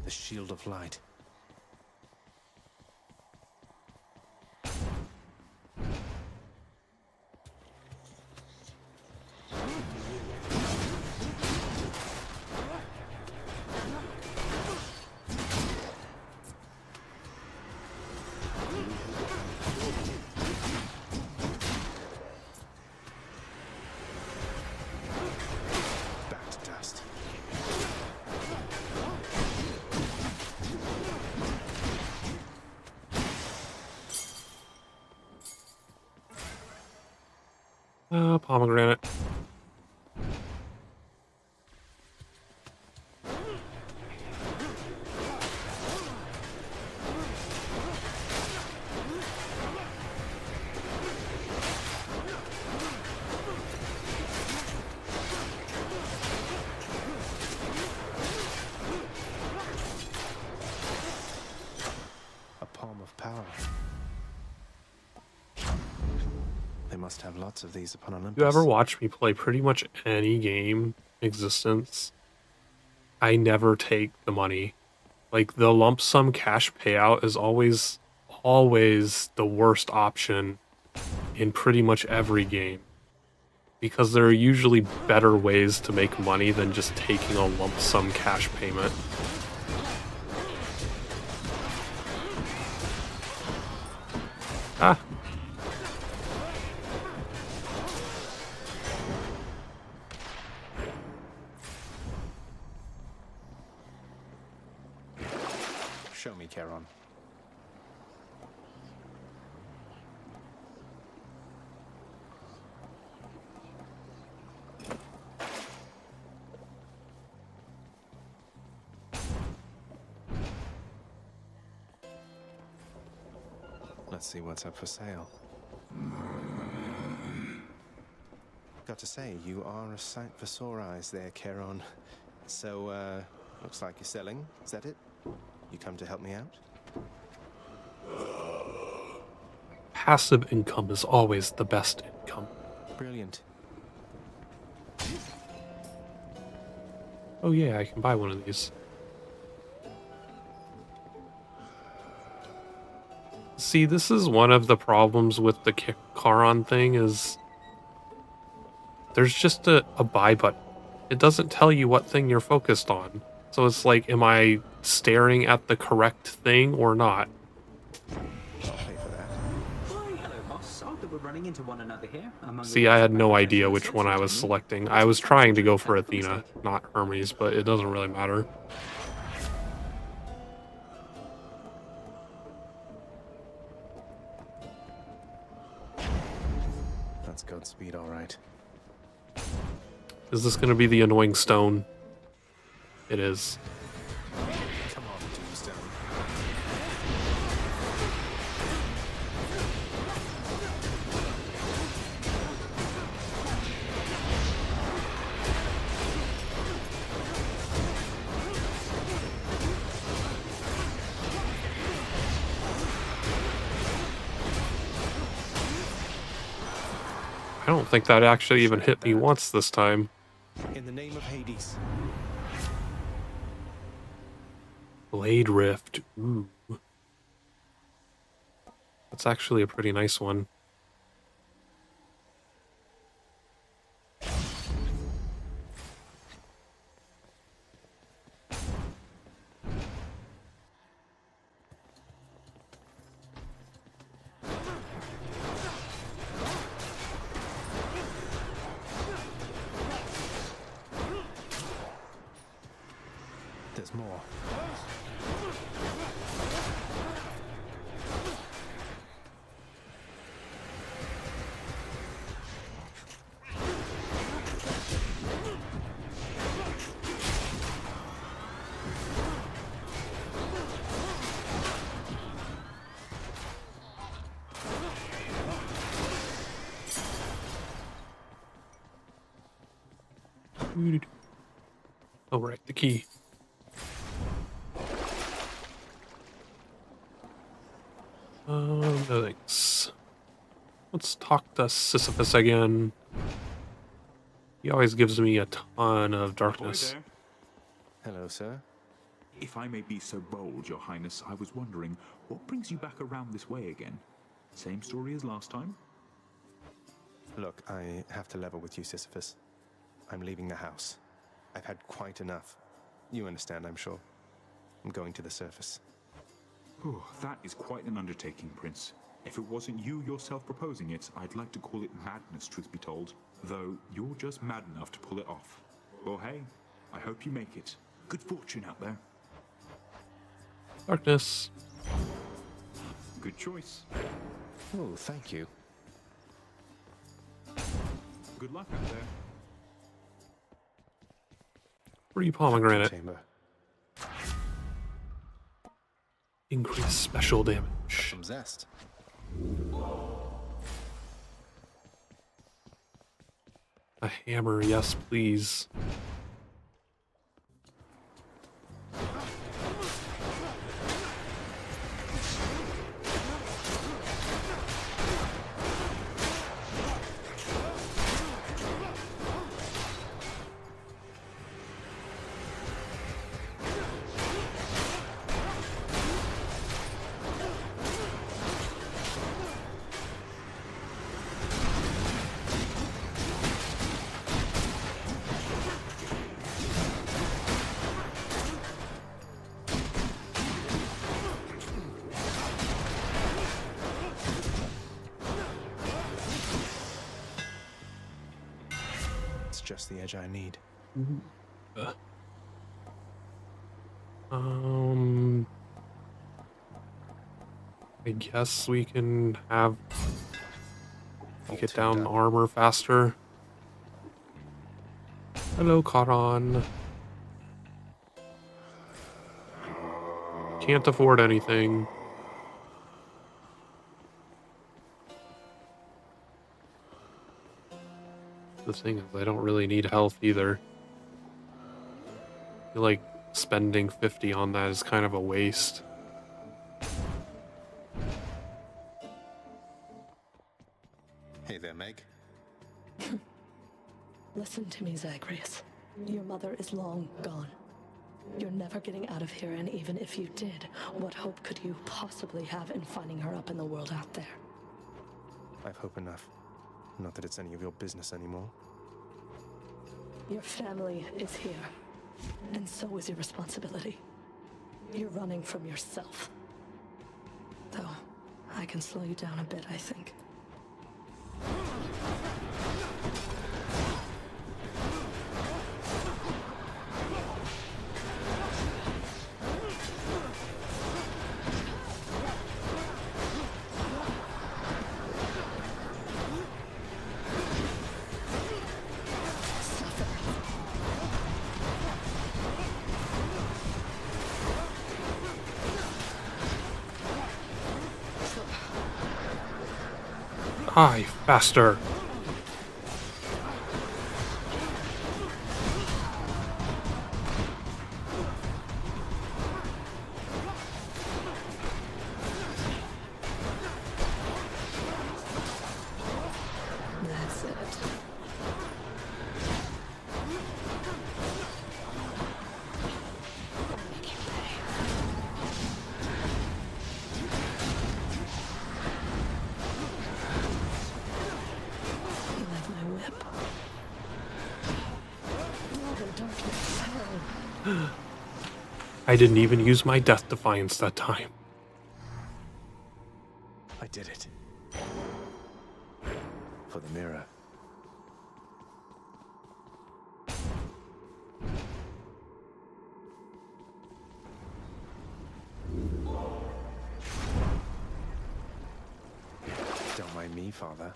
Speaker 3: The Shield of Light. Back to dust.
Speaker 1: Pomegranate.
Speaker 3: A palm of power. They must have lots of these upon Olympus.
Speaker 1: You ever watch me play pretty much any game in existence? I never take the money. Like, the lump sum cash payout is always the worst option in pretty much every game. Because there are usually better ways to make money than just taking a lump sum cash payment. Ah.
Speaker 3: Show me, Charon. Let's see what's up for sale. Got to say, you are a sight for sore eyes there, Charon. So, looks like you're selling. Is that it? You come to help me out?
Speaker 1: Passive income is always the best income.
Speaker 3: Brilliant.
Speaker 1: Oh yeah, I can buy one of these. See, this is one of the problems with the Charon thing is there's just a buy button. It doesn't tell you what thing you're focused on. So it's like, am I staring at the correct thing or not?
Speaker 14: Why, hello, boss. Odd that we're running into one another here.
Speaker 1: See, I had no idea which one I was selecting. I was trying to go for Athena, not Hermes, but it doesn't really matter.
Speaker 3: That's Godspeed, all right.
Speaker 1: Is this going to be the annoying stone? It is.
Speaker 3: Come on, Tombstone.
Speaker 1: I don't think that actually even hit me once this time.
Speaker 3: In the name of Hades.
Speaker 1: Blade Rift. Ooh. That's actually a pretty nice one.
Speaker 3: There's more.
Speaker 1: Oh, right, the key. No thanks. Let's talk to Sisyphus again. He always gives me a ton of darkness.
Speaker 13: Ahoy there.
Speaker 3: Hello, sir.
Speaker 13: If I may be so bold, Your Highness, I was wondering, what brings you back around this way again? Same story as last time?
Speaker 3: Look, I have to level with you, Sisyphus. I'm leaving the house. I've had quite enough. You understand, I'm sure. I'm going to the surface.
Speaker 13: Oh, that is quite an undertaking, Prince. If it wasn't you yourself proposing it, I'd like to call it madness, truth be told. Though you're just mad enough to pull it off. Well, hey, I hope you make it. Good fortune out there.
Speaker 1: Darkness.
Speaker 13: Good choice.
Speaker 3: Oh, thank you.
Speaker 13: Good luck out there.
Speaker 1: Free pomegranate.
Speaker 3: Chamber.
Speaker 1: Increase special damage.
Speaker 3: Some zest.
Speaker 1: A hammer, yes, please.
Speaker 3: It's just the edge I need.
Speaker 1: I guess we can have get down armor faster. Hello, Charon. Can't afford anything. The thing is, I don't really need health either. I feel like spending 50 on that is kind of a waste.
Speaker 3: Hey there, Meg.
Speaker 11: Listen to me, Zagreus. Your mother is long gone. You're never getting out of here, and even if you did, what hope could you possibly have in finding her up in the world out there?
Speaker 3: I've hope enough. Not that it's any of your business anymore.
Speaker 11: Your family is here, and so is your responsibility. You're running from yourself. Though, I can slow you down a bit, I think.
Speaker 1: Die faster.
Speaker 11: That's it. You like my whip? Love and darkness. Hell.
Speaker 1: I didn't even use my Death Defiance that time.
Speaker 3: I did it. For the mirror. Don't mind me, Father.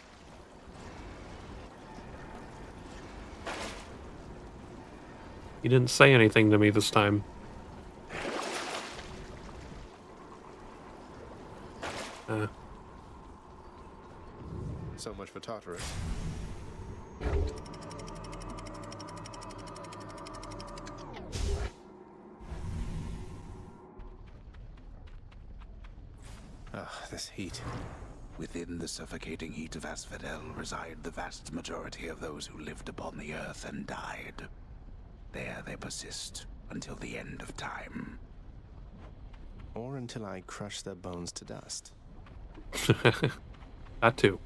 Speaker 1: He didn't say anything to me this time.
Speaker 3: So much for Tartarus. heat?
Speaker 2: Within the suffocating heat of Asphodel reside the vast majority of those who lived upon the earth and died. There they persist until the end of time.
Speaker 3: Or until I crush their bones to dust.
Speaker 1: That too.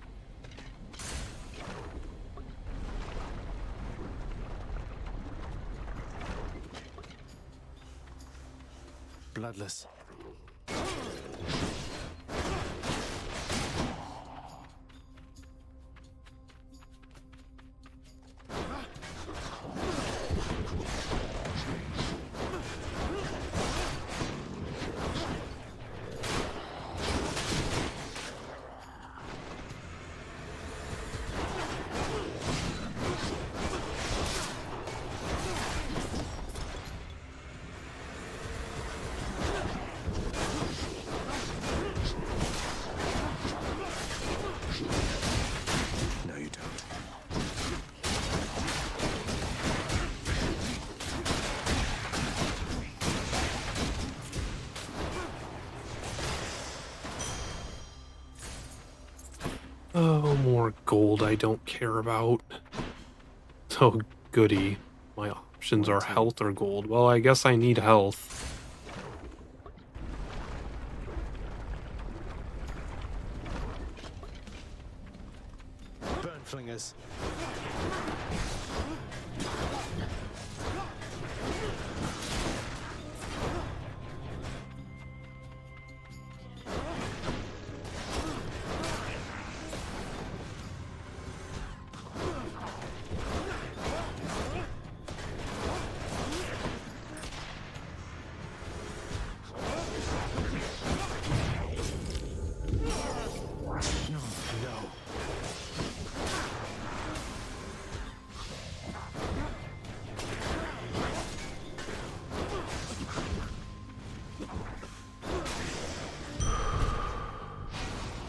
Speaker 3: Bloodless.
Speaker 2: No, you don't.
Speaker 1: Oh, more gold I don't care about. Oh, goody. My options are health or gold. Well, I guess I need health.
Speaker 3: Burn flingers.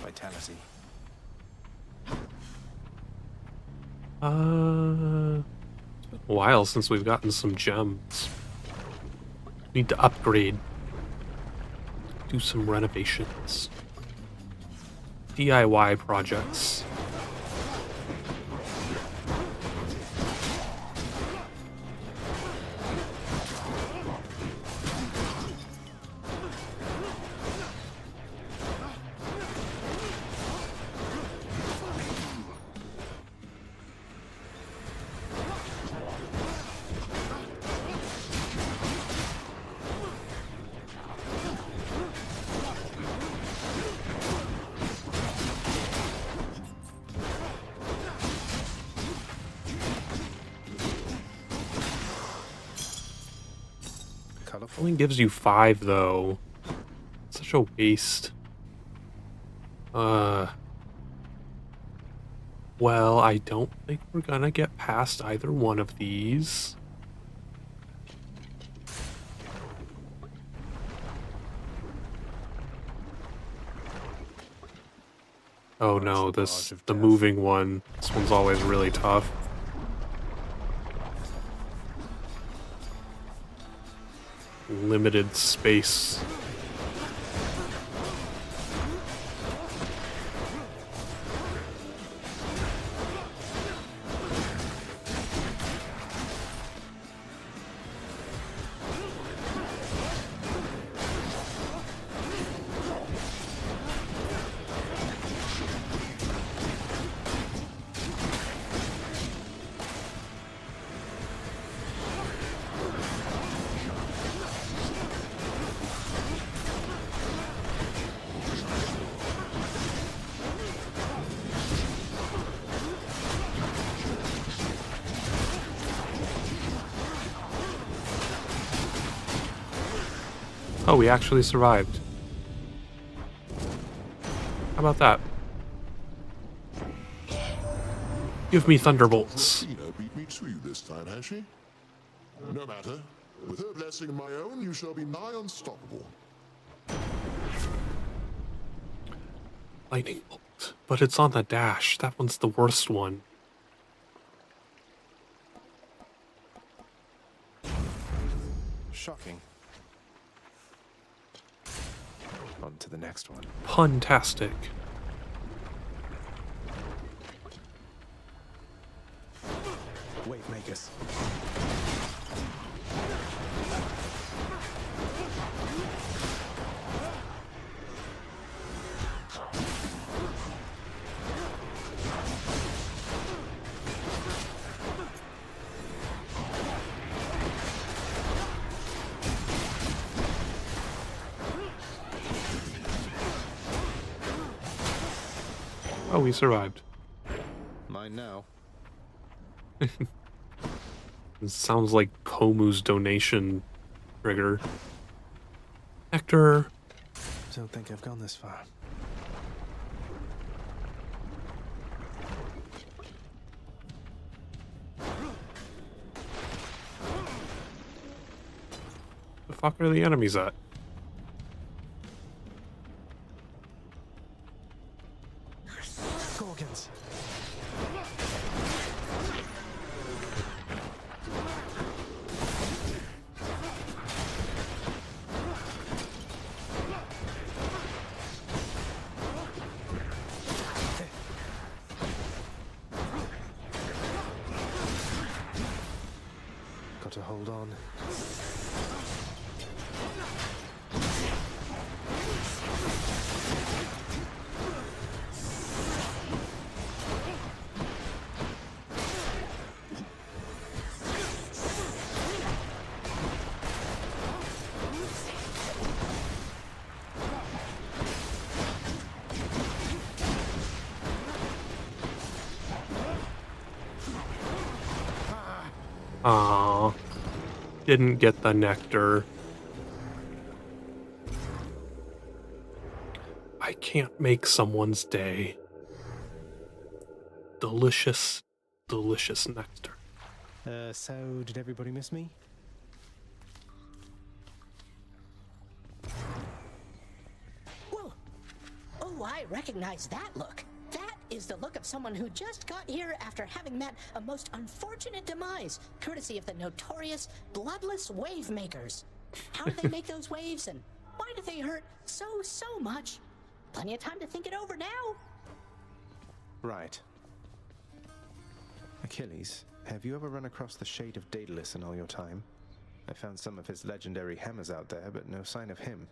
Speaker 3: Vitality.
Speaker 1: It's been a while since we've gotten some gems. Need to upgrade. Do some renovations. DIY projects. Only gives you 5 though. Such a waste. Well, I don't think we're gonna get past either one of these. Oh no, the moving one. This one's always really tough. Limited space. Oh, we actually survived. How about that? Give me thunderbolts.
Speaker 9: Athena beat me to you this time, has she? No matter. With her blessing and my own, you shall be nigh unstoppable.
Speaker 1: Lightning bolt. But it's on the dash. That one's the worst one.
Speaker 3: Shocking. On to for the next one.
Speaker 1: Puntastic.
Speaker 3: Wave makers.
Speaker 1: Oh, we survived.
Speaker 3: Mine now.
Speaker 1: It sounds like Komu's donation trigger. Hector.
Speaker 3: Don't think I've gone this far.
Speaker 1: The fuck are the enemies at?
Speaker 3: Gorgons. Got to hold on.
Speaker 1: Aww. Didn't get the nectar. I can't make someone's day. Delicious, delicious nectar.
Speaker 3: So did everybody miss me?
Speaker 6: Whoa! Oh, I recognize that look. That is the look of someone who just got here after having met a most unfortunate demise, courtesy of the notorious bloodless wave makers. How do they make those waves, and why do they hurt so much? Plenty of time to think it over now.
Speaker 3: Right. Achilles, have you ever run across the Shade of Daedalus in all your time? I found some of his legendary hammers out there, but no sign of him.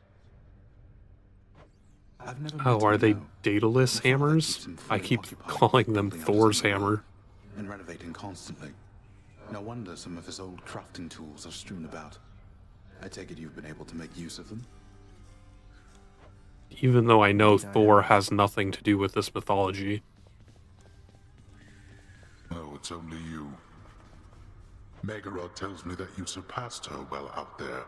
Speaker 2: I've never
Speaker 1: Oh,
Speaker 2: met
Speaker 1: are
Speaker 2: him,
Speaker 1: they
Speaker 2: no.
Speaker 1: Daedalus hammers? I keep calling them Thor's hammer.
Speaker 2: And renovating constantly. No wonder some of his old crafting tools are strewn about. I take it you've been able to make use of them?
Speaker 1: Even though I know Thor has nothing to do with this mythology.
Speaker 9: Oh, it's only you. Megarod tells me that you surpassed her well out there.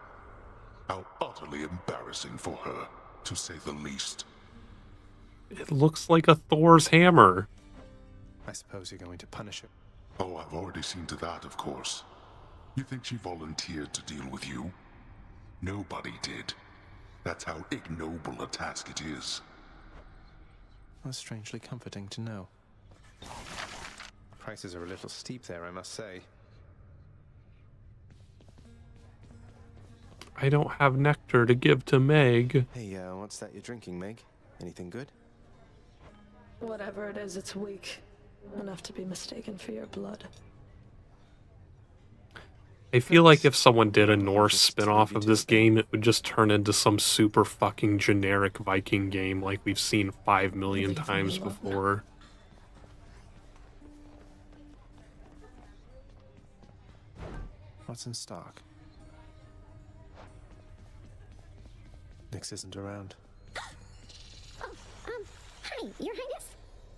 Speaker 9: How utterly embarrassing for her, to say the least.
Speaker 1: It looks like a Thor's hammer.
Speaker 3: I suppose you're going to punish her.
Speaker 9: Oh, I've already seen to that, of course. You think she volunteered to deal with you? Nobody did. That's how ignoble a task it is.
Speaker 3: That's strangely comforting to know. Prices are a little steep there, I must say.
Speaker 1: I don't have nectar to give to Meg.
Speaker 3: Hey, what's that you're drinking, Meg? Anything good?
Speaker 11: Whatever it is, it's weak. Enough to be mistaken for your blood.
Speaker 1: I feel like if someone did a Norse spin-off of this game, it would just turn into some super fucking generic Viking game like we've seen 5 million times before.
Speaker 3: What's in stock? Nyx isn't around.
Speaker 17: Hi, Your Highness.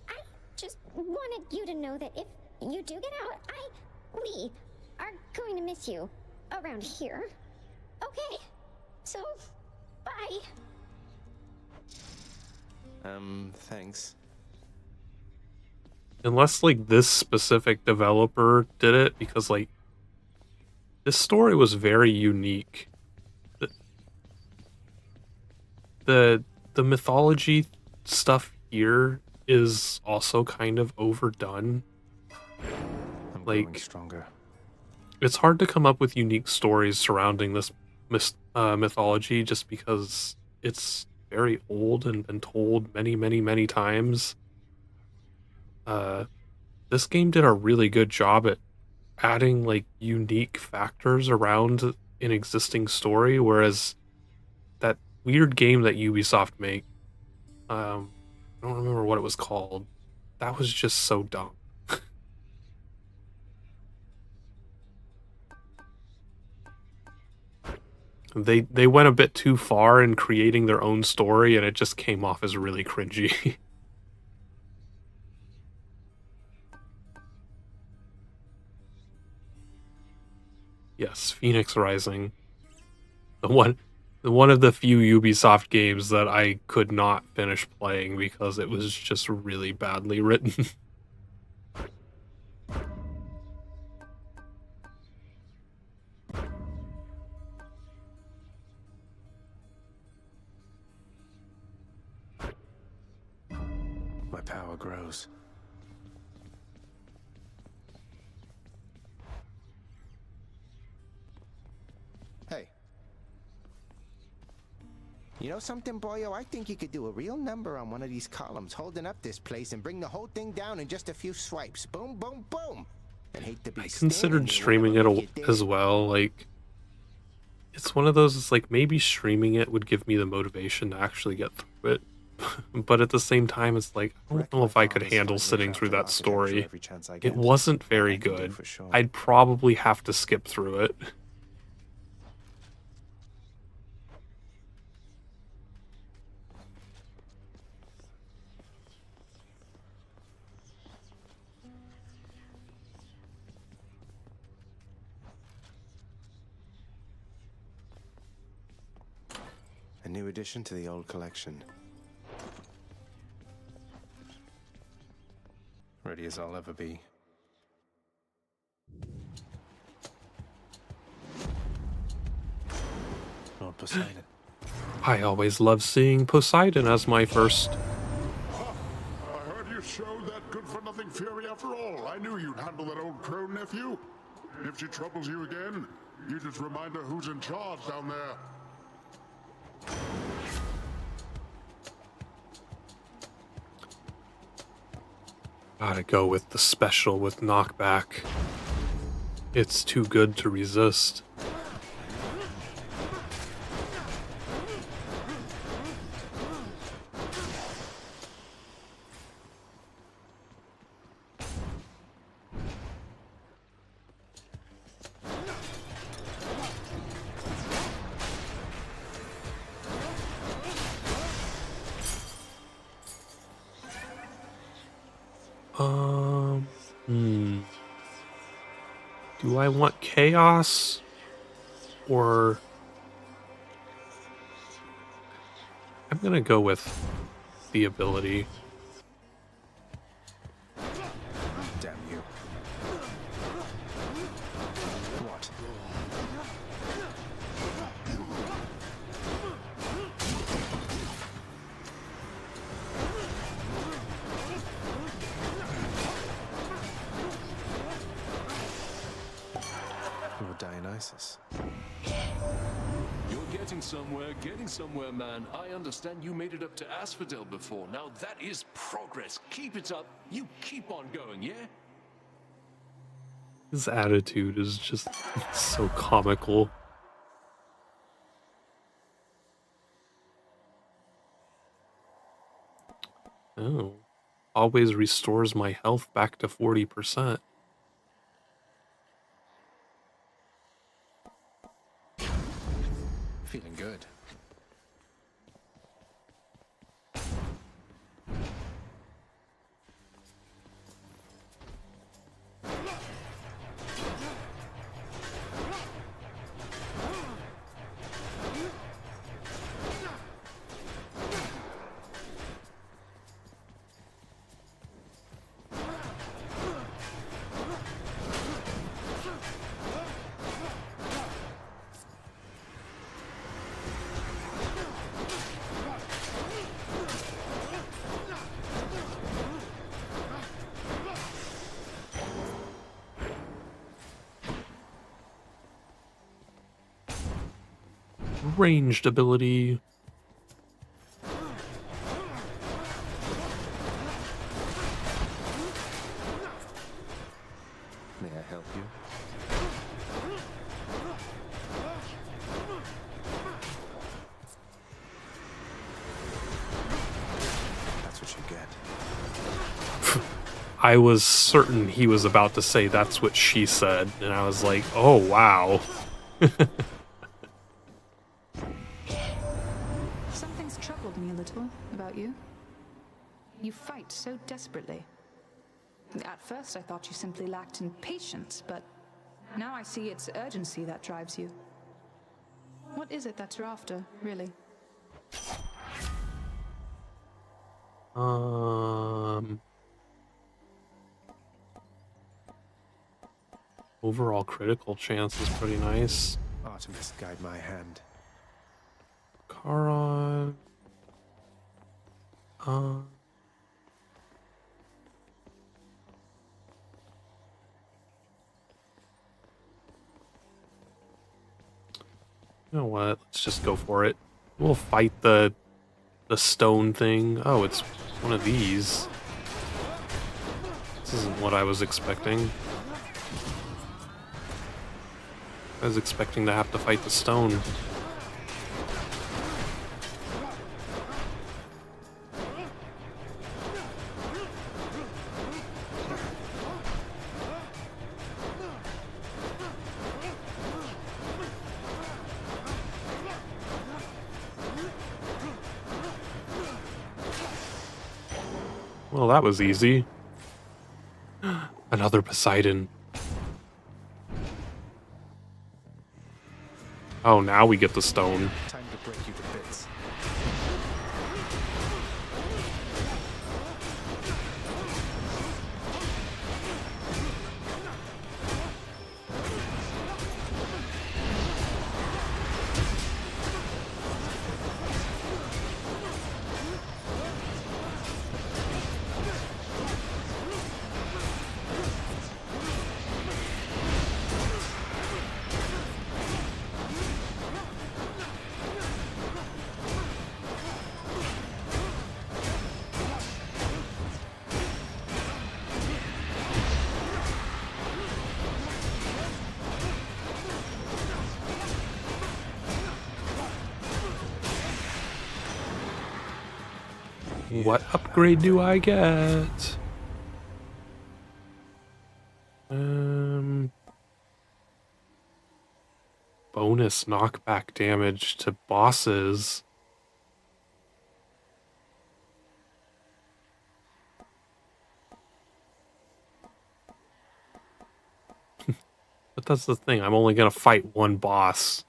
Speaker 17: I just wanted you to know that if you do get out, we are going to miss you around here. Okay? So, bye.
Speaker 3: Thanks.
Speaker 1: Unless, like, this specific developer did it, because, like, this story was very unique. The mythology stuff here is also kind of overdone.
Speaker 3: I'm
Speaker 1: like,
Speaker 3: growing stronger.
Speaker 1: It's hard to come up with unique stories surrounding this mythology just because it's very old and been told many, many, many times. This game did a really good job at adding like unique factors around an existing story, whereas that weird game that Ubisoft make, I don't remember what it was called. That was just so dumb. They went a bit too far in creating their own story, and it just came off as really cringy. Yes, Phoenix Rising. One of the few Ubisoft games that I could not finish playing because it was just really badly written.
Speaker 3: My power grows.
Speaker 8: Hey. You know something, boyo? I think you could do a real number on one of these columns, holding up this place and bring the whole thing down in just a few swipes. Boom, boom, boom. And hate to be
Speaker 1: I considered streaming it as well. Like, it's one of those, it's like maybe streaming it would give me the motivation to actually get through it. But at the same time, it's like, I don't know if I could handle sitting through that story. It wasn't very good. I'd probably have to skip through it.
Speaker 3: A new addition to the old collection. Ready as I'll ever be. Lord Poseidon.
Speaker 1: I always love seeing Poseidon as my first.
Speaker 9: I heard you showed that good-for-nothing fury after all. I knew you'd handle that old crone, nephew. If she troubles you again, you just remind her who's in charge down there.
Speaker 1: Gotta go with the special with knockback. It's too good to resist. Do I want chaos or I'm gonna go with the ability.
Speaker 3: Damn you. What? Lord Dionysus.
Speaker 12: You're getting somewhere, man. I understand you made it up to Asphodel before. Now that is progress. Keep it up. You keep on going, yeah?
Speaker 1: His attitude is just so comical. Oh. Always restores my health back to 40%.
Speaker 3: Feeling good.
Speaker 1: Ranged ability.
Speaker 3: help you? That's what you get.
Speaker 1: I was certain he was about to say that's what she said, and I was like, oh wow.
Speaker 5: Something's troubled me a little about you. You fight so desperately. At first, I thought you simply lacked in patience, but now I see it's urgency that drives you. What is it that you're after, really?
Speaker 1: Overall critical chance is pretty nice.
Speaker 3: Artemis, guide my hand.
Speaker 1: Charon. You know what? Let's just go for it. We'll fight the stone thing. Oh, it's one of these. This isn't what I was expecting. I was expecting to have to fight the stone. Well, that was easy. Another Poseidon. Oh, now we get the stone.
Speaker 3: Time to break you to bits.
Speaker 1: What upgrade do I get? Bonus knockback damage to bosses. But that's the thing, I'm only gonna fight one boss.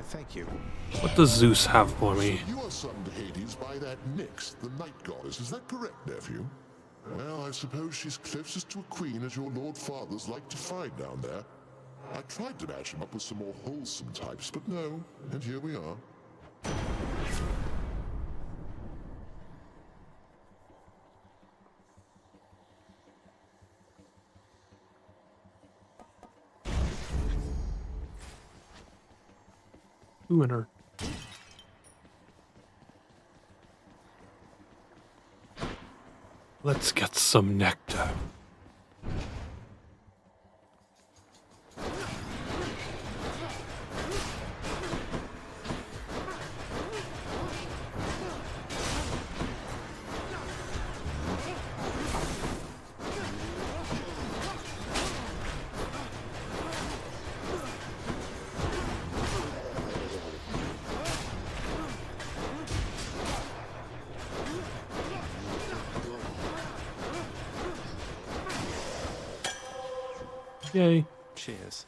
Speaker 3: Thank you.
Speaker 1: What does Zeus have for me?
Speaker 9: You are summoned to Hades by that Nyx, the night goddess. Is that correct, nephew? Well, I suppose she's closest to a queen as your lord fathers like to find down there. I tried to match him up with some more wholesome types, but no, and here we are.
Speaker 1: Winner. Let's get some nectar. Yay.
Speaker 3: Cheers.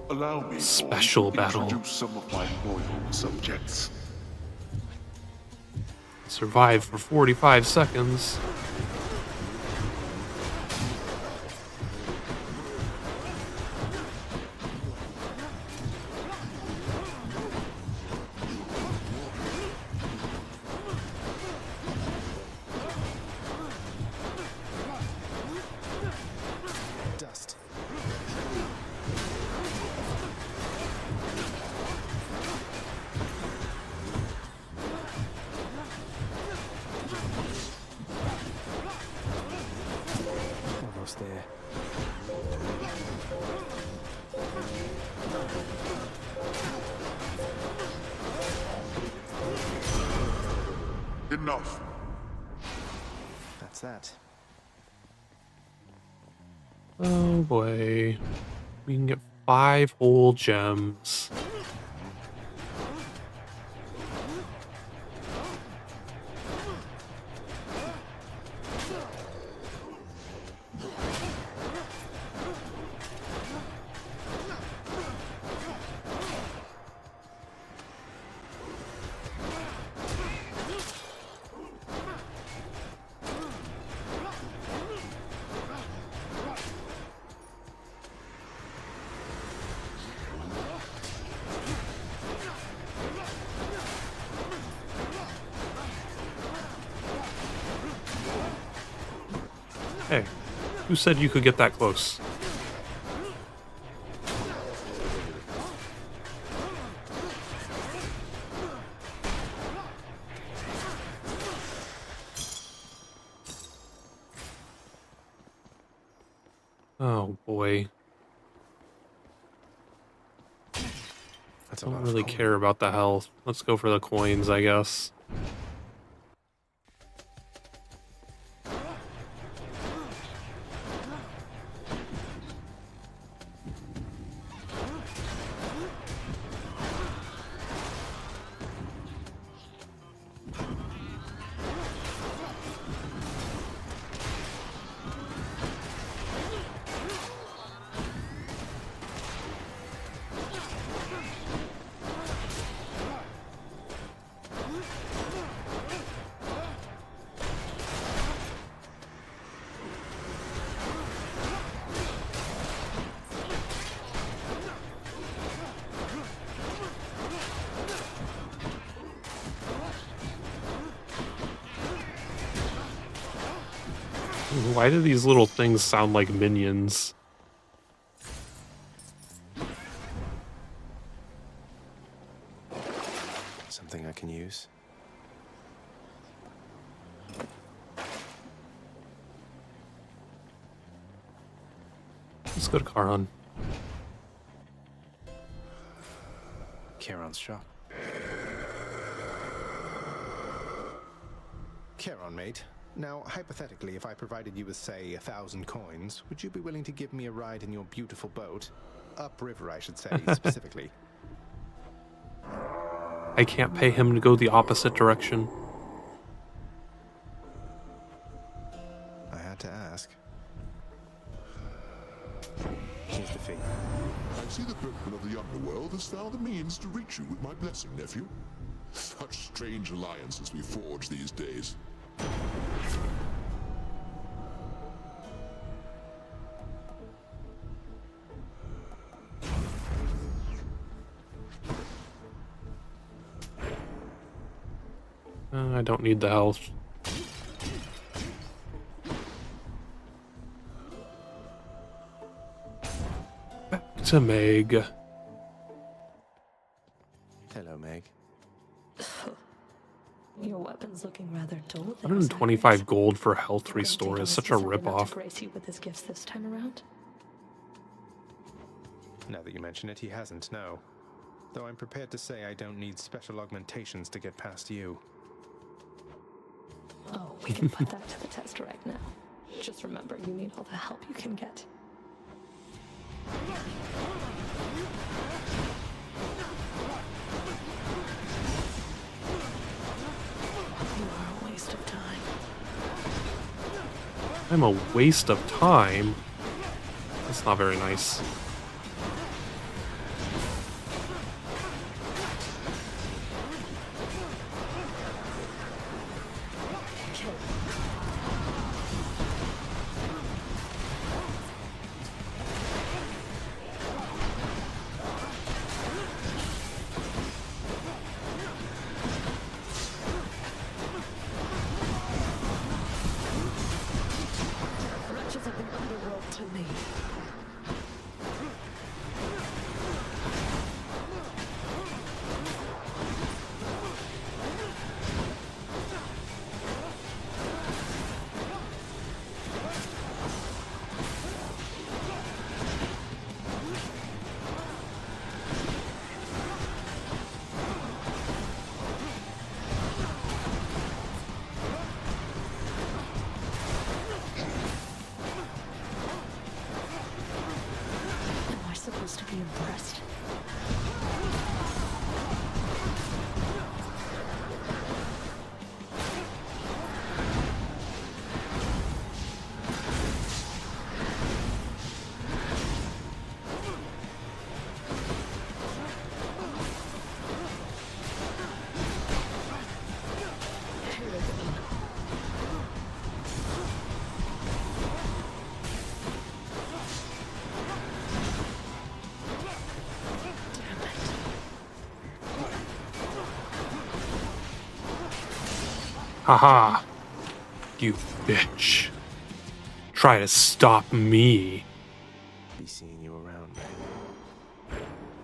Speaker 2: Allow me
Speaker 1: Special
Speaker 2: to
Speaker 1: battle.
Speaker 2: introduce some of my loyal subjects.
Speaker 1: Survive for 45 seconds.
Speaker 3: Dust. Almost there.
Speaker 2: Enough.
Speaker 3: That's that.
Speaker 1: Oh boy. We can get 5 whole gems. Hey, who said you could get that close? Oh boy.
Speaker 3: That's a
Speaker 1: I
Speaker 3: lot
Speaker 1: don't
Speaker 3: of
Speaker 1: really
Speaker 3: coin.
Speaker 1: care about the health. Let's go for the coins, I guess. Why do these little things sound like minions?
Speaker 3: Something I can use.
Speaker 1: Let's go to Charon.
Speaker 3: Charon's shop. Charon, mate. Now, hypothetically, if I provided you with, say, 1,000 coins, would you be willing to give me a ride in your beautiful boat? Upriver, I should say, specifically.
Speaker 1: I can't pay him to go the opposite direction.
Speaker 3: I had to ask. Here's the fee.
Speaker 9: I see the boatman of the underworld has found the means to reach you with my blessing, nephew. Such strange alliances we forge these days.
Speaker 1: I don't need the health. Back to Meg.
Speaker 3: Hello, Meg.
Speaker 11: Your weapon's looking rather dull. there,
Speaker 1: 125 gold for health
Speaker 11: Zacharias.
Speaker 1: restore is such a
Speaker 11: Decided not to
Speaker 1: ripoff.
Speaker 11: grace you with his gifts this time around.
Speaker 3: Now that you mention it, he hasn't, no. Though I'm prepared to say I don't need special augmentations to get past you.
Speaker 11: Oh, we can put that to the test right now. Just remember, you need all the help you can get. You are a waste of time.
Speaker 1: I'm a waste of time. That's not very nice.
Speaker 11: to be impressed.
Speaker 1: Haha. You bitch. Try to stop me.
Speaker 3: Be seeing you around, man.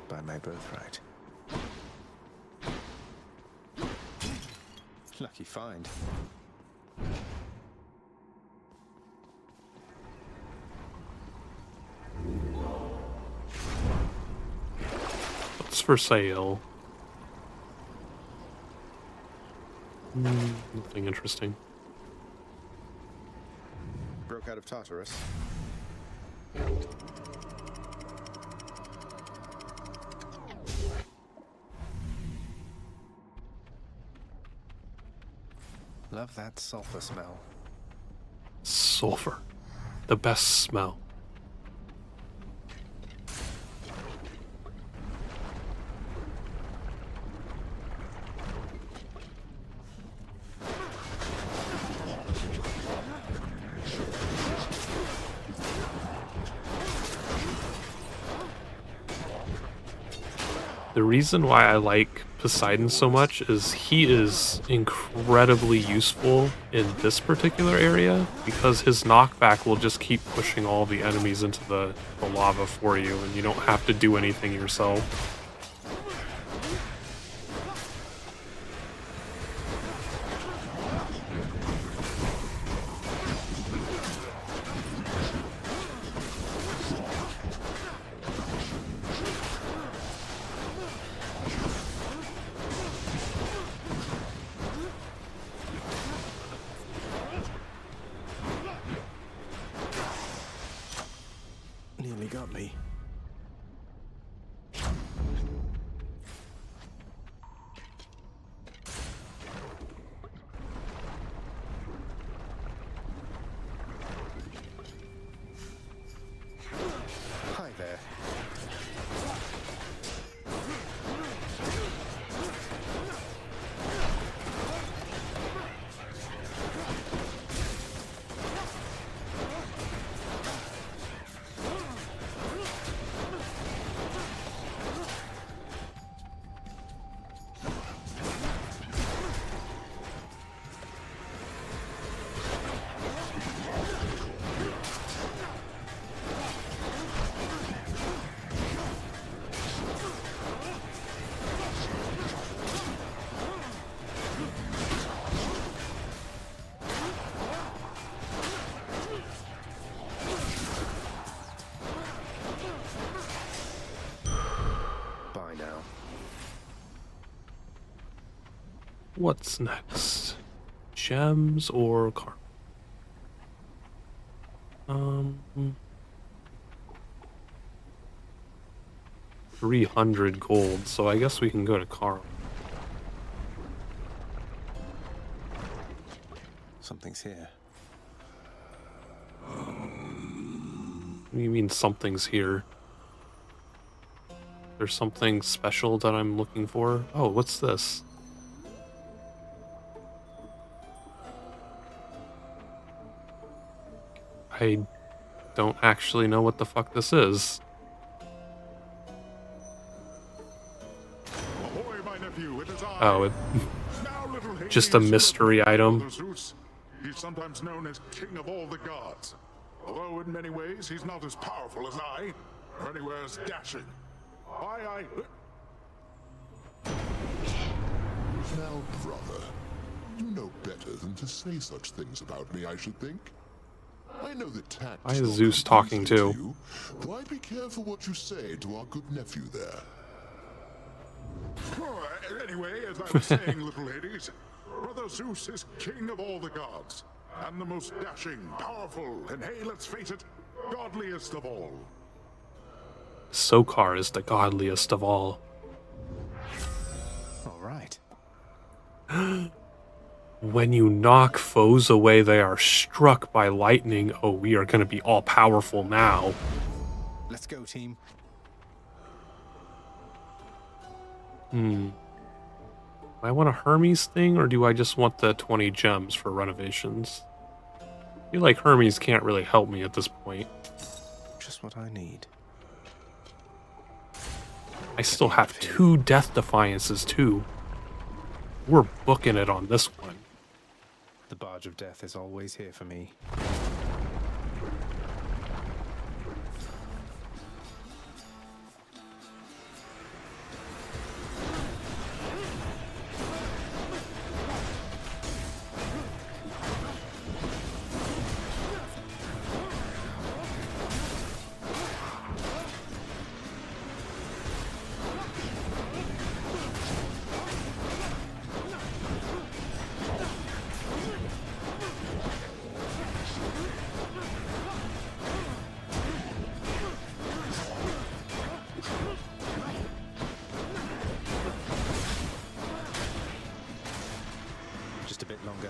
Speaker 3: By my birthright. Lucky find.
Speaker 1: What's for sale? Nothing interesting.
Speaker 3: Broke out of Tartarus. Love that sulfur smell.
Speaker 1: Sulfur. The best smell. The reason why I like Poseidon so much is he is incredibly useful in this particular area because his knockback will just keep pushing all the enemies into the lava for you and you don't have to do anything yourself.
Speaker 3: Nearly got me. Hi there. Bye now.
Speaker 1: What's next? Gems or car? 300 gold, so I guess we can go to Carl.
Speaker 3: Something's here.
Speaker 1: What do you mean something's here? There's something special that I'm looking for? Oh, what's this? I don't actually know what the fuck this is.
Speaker 9: Ahoy, my nephew, it is I.
Speaker 1: Oh,
Speaker 9: Now, little
Speaker 1: just a
Speaker 9: Hades,
Speaker 1: mystery item.
Speaker 9: Brother Zeus. He's sometimes known as King of all the gods. Although in many ways he's not as powerful as I, or anywhere as dashing. Now, brother, you know better than to say such things about me, I should think. I know that tact
Speaker 1: Why is Zeus talking too?
Speaker 9: you, though I'd be careful what you say to our good nephew there. Anyway, as I was saying, little ladies, Brother Zeus is king of all the gods, and the most dashing, powerful, and hey, let's face it, godliest of all.
Speaker 1: Sokar is the godliest of all.
Speaker 3: All right.
Speaker 1: When you knock foes away, they are struck by lightning. Oh, we are going to be all powerful now.
Speaker 3: Let's go, team.
Speaker 1: Do I want a Hermes thing, or do I just want the 20 gems for renovations? I feel like Hermes can't really help me at this point.
Speaker 3: Just what I need.
Speaker 1: I still have 2 Death Defiances, too. We're booking it on this one.
Speaker 3: The Barge of Death is always here for me. Just a bit longer.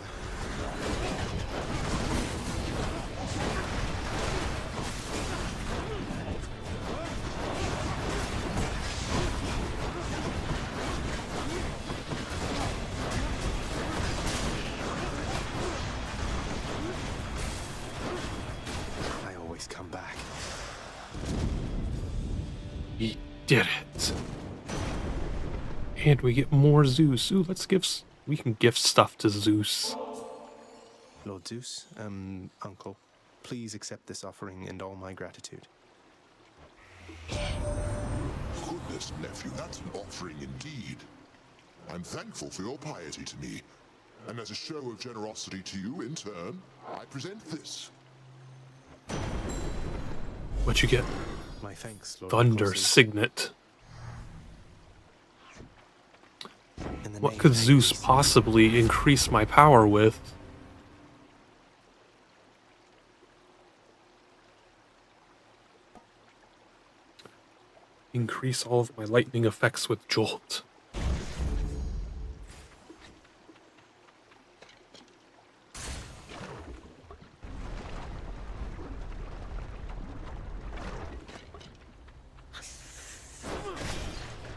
Speaker 3: I always come back.
Speaker 1: We did it. And we get more Zeus. Ooh, we can gift stuff to Zeus.
Speaker 3: Lord Zeus, Uncle, please accept this offering and all my gratitude.
Speaker 9: Goodness, nephew, that's an offering indeed. I'm thankful for your piety to me, and as a show of generosity to you in turn, I present this.
Speaker 1: What'd you get?
Speaker 3: My thanks, Lord
Speaker 1: Thunder
Speaker 3: Corsus.
Speaker 1: Signet. What could Zeus possibly increase my power with? Increase all of my lightning effects with Jolt.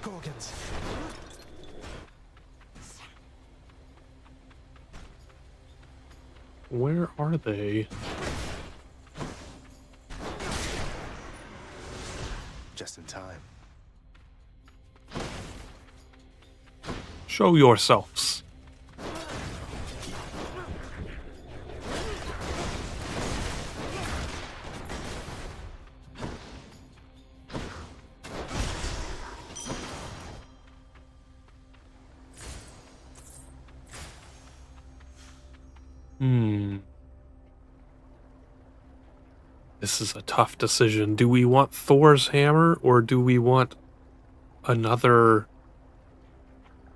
Speaker 3: Gorgons.
Speaker 1: Where are they?
Speaker 3: Just in time.
Speaker 1: Show yourselves. This is a tough decision. Do we want Thor's hammer or do we want another?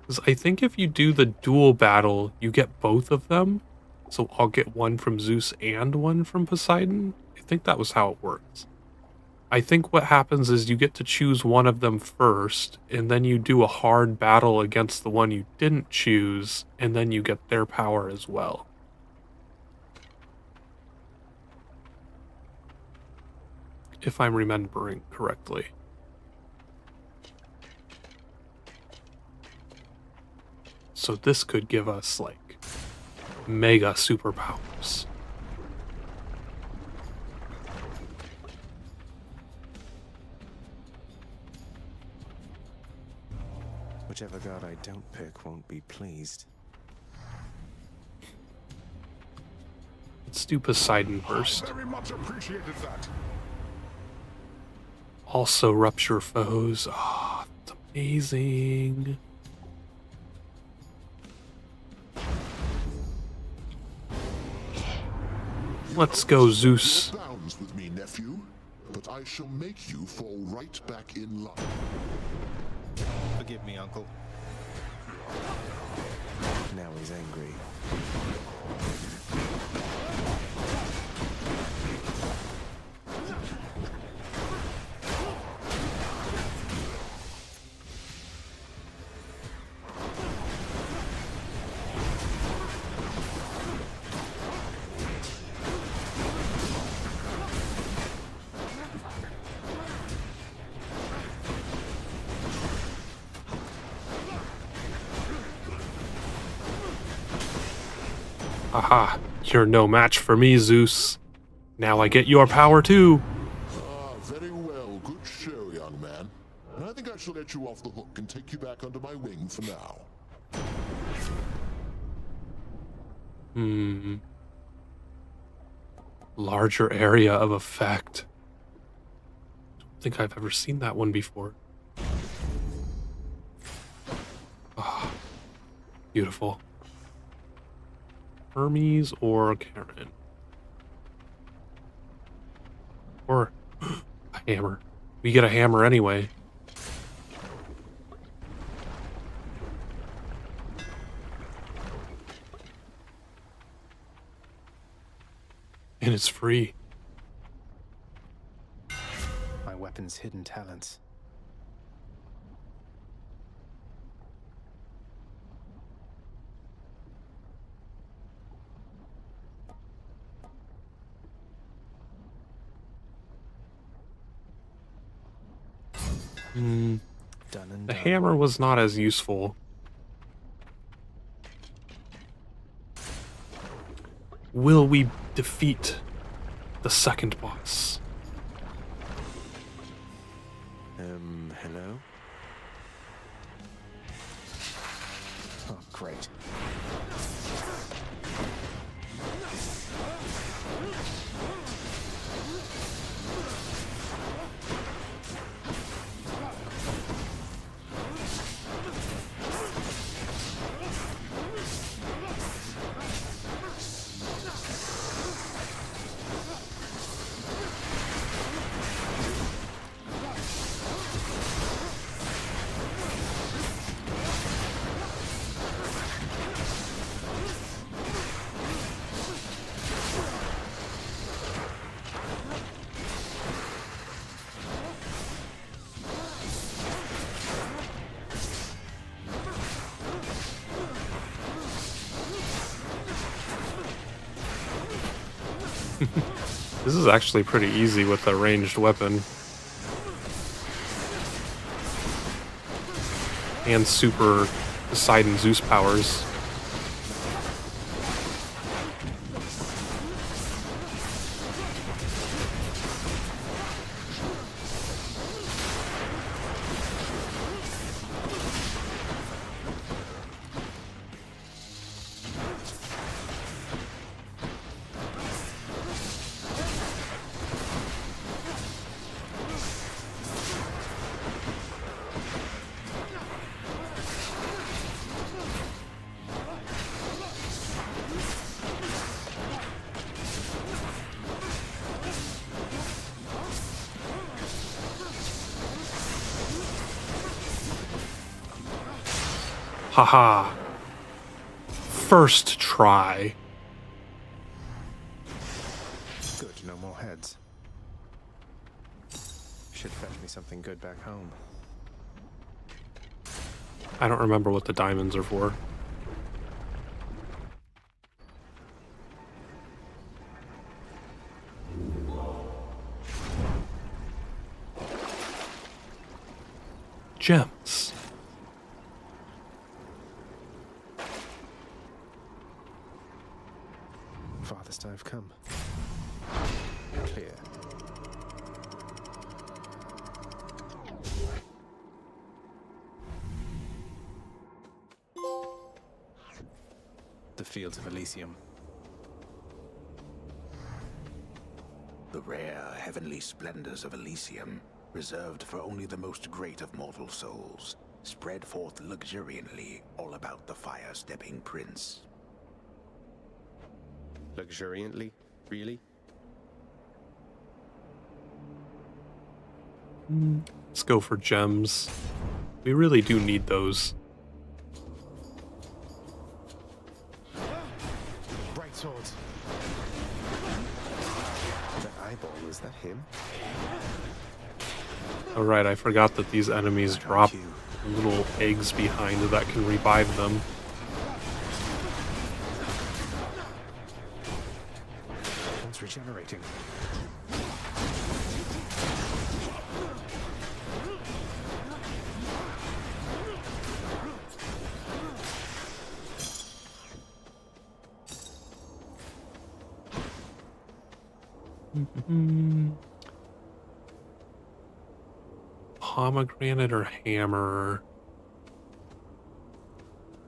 Speaker 1: Because I think if you do the dual battle, you get both of them. So I'll get one from Zeus and one from Poseidon. I think that was how it works. I think what happens is you get to choose one of them first, and then you do a hard battle against the one you didn't choose, and then you get their power as well. If I'm remembering correctly. So this could give us, like, mega superpowers.
Speaker 3: Whichever god I don't pick won't be pleased.
Speaker 1: Let's do Poseidon first.
Speaker 9: Very much appreciated that.
Speaker 1: Also rupture foes. Ah, oh, it's amazing. Let's go, Zeus.
Speaker 9: No bounds with me, nephew, but I shall make you fall right back in line.
Speaker 3: Forgive me, Uncle. Now he's angry.
Speaker 1: Aha, you're no match for me, Zeus. Now I get your power too.
Speaker 9: Ah, very well. Good show, young man. And I think I shall let you off the hook and take you back under my wing for now.
Speaker 1: Larger area of effect. Don't think I've ever seen that one before. Ah, beautiful. Hermes or Karen? Or a hammer. We get a hammer anyway. And it's free.
Speaker 3: My weapon's hidden talents. Done and
Speaker 1: The
Speaker 3: done.
Speaker 1: hammer was not as useful. Will we defeat the second boss?
Speaker 3: Hello? Oh, great.
Speaker 1: This is actually pretty easy with a ranged weapon. And super Poseidon Zeus powers. Haha. First try.
Speaker 3: Good, no more heads. Should fetch me something good back home.
Speaker 1: I don't remember what the diamonds are for. Gems.
Speaker 3: Farthest I've come. Clear. The fields of Elysium.
Speaker 2: The rare heavenly splendors of Elysium, reserved for only the most great of mortal souls, spread forth luxuriantly all about the fire-stepping prince.
Speaker 3: Luxuriantly? Really?
Speaker 1: Let's go for gems. We really do need those.
Speaker 3: Bright swords. That eyeball, is that him?
Speaker 1: Alright, I forgot that these enemies drop little eggs behind that can revive them.
Speaker 3: One's regenerating.
Speaker 1: Pomegranate or hammer?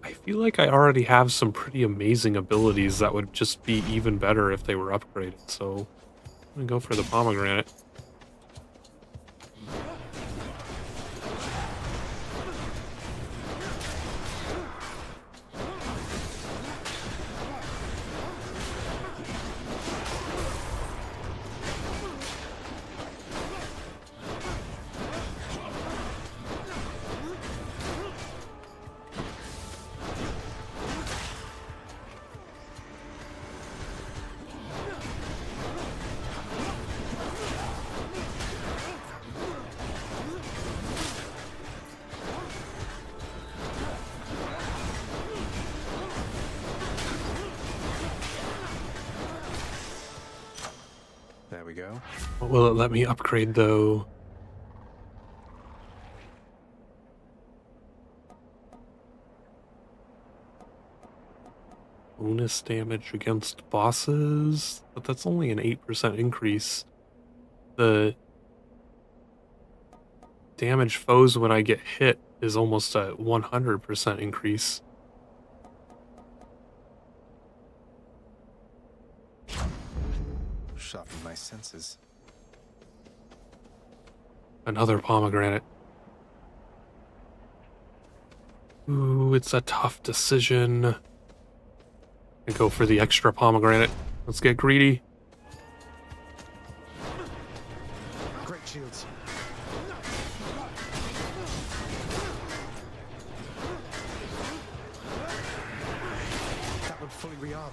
Speaker 1: I feel like I already have some pretty amazing abilities that would just be even better if they were upgraded, so I'm gonna go for the pomegranate.
Speaker 3: There we go.
Speaker 1: What will it let me upgrade though? Bonus damage against bosses, but that's only an 8% increase. The damage foes when I get hit is almost a 100% increase.
Speaker 3: Sharpen my senses.
Speaker 1: Another pomegranate. Ooh, it's a tough decision. I go for the extra pomegranate. Let's get greedy.
Speaker 3: Great shields. That one fully rearmed.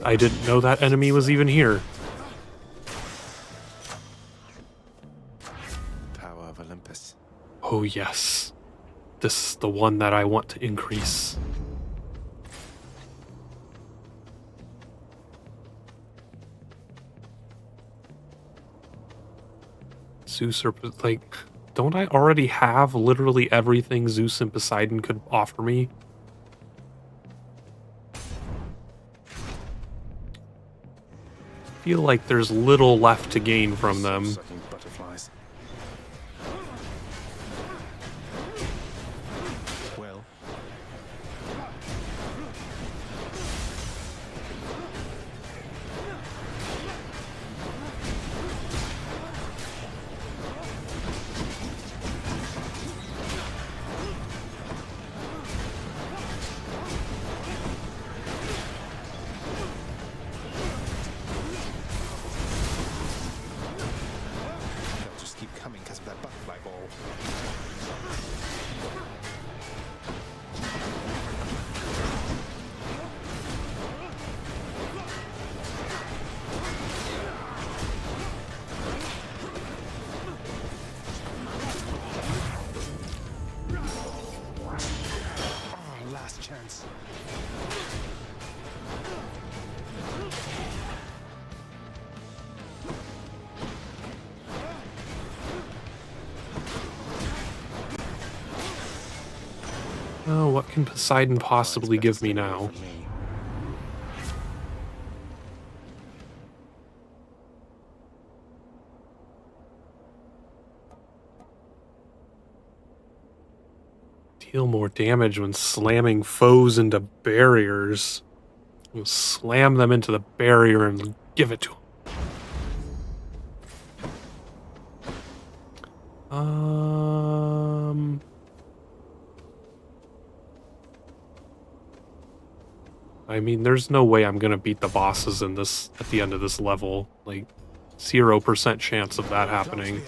Speaker 1: I didn't know that enemy was even here.
Speaker 3: Tower of Olympus.
Speaker 1: Oh yes. This is the one that I want to increase. Zeus or like, don't I already have literally everything Zeus and Poseidon could offer me? I feel like there's little left to gain from them.
Speaker 3: Sucking butterflies. Well. They'll just keep coming because of that butterfly ball. Oh, last chance.
Speaker 1: Oh, what can Poseidon possibly give me now? Deal more damage when slamming foes into barriers. We'll slam them into the barrier and give it to them. I mean, there's no way I'm gonna beat the bosses in this at the end of this level. Like, 0% chance of that happening.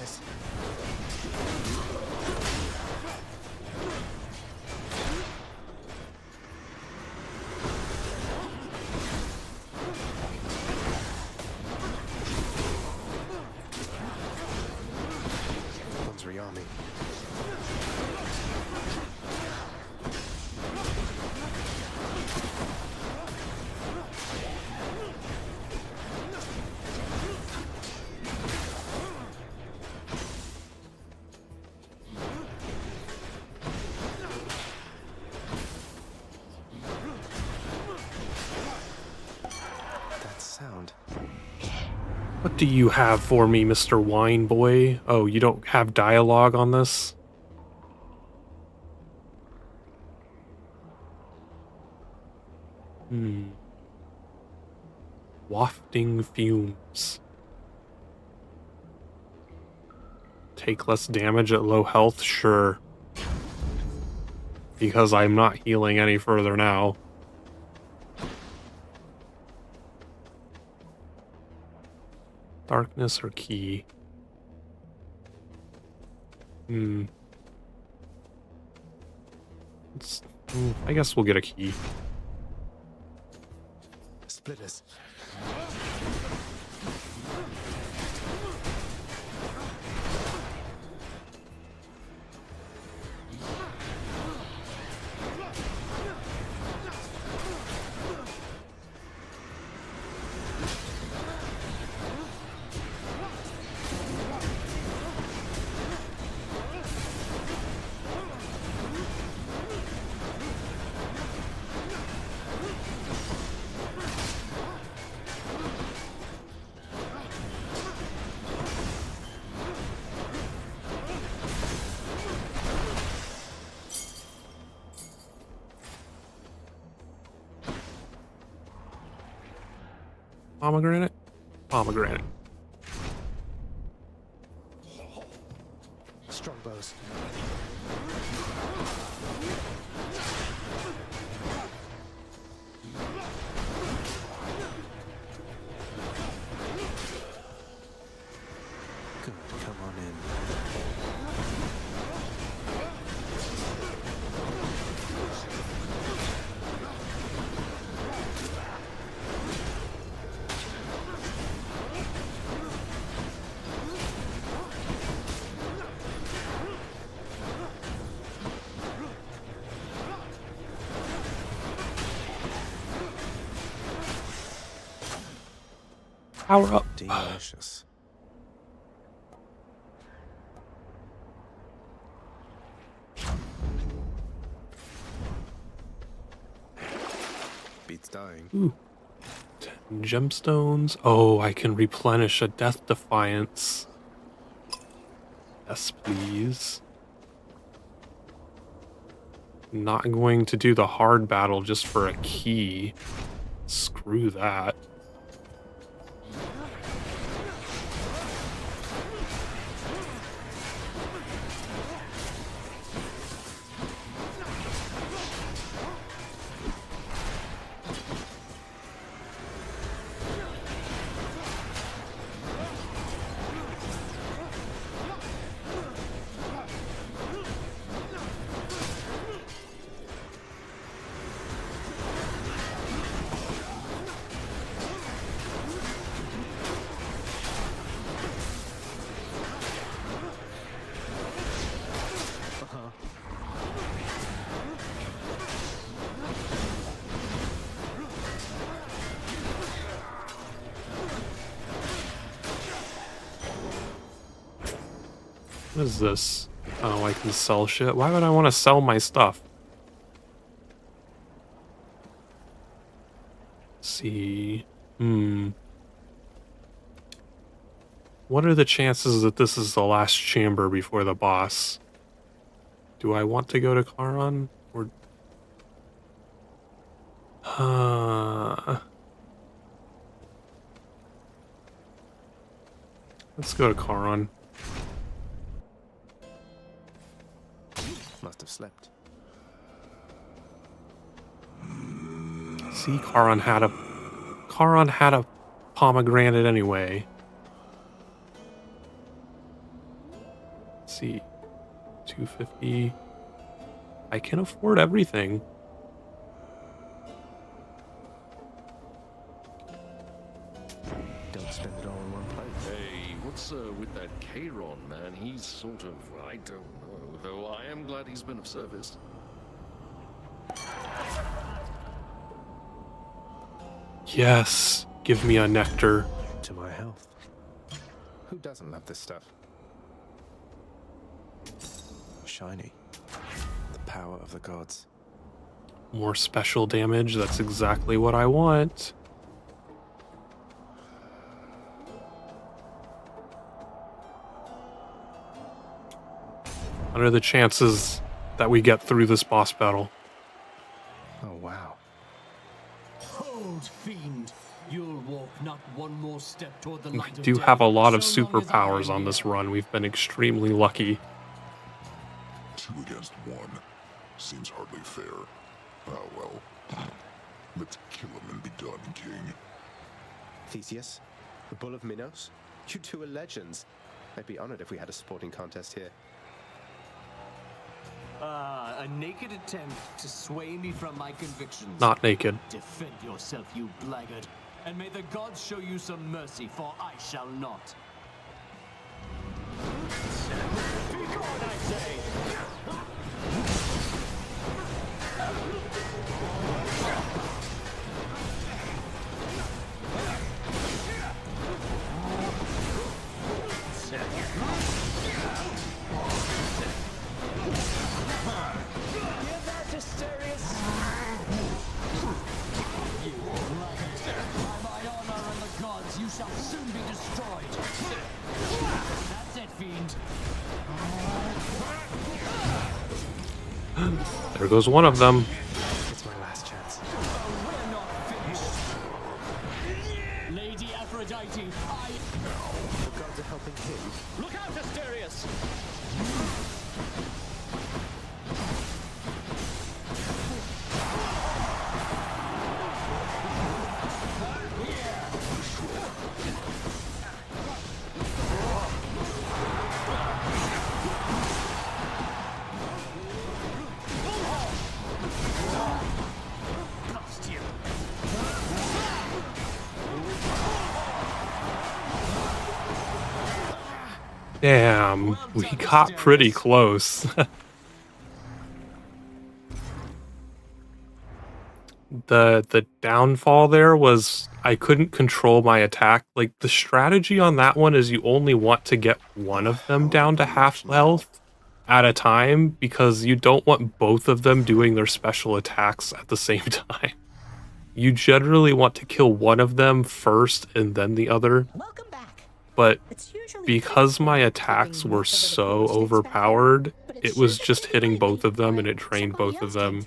Speaker 3: the army. That sound.
Speaker 1: What do you have for me, Mr. Wine Boy? Oh, you don't have dialogue on this? Wafting fumes. Take less damage at low health? Sure. Because I'm not healing any further now. Darkness or key? I guess we'll get a key.
Speaker 3: Splitters.
Speaker 1: Pomegranate? Pomegranate.
Speaker 3: Strongbows. Good, come on in.
Speaker 1: Power up.
Speaker 3: Delicious. Beats dying.
Speaker 1: Ooh. 10 gemstones. Oh, I can replenish a Death Defiance. Yes, please. Not going to do the hard battle just for a key. Screw that. What is this? Oh, I can sell shit. Why would I want to sell my stuff? Let's see. What are the chances that this is the last chamber before the boss? Do I want to go to Charon? Or... Let's go to Charon.
Speaker 3: Must have slept.
Speaker 1: See, Charon had a pomegranate anyway. Let's see. 250. I can afford everything.
Speaker 3: Don't spend it all in one place.
Speaker 12: Hey, what's with that Peyron, man, he's sort of, I don't know, though I am glad he's been of service.
Speaker 1: Yes, give me a nectar.
Speaker 3: To my health. Who doesn't love this stuff? Shiny. The power of the gods.
Speaker 1: More special damage, that's exactly what I want. What are the chances that we get through this boss battle?
Speaker 3: Oh, wow.
Speaker 18: Hold, fiend. You'll walk not one more step toward the
Speaker 1: We
Speaker 18: light of
Speaker 1: do
Speaker 18: day,
Speaker 1: have a lot of
Speaker 18: so long as I
Speaker 1: superpowers
Speaker 18: am
Speaker 1: on this
Speaker 18: here.
Speaker 1: run. We've been extremely lucky.
Speaker 9: 2 against 1. Seems hardly fair. Ah, well. Let's kill him and be done, King.
Speaker 3: Theseus? The Bull of Minos? You two are legends. I'd be honored if we had a sporting contest here.
Speaker 18: A naked attempt to sway me from my convictions.
Speaker 1: Not naked.
Speaker 18: Defend yourself, you blackguard, and may the gods show you some mercy, for I shall not. Be gone, I say! Give that to Asterius! You blackguard! By my honor and the gods, you shall soon be destroyed! That's it, fiend!
Speaker 1: There goes one of them.
Speaker 3: It's my last chance.
Speaker 18: We're not finished! Lady Aphrodite,
Speaker 3: The gods are helping him.
Speaker 18: Look out, Asterius! Blast you!
Speaker 1: Damn, we got pretty close. The downfall there was I couldn't control my attack. Like, the strategy on that one is you only want to get one of them down to half health at a time, because you don't want both of them doing their special attacks at the same time. You generally want to kill one of them first and then the other. But because my attacks were so overpowered, it was just hitting both of them and it drained both of them.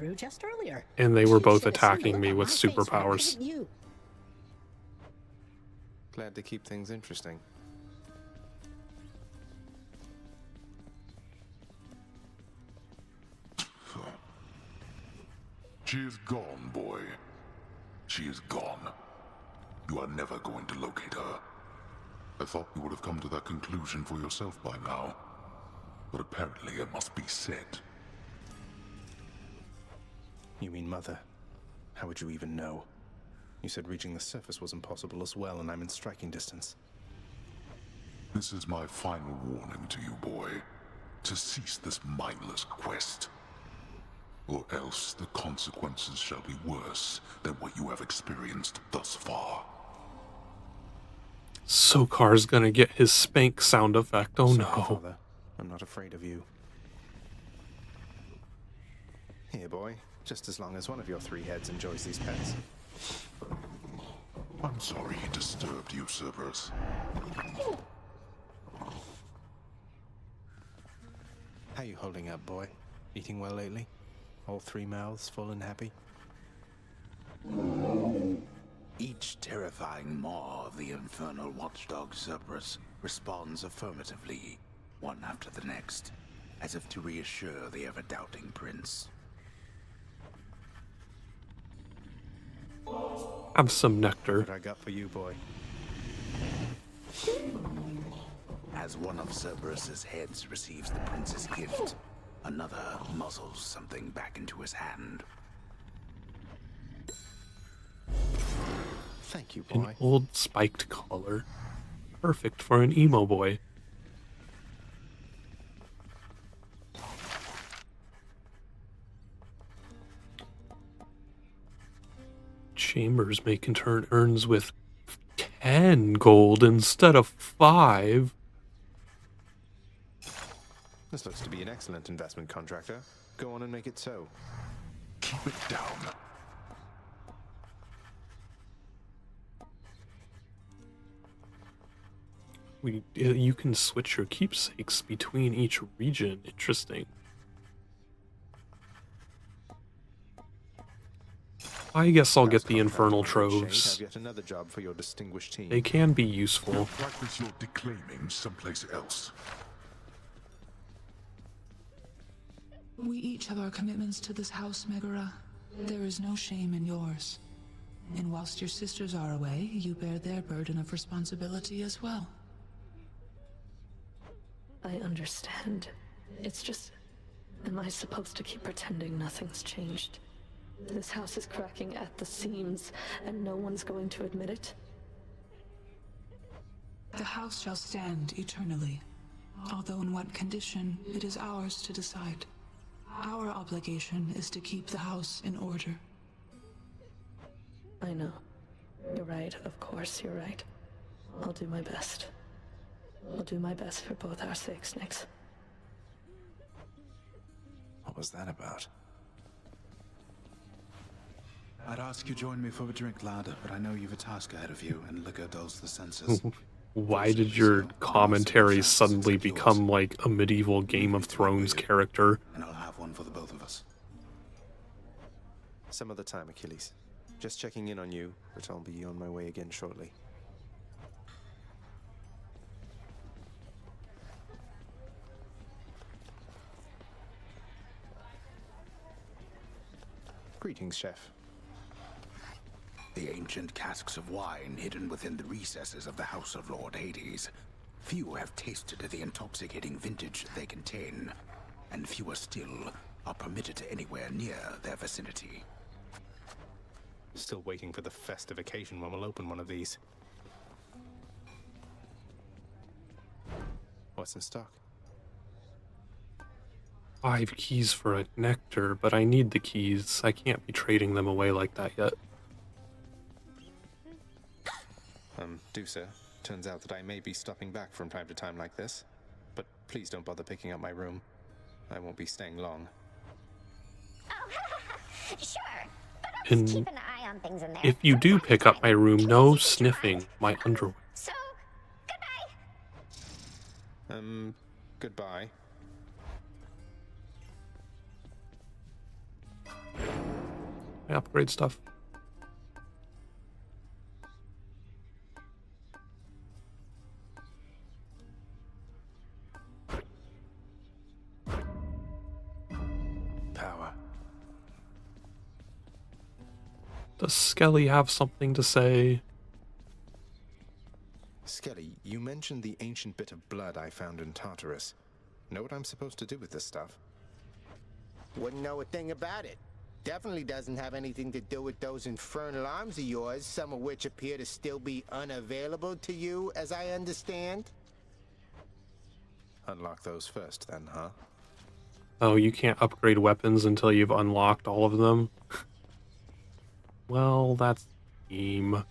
Speaker 1: And they were both attacking me with superpowers.
Speaker 3: Glad to keep things interesting.
Speaker 9: She is gone, boy. She is gone. You are never going to locate her. I thought you would have come to that conclusion for yourself by now. But apparently it must be said.
Speaker 3: You mean Mother? How would you even know? You said reaching the surface was impossible as well, and I'm in striking distance.
Speaker 9: This is my final warning to you, boy. To cease this mindless quest. Or else the consequences shall be worse than what you have experienced thus far.
Speaker 1: Sokar's gonna get his spank sound effect. Oh
Speaker 3: Sorry,
Speaker 1: no.
Speaker 3: Father. I'm not afraid of you. Here, boy. Just as long as one of your 3 heads enjoys these pets.
Speaker 9: I'm sorry he disturbed you, Cerberus.
Speaker 3: How you holding up, boy? Eating well lately? All 3 mouths full and happy?
Speaker 2: Each terrifying maw of the infernal watchdog Cerberus responds affirmatively, one after the next, as if to reassure the ever-doubting prince.
Speaker 1: Have some nectar.
Speaker 3: What I got for you, boy?
Speaker 2: As one of Cerberus's heads receives the prince's gift, another muzzles something back into his hand.
Speaker 3: Thank you,
Speaker 1: An
Speaker 3: boy.
Speaker 1: old spiked collar. Perfect for an emo boy. chambers may contain urns with 10 gold instead of 5.
Speaker 3: This looks to be an excellent investment, contractor. Go on and make it so.
Speaker 9: Keep it down.
Speaker 1: You can switch your keepsakes between each region. Interesting. I guess I'll get the infernal troves.
Speaker 3: Have yet another job for your distinguished team.
Speaker 1: They can be useful.
Speaker 9: Practice your declaiming someplace else.
Speaker 7: We each have our commitments to this house, Megara. There is no shame in yours. And whilst your sisters are away, you bear their burden of responsibility as well.
Speaker 11: I understand. It's just... Am I supposed to keep pretending nothing's changed? This house is cracking at the seams, and no one's going to admit it?
Speaker 7: The house shall stand eternally. Although in what condition, it is ours to decide. Our obligation is to keep the house in order.
Speaker 11: I know. You're right, of course you're right. I'll do my best. I'll do my best for both our sakes, Nyx.
Speaker 3: What was that about?
Speaker 2: I'd ask you join me for a drink, lad, but I know you've a task ahead of you, and liquor dulls the senses.
Speaker 1: Why did your commentary suddenly become like a medieval Game of Thrones character?
Speaker 2: And I'll have one for the both of us.
Speaker 3: Some other time, Achilles. Just checking in on you, but I'll be on my way again shortly. Greetings, Chef.
Speaker 2: The ancient casks of wine hidden within the recesses of the House of Lord Hades. Few have tasted the intoxicating vintage they contain, and fewer still are permitted anywhere near their vicinity.
Speaker 3: Still waiting for the festive occasion when we'll open one of these. What's in stock?
Speaker 1: 5 keys for a nectar, but I need the keys. I can't be trading them away like that yet.
Speaker 3: Dusa, turns out that I may be stopping back from time to time like this, but please don't bother picking up my room. I won't be staying long.
Speaker 17: Oh, sure. But I'll
Speaker 1: And
Speaker 17: just keep an eye on things in there.
Speaker 1: if you do pick up my room, no sniffing my underwear.
Speaker 17: So, goodbye.
Speaker 3: Goodbye.
Speaker 1: I upgrade stuff.
Speaker 3: Power.
Speaker 1: Does Skelly have something to say?
Speaker 3: Skelly, you mentioned the ancient bit of blood I found in Tartarus. Know what I'm supposed to do with this stuff?
Speaker 8: Wouldn't know a thing about it. Definitely doesn't have anything to do with those infernal arms of yours, some of which appear to still be unavailable to you, as I understand.
Speaker 3: Unlock those first, then, huh?
Speaker 1: Oh, you can't upgrade weapons until you've unlocked all of them? Well, that's lame.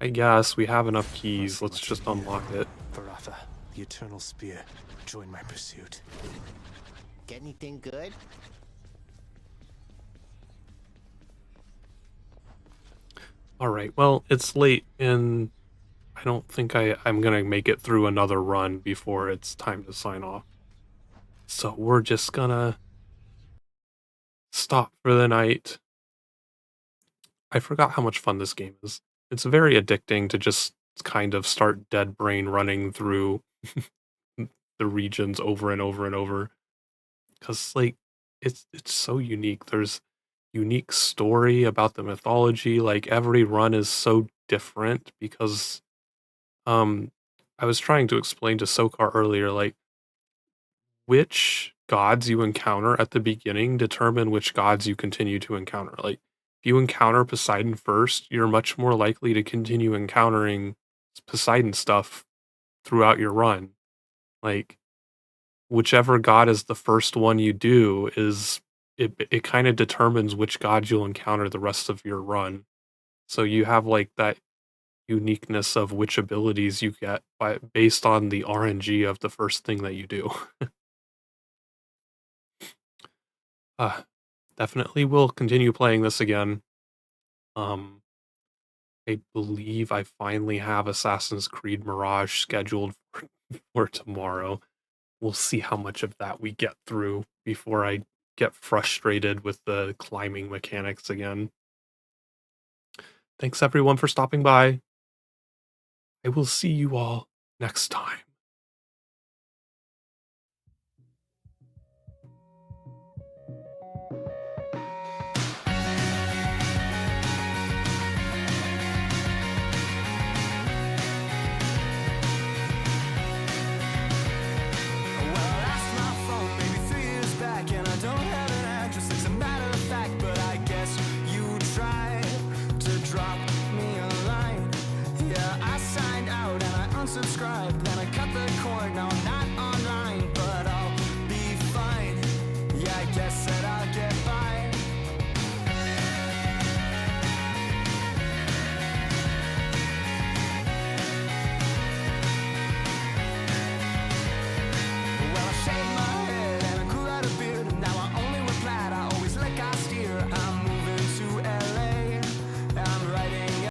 Speaker 1: I guess we have enough keys. Let's just unlock it.
Speaker 3: Varatha, the Eternal Spear. Join my pursuit.
Speaker 8: Get anything good?
Speaker 1: Alright, well, it's late, and I don't think I'm gonna make it through another run before it's time to sign off. So we're just gonna stop for the night. I forgot how much fun this game is. It's very addicting to just kind of start dead brain running through the regions over and over and over. Because, like, it's so unique. There's unique story about the mythology. Like, every run is so different because I was trying to explain to Sokar earlier, like, which gods you encounter at the beginning determine which gods you continue to encounter. Like, if you encounter Poseidon first, you're much more likely to continue encountering Poseidon stuff throughout your run. Like, whichever god is the first one you do is it kind of determines which god you'll encounter the rest of your run. So you have like that uniqueness of which abilities you get based on the RNG of the first thing that you do. Definitely will continue playing this again. I believe I finally have Assassin's Creed Mirage scheduled for tomorrow. We'll see how much of that we get through before I get frustrated with the climbing mechanics again. Thanks everyone for stopping by. I will see you all next time.
Speaker 19: Subscribe, then I cut the cord. Now